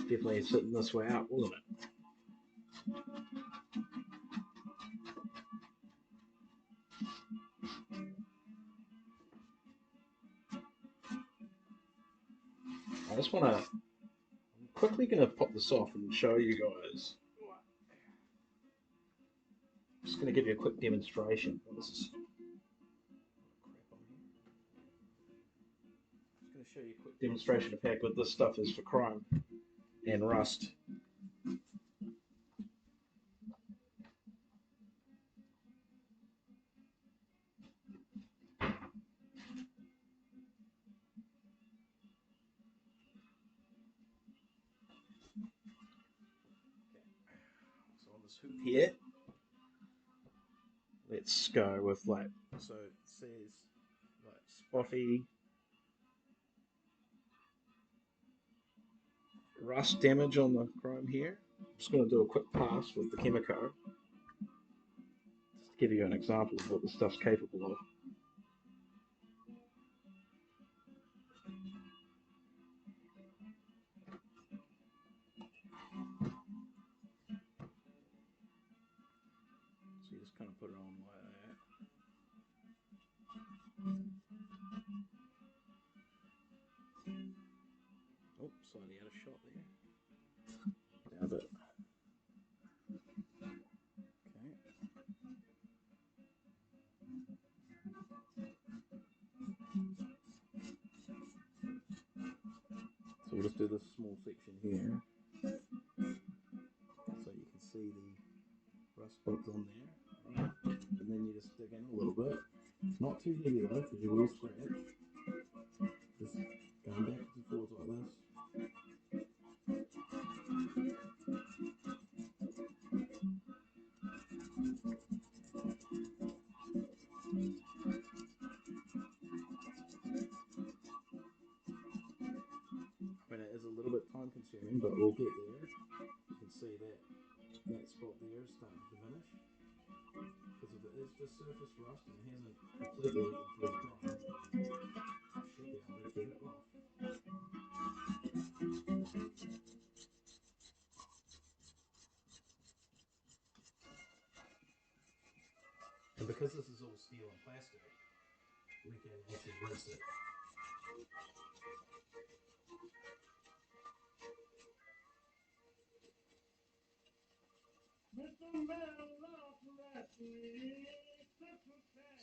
Definitely sitting this way out, wasn't it? I just want to. I'm quickly going to pop this off and show you guys. I'm just going to give you a quick demonstration. This is just going to show you a quick demonstration of how good this stuff is for chrome and rust. this hoop here. Let's go with like, so it says like spotty rust damage on the chrome here. I'm just going to do a quick pass with the Chemico just to give you an example of what the stuff's capable of. So you just kind of put it on like that. Oh, slightly out of shot there. Down a bit. Okay. So we'll just do this small section here, so you can see the rust spots on there. Right. And then you just dig in a little bit. Not too heavy though, because you will scratch. Just going backwards and forwards like this. I mean, it is a little bit time consuming, but we'll get there. You can see that that spot there is starting to diminish. Because if it is just surface rust and it hasn't completely eaten through the chrome, I should be able to get it off. And because this is all steel and plastic, we can actually rinse it.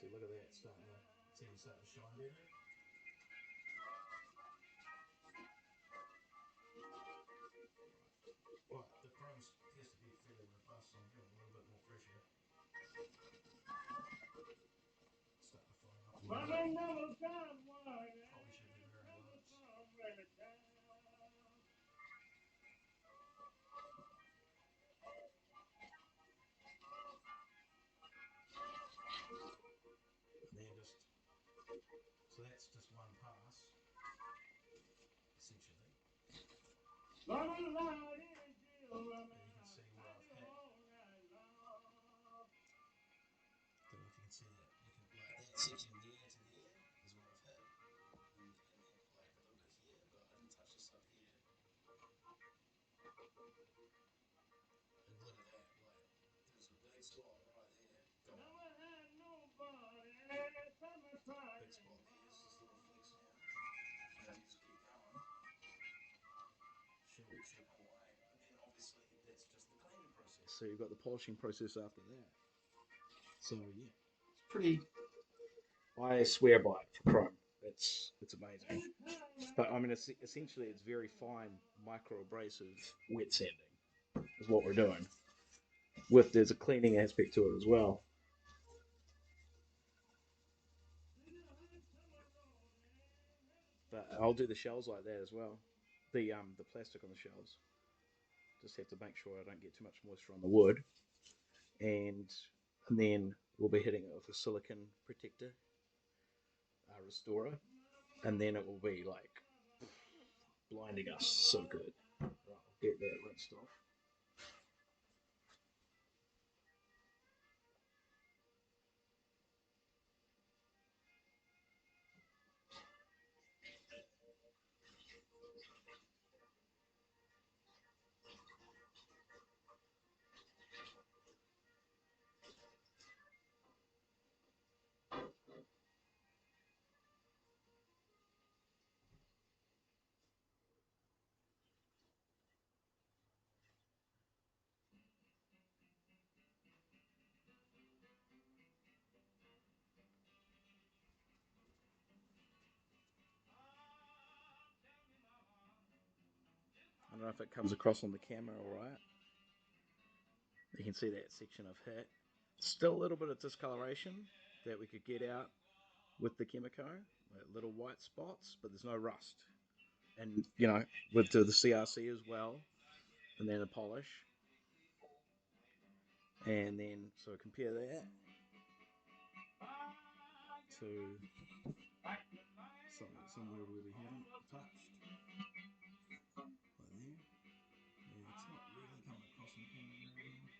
See, look at that, it's even starting to shine better. Right, the chrome appears to be fairly robust, so I'm giving it a little bit more pressure. Starting to foam up a little bit. Probably should be wearing gloves. And then just, so that's just one pass, essentially. And you can see where I've hit. Don't know if you can see that. You can, like that section there to there is where I've hit. And like a little bit here, but I didn't touch this up here. And look at that, like there's a big spot right there. Gone. Big spot there, it's just little flecks now. And you just keep going. She'll come away. And then obviously that's just the cleaning process. So you've got the polishing process after that. So yeah, it's pretty. I swear by it for chrome. It's amazing. But I mean, essentially, it's very fine micro abrasive wet sanding is what we're doing. With there's a cleaning aspect to it as well. But I'll do the shells like that as well. The plastic on the shells. Just have to make sure I don't get too much moisture on the wood, and then we'll be hitting it with a silicon protector restorer, and then it will be like blinding us so good. Right, I'll get that rinsed off. I don't know if it comes across on the camera all right. You can see that section of hit. Still a little bit of discoloration that we could get out with the Chemico, like little white spots, but there's no rust. And you know, with the CRC as well, and then the polish. And then, so compare that to somewhere where we haven't touched. Like there. Yeah, it's not really coming across in camera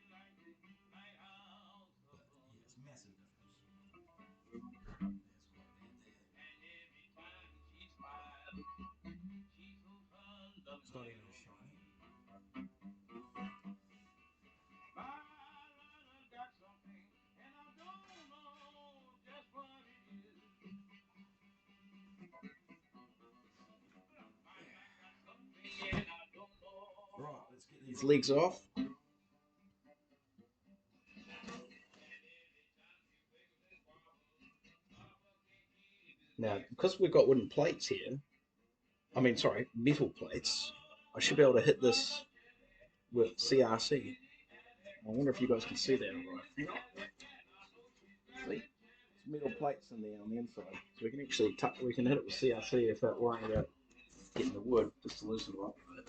very well. But yeah, it's a massive difference. That's quite bad there. It's not even as shiny. Right, let's get these legs off. Now, because we've got wooden plates here, I mean, sorry, metal plates, I should be able to hit this with CRC. I wonder if you guys can see that all right. See? There's metal plates in there on the inside. So we can actually we can hit it with CRC without worrying about getting the wood, just to loosen it up a bit.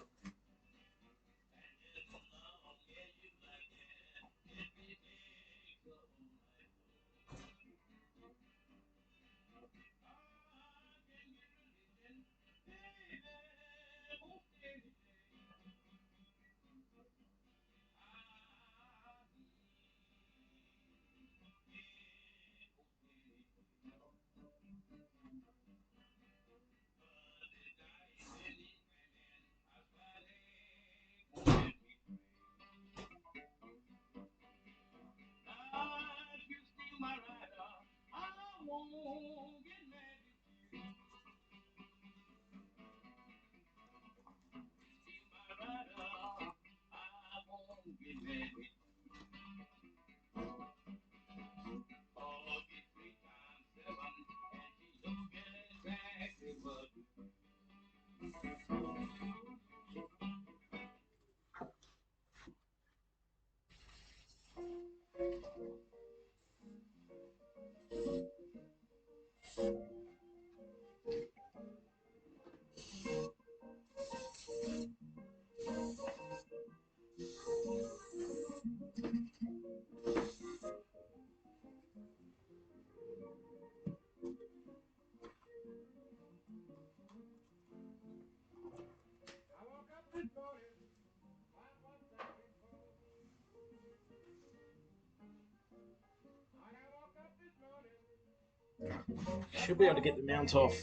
Should be able to get the mount off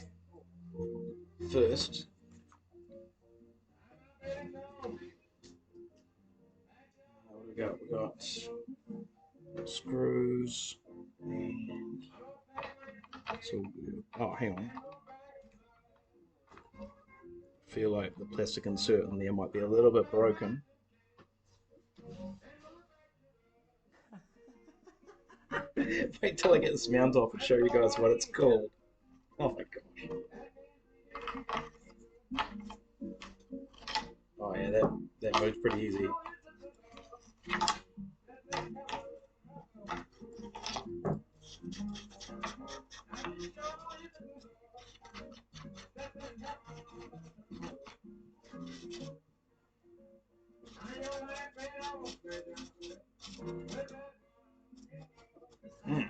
first. What do we got? We got screws and so. Oh, hang on. I feel like the plastic insert on there might be a little bit broken. Wait till I get this mount off and show you guys what it's called. Oh my gosh. Oh yeah, that moves pretty easy. Mm.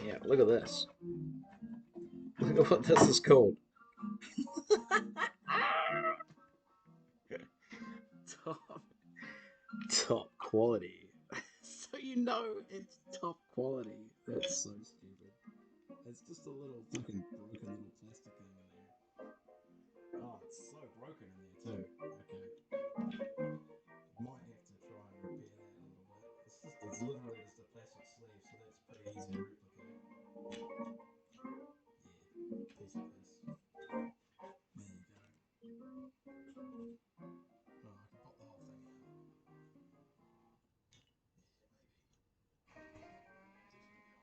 Yeah, look at this. Look at what this is called. quality. So you know it's top quality. That's so stupid. It's just a little fucking broken little plastic thing in there. Oh, it's so broken in there too. Okay. Might have to try and repair that a little bit. It's literally just a plastic sleeve, so that's pretty easy to replicate. Yeah, piece of piss. There you go. Oh, I can pop the whole thing out. Definitely be able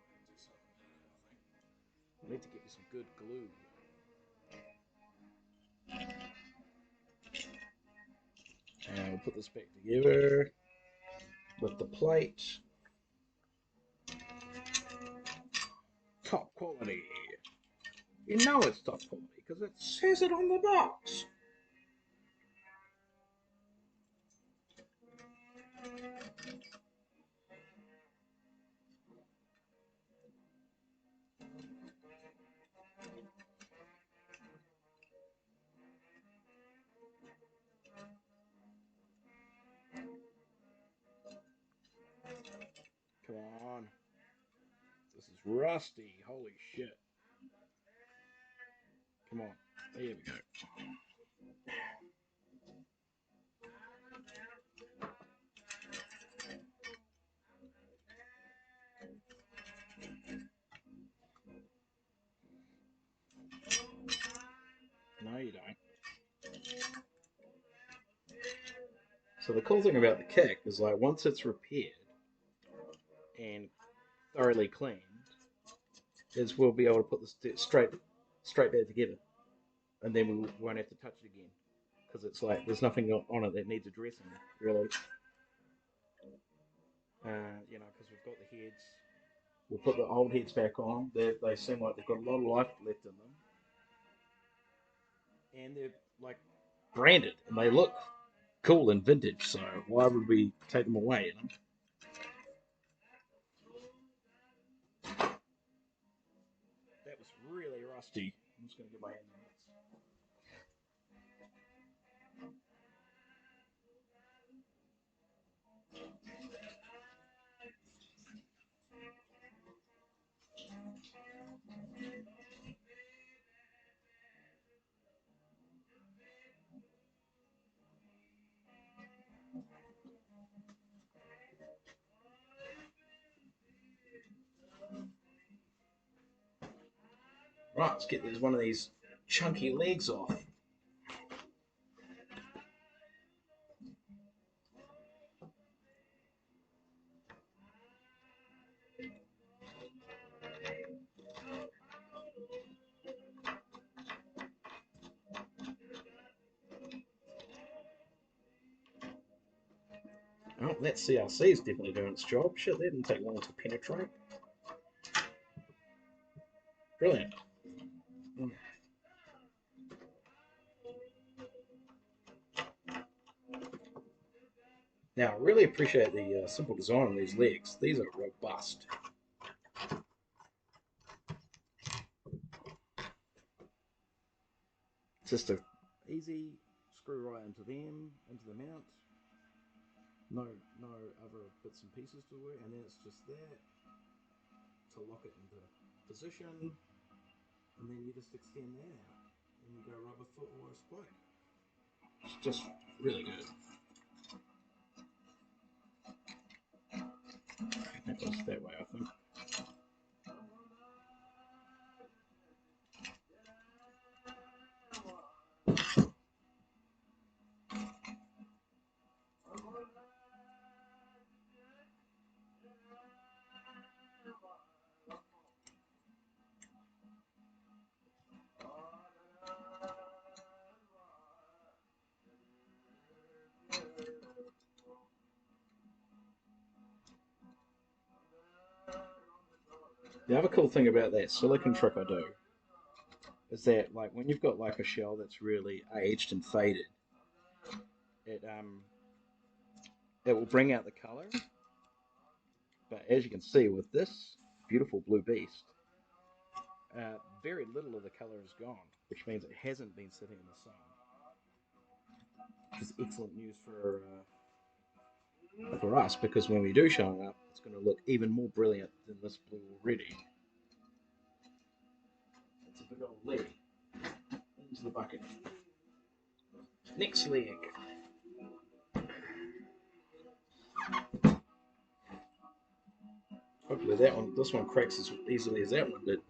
to do something about it, I think. I need to get you some good glue. And we'll put this back together with the plate. Top quality. You know it's top quality because it says it on the box. Come on. This is rusty. Holy shit. Come on. There we go. No, you don't. So the cool thing about the kick is like once it's repaired and thoroughly cleaned, is we'll be able to put this straight back together, and then we won't have to touch it again because it's like there's nothing on it that needs addressing really. Because we've got the heads. We'll put the old heads back on. They seem like they've got a lot of life left in them, and they're like branded and they look cool and vintage. So why would we take them away? That was really rusty. I'm just gonna get my hand on it. Right, let's get this one of these chunky legs off. Oh, that CRC is definitely doing its job. Shit, that didn't take long to penetrate. Brilliant. Now, I really appreciate the simple design on these legs. These are robust. It's just a easy screw right into them, into the mount. No, no other bits and pieces to work, and then it's just that to lock it into position, and then you just extend that out, and you go rubber foot or a spike. It's just really good. That goes that way, I think. The other cool thing about that silicon trick I do is that like when you've got like a shell that's really aged and faded, it it will bring out the color. But as you can see with this beautiful blue beast, very little of the color is gone, which means it hasn't been sitting in the sun. Which is excellent news for for us, because when we do show it up, it's going to look even more brilliant than this blue already. It's a big old leg into the bucket. Next leg. Hopefully this one cracks as easily as that one did.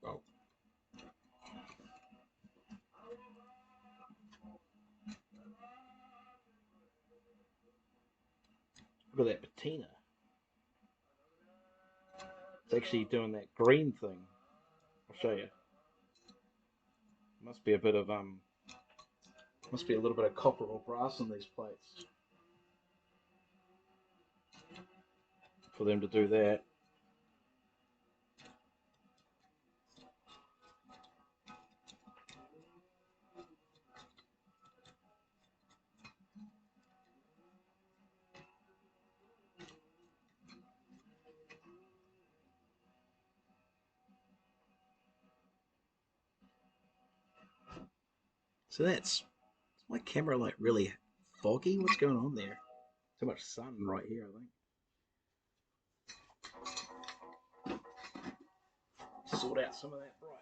Oh. Look at that patina. It's actually doing that green thing. I'll show you. Must be a bit of must be a little bit of copper or brass in these plates for them to do that. So that's, is my camera like really foggy? What's going on there? Too much sun right here, I think. Sort out some of that brightness.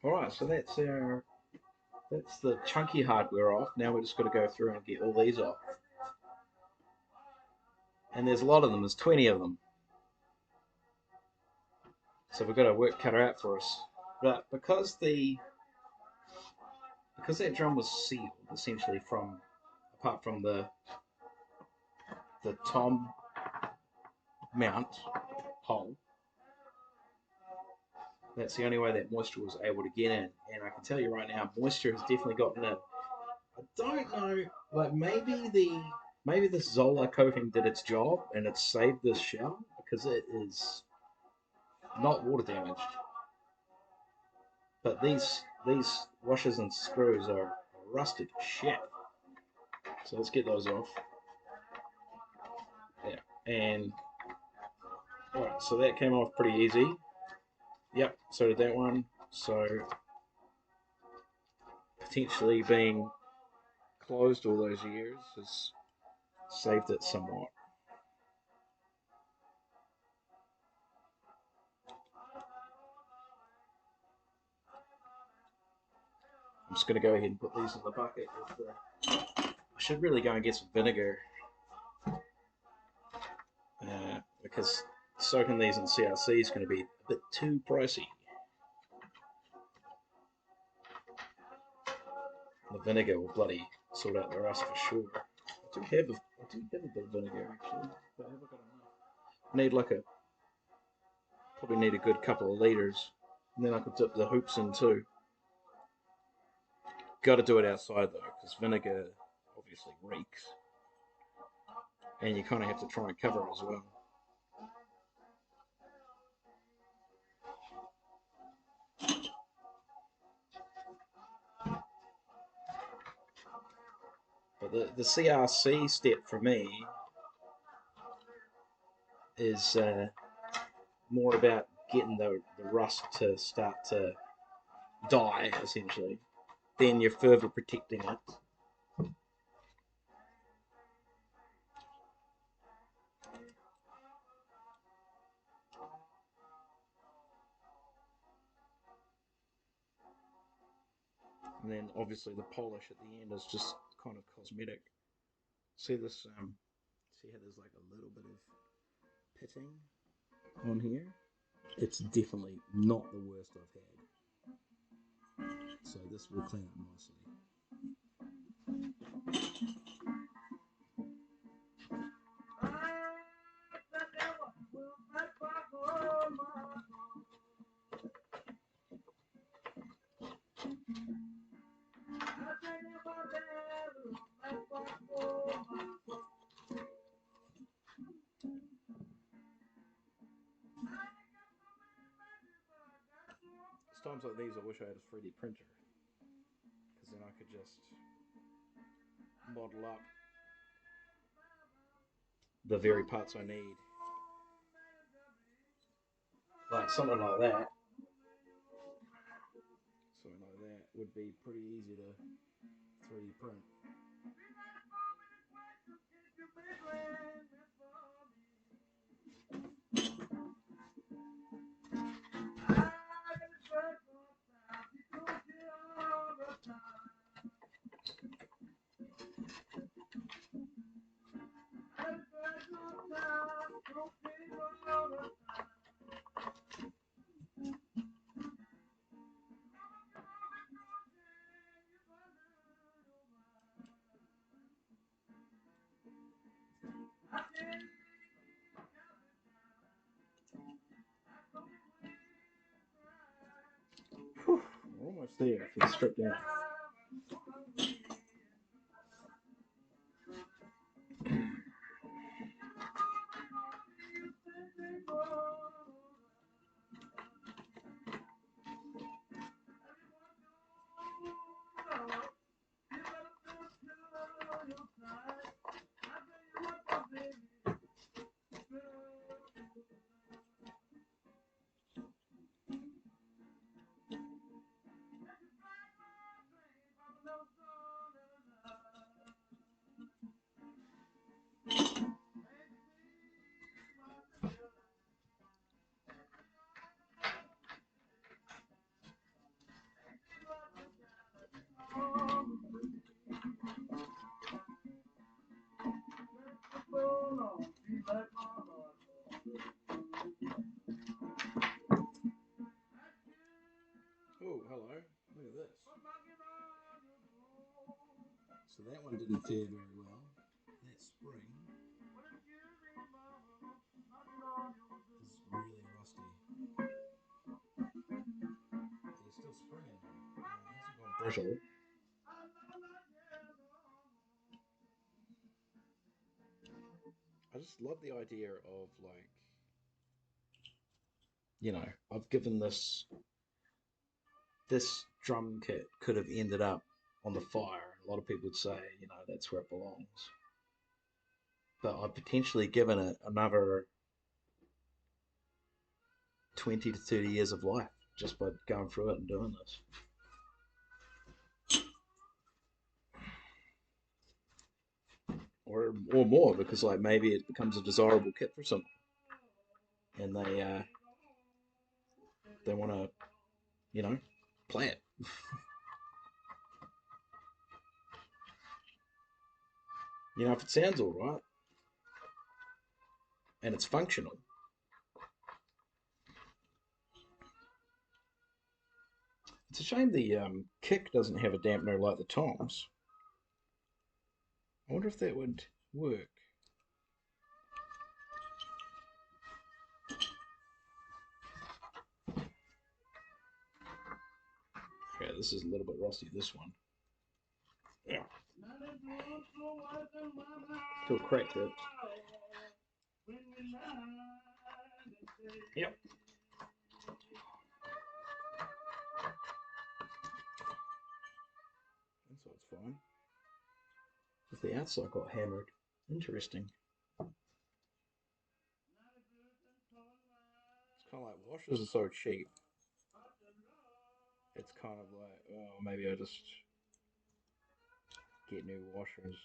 Alright, so that's the chunky hardware off. Now we're just got to go through and get all these off. And there's a lot of them, there's 20 of them. So we've got our work cut out for us. But because that drum was sealed essentially from, apart from the tom mount hole, that's the only way that moisture was able to get in. And I can tell you right now, moisture has definitely gotten in. I don't know, like maybe this Zola coating did its job and it saved this shell because it is not water damaged. But these washers and screws are rusted shit. So let's get those off. Yeah, and alright, so that came off pretty easy. Yep, so did that one. So potentially being closed all those years has saved it somewhat. I'm just going to go ahead and put these in the bucket. I should really go and get some vinegar because soaking these in CRC is going to be a bit too pricey. The vinegar will bloody sort out the rust for sure. I do have a bit of vinegar actually, but I haven't got enough. I need like probably need a good couple of litres, and then I could dip the hoops in too. Got to do it outside though, because vinegar obviously reeks, and you kind of have to try and cover it as well. But the CRC step for me is more about getting the rust to start to die, essentially. Then you're further protecting it. And then obviously the polish at the end is just kind of cosmetic. See this? See how there's like a little bit of pitting on here? It's definitely not the worst I've had. So this will clean up nicely. It's times like these I wish I had a 3D printer, because then I could just model up the very parts I need. Like something like that. Something like that would be pretty easy to 3D print. Whew, we're almost there for the strip down. Oh, hello. Look at this. So that one didn't fare very well. That spring is really rusty. There's still spring in there. It hasn't gone brittle. I just love the idea of like, I've given this drum kit could have ended up on the fire. A lot of people would say, that's where it belongs. But I've potentially given it another 20 to 30 years of life just by going through it and doing this. Or more, because like maybe it becomes a desirable kit for someone, and they want to, play it. If it sounds all right and it's functional. It's a shame the kick doesn't have a dampener like the toms. I wonder if that would work. Okay, this is a little bit rusty, this one. Yeah. Still cracked it. Yep. And so it's fine. Just the outside got hammered. Interesting. It's kind of like washers are so cheap. It's kind of like, oh, maybe I just get new washers.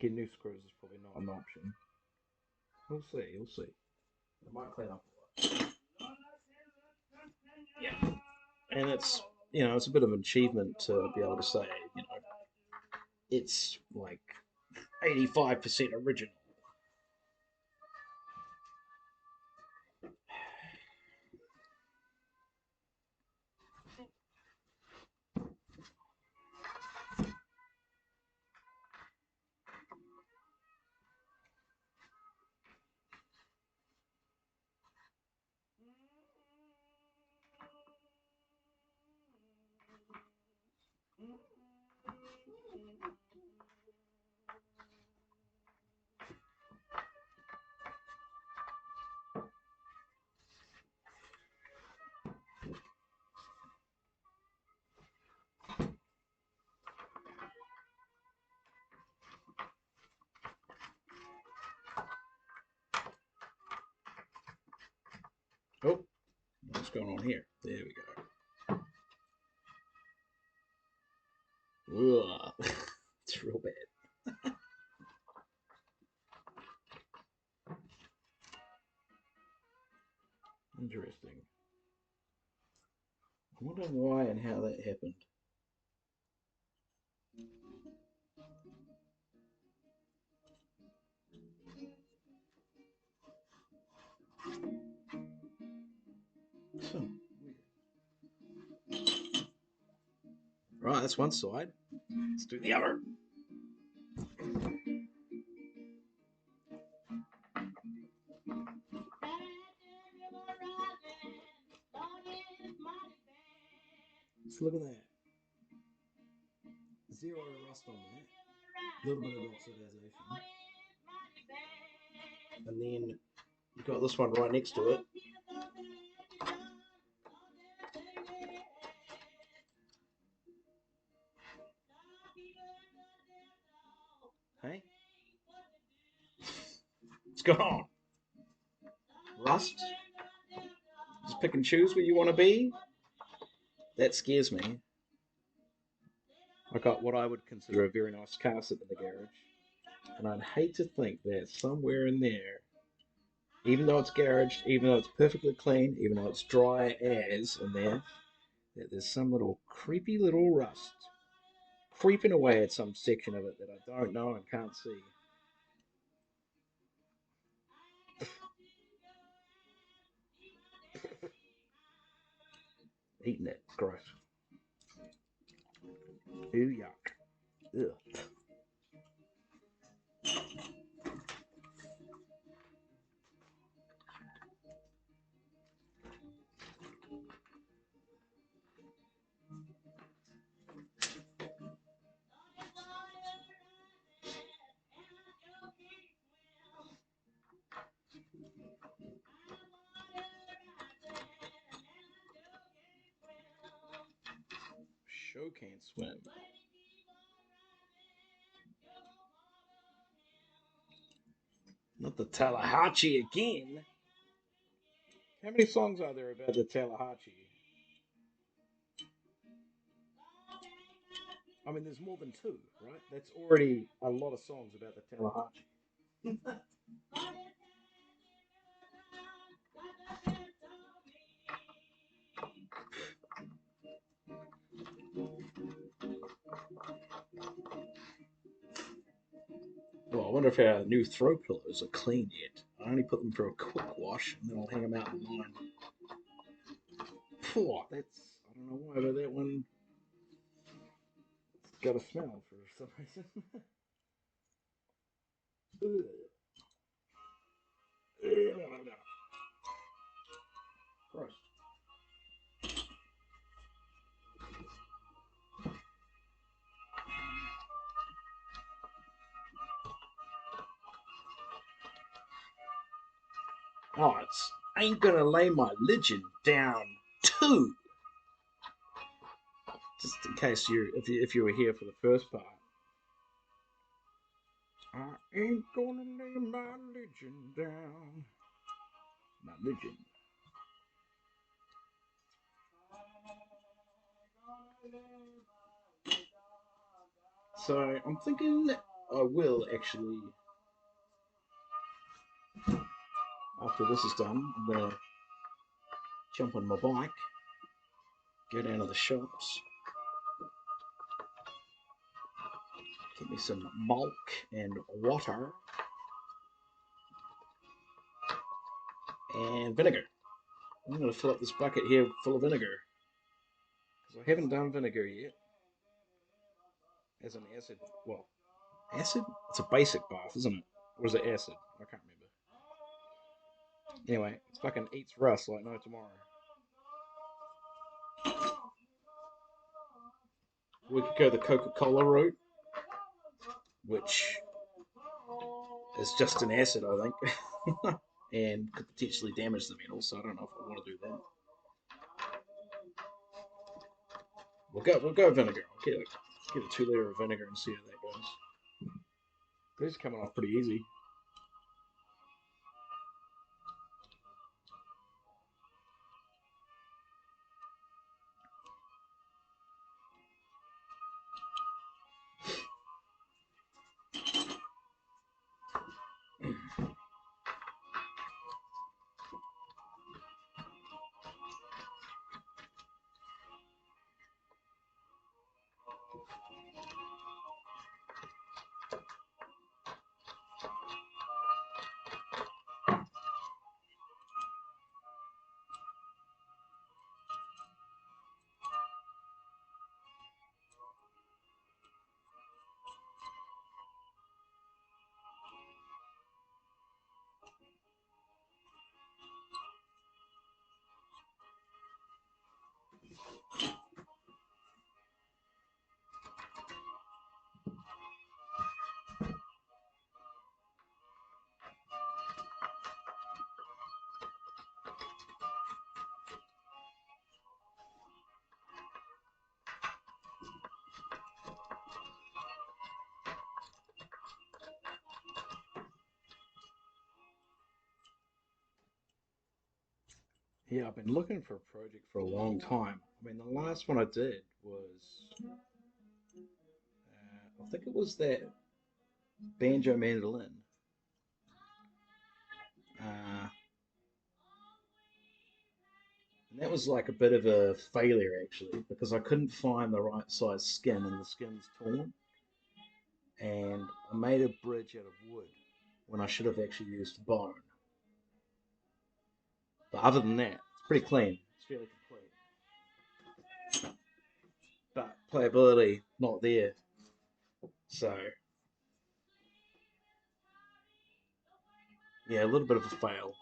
Get new screws is probably not an option. We'll see, you'll see. It might clean up a lot. Yeah. And it's you know, it's a bit of an achievement to be able to say, you know, it's like 85% original. Oh, what's going on here? There we go. Ugh. It's real bad. Interesting. I wonder why and how that happened. So, right, that's one side. Let's do the other. Let's look at that. Zero rust on that. A little bit of oxidization. And then you've got this one right next to it. Hey? What's going on? Rust? Just pick and choose where you want to be? That scares me. I got what I would consider a very nice car sitting in the garage. And I'd hate to think that somewhere in there, even though it's garaged, even though it's perfectly clean, even though it's dry as in there, that there's some little creepy little rust creeping away at some section of it that I don't know and can't see. Eating it, it's gross. Ooh, yuck. Ugh. Show can't swim. Not the Tallahatchie again. How many songs are there about the Tallahatchie? I mean, there's more than two, right? That's already a lot of songs about the Tallahatchie. Well, I wonder if our new throw pillows are clean yet. I only put them for a quick wash and then I'll hang them out in line. Phew, that's, I don't know why, but that one got a smell for some reason. Gross. Oh, it's ain't gonna lay my religion down too. Just in case if you were here for the first part. I ain't gonna lay my religion down. My religion. So I'm thinking I will actually, after this is done, I'm gonna jump on my bike Go down to the shops, get me some milk and water and vinegar. I'm going to fill up this bucket here full of vinegar because I haven't done vinegar yet as an acid. Well, acid? It's a basic bath, isn't it? Or is it acid? I can't remember. Anyway, it's fucking eats rust like no tomorrow. We could go the Coca-Cola route, which is just an acid, I think, and could potentially damage the metal. So I don't know if I want to do that. We'll go vinegar. I'll get a 2 liter of vinegar and see how that goes. These are coming off pretty easy. Yeah, I've been looking for a project for a long time. I mean, the last one I did was, I think it was that banjo mandolin. Uh, and that was like a bit of a failure actually, because I couldn't find the right size skin and the skin's torn. And I made a bridge out of wood when I should have actually used bone. But other than that, it's pretty clean. It's fairly complete. But playability, not there. So, yeah, a little bit of a fail.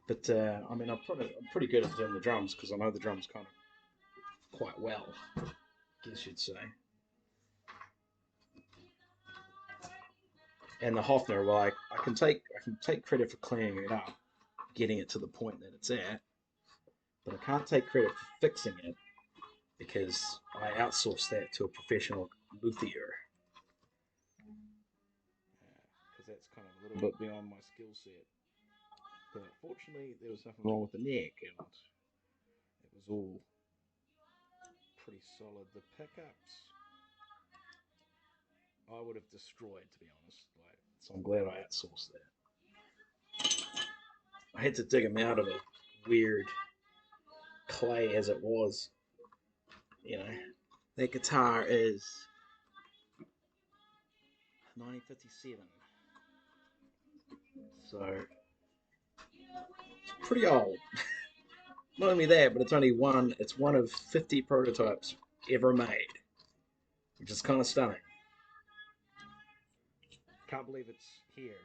But I mean, I'm pretty good at doing the drums because I know the drums kind of quite well, I guess you'd say. And the Hofner, well, I can take credit for cleaning it up, getting it to the point that it's at, but I can't take credit for fixing it because I outsourced that to a professional luthier. Because that's kind of a little bit beyond my skill set. But fortunately, there was nothing wrong with the neck, and it was all pretty solid. The pickups, I would have destroyed, to be honest. Like, so I'm glad I outsourced that. I had to dig them out of a weird clay as it was. You know, that guitar is 1957, so it's pretty old. Not only that, but it's only one. It's one of 50 prototypes ever made, which is kind of stunning. Can't believe it's here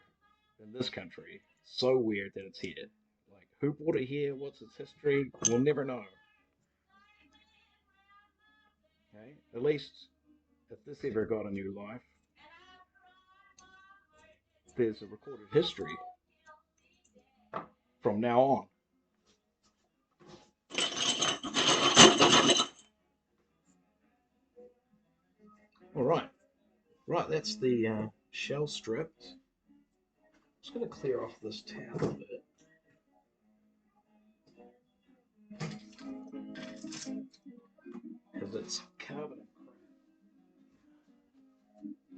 in this country. So weird that it's here. Like, who brought it here? What's its history? We'll never know. Okay, at least if this ever got a new life, there's a recorded history from now on. All right, right. That's the shell stripped. Just going to clear off this towel a bit. Because it's carbon and crap.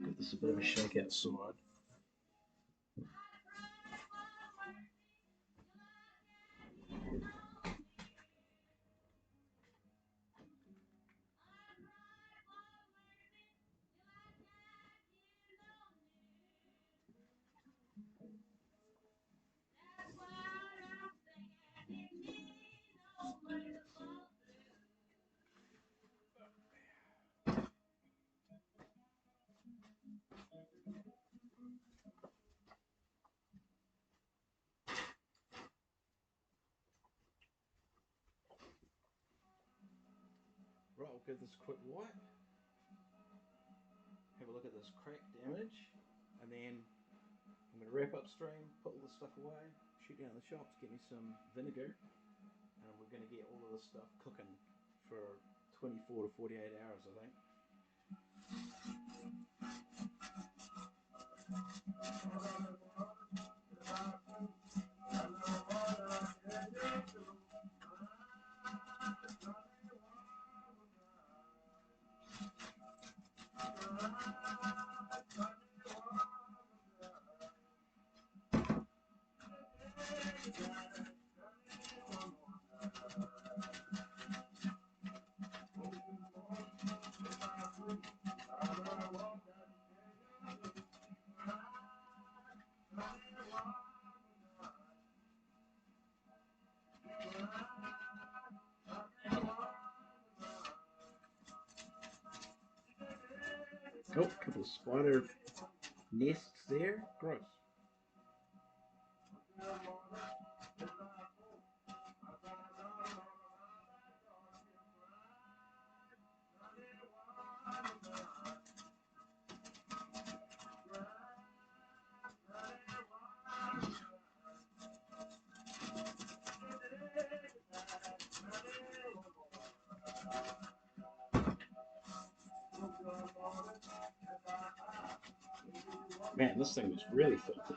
Give this a bit of a shake outside. Right, we'll give this a quick wipe. Have a look at this crack damage, and then I'm going to wrap upstream, put all this stuff away, shoot down to the shops, get me some vinegar, and we're going to get all of this stuff cooking for 24 to 48 hours, I think. Oh, a couple of spider nests there. Gross. Man, this thing was really filthy.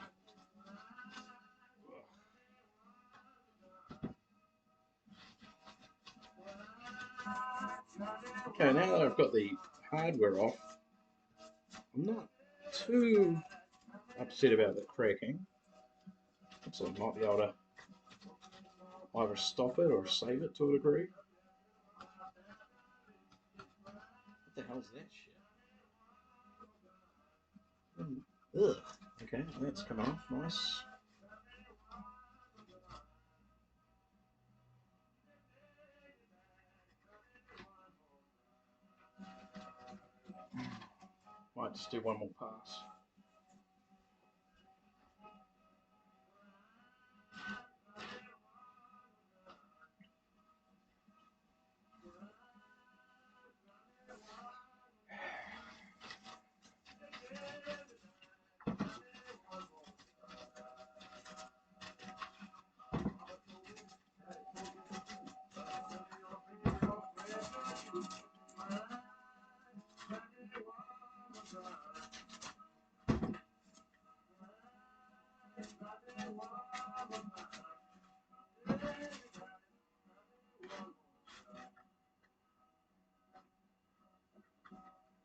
Okay, now that I've got the hardware off, I'm not too upset about the cracking. So I might be able to either stop it or save it to a degree. What the hell's that shit? Ugh. Okay, that's come off. Nice. Might just do one more pass.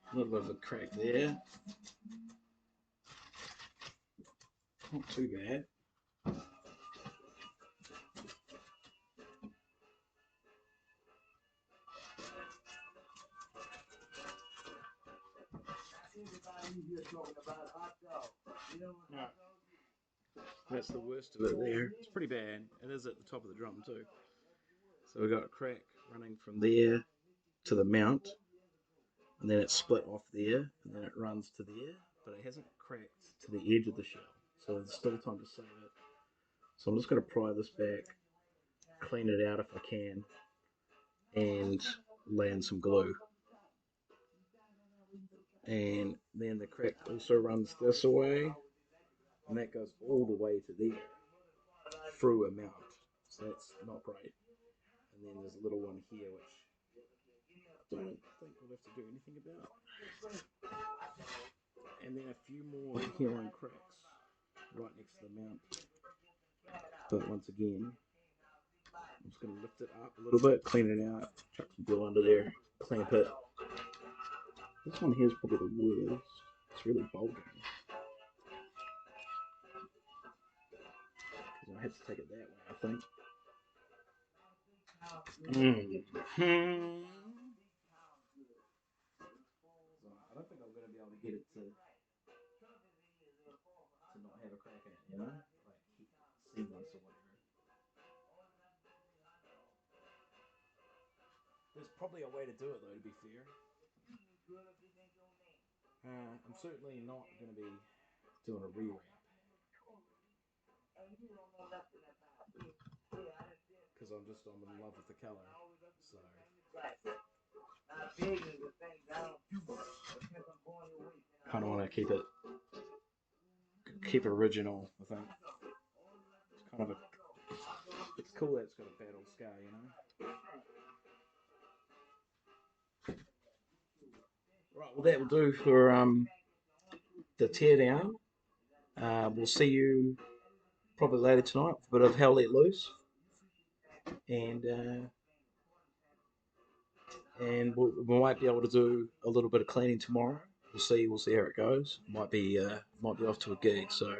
A little bit of a crack there. Not too bad. No. That's the worst of it there. It's pretty bad. It is at the top of the drum too. So we've got a crack running from there to the mount, and then it's split off there, and then it runs to there, but it hasn't cracked to the edge of the shell. So there's still time to save it. So I'm just going to pry this back, clean it out if I can, and lay in some glue. And then the crack also runs this way, and that goes all the way to there through a mount. So that's not great. And then there's a little one here, which I don't think we'll have to do anything about. And then a few more healing cracks right next to the mount. But once again, I'm just going to lift it up a little bit, clean it out, chuck some glue under there, clamp it. This one here is probably the worst. It's really bulging. Because I have to take it that way, I think. Mm-hmm. So I don't think I'm going to be able to get it to not have a crack at it, you know, like seamless or whatever. There's probably a way to do it though. To be fair, I'm certainly not going to be doing a rewrap because I'm in love with the color. So kind of want to keep it original. I think it's kind of it's cool that it's got a battle scar, you know. Right, well that will do for the teardown. We'll see you probably later tonight with a bit of Hell Let Loose, and we might be able to do a little bit of cleaning tomorrow. We'll see how it goes. Might be off to a gig, so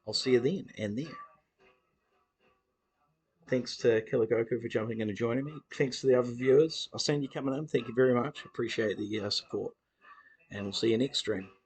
I'll see you then and there. Thanks to Killer Goku for jumping in and joining me. Thanks to the other viewers. I've seen you coming in. Thank you very much. Appreciate the support, and we'll see you next stream.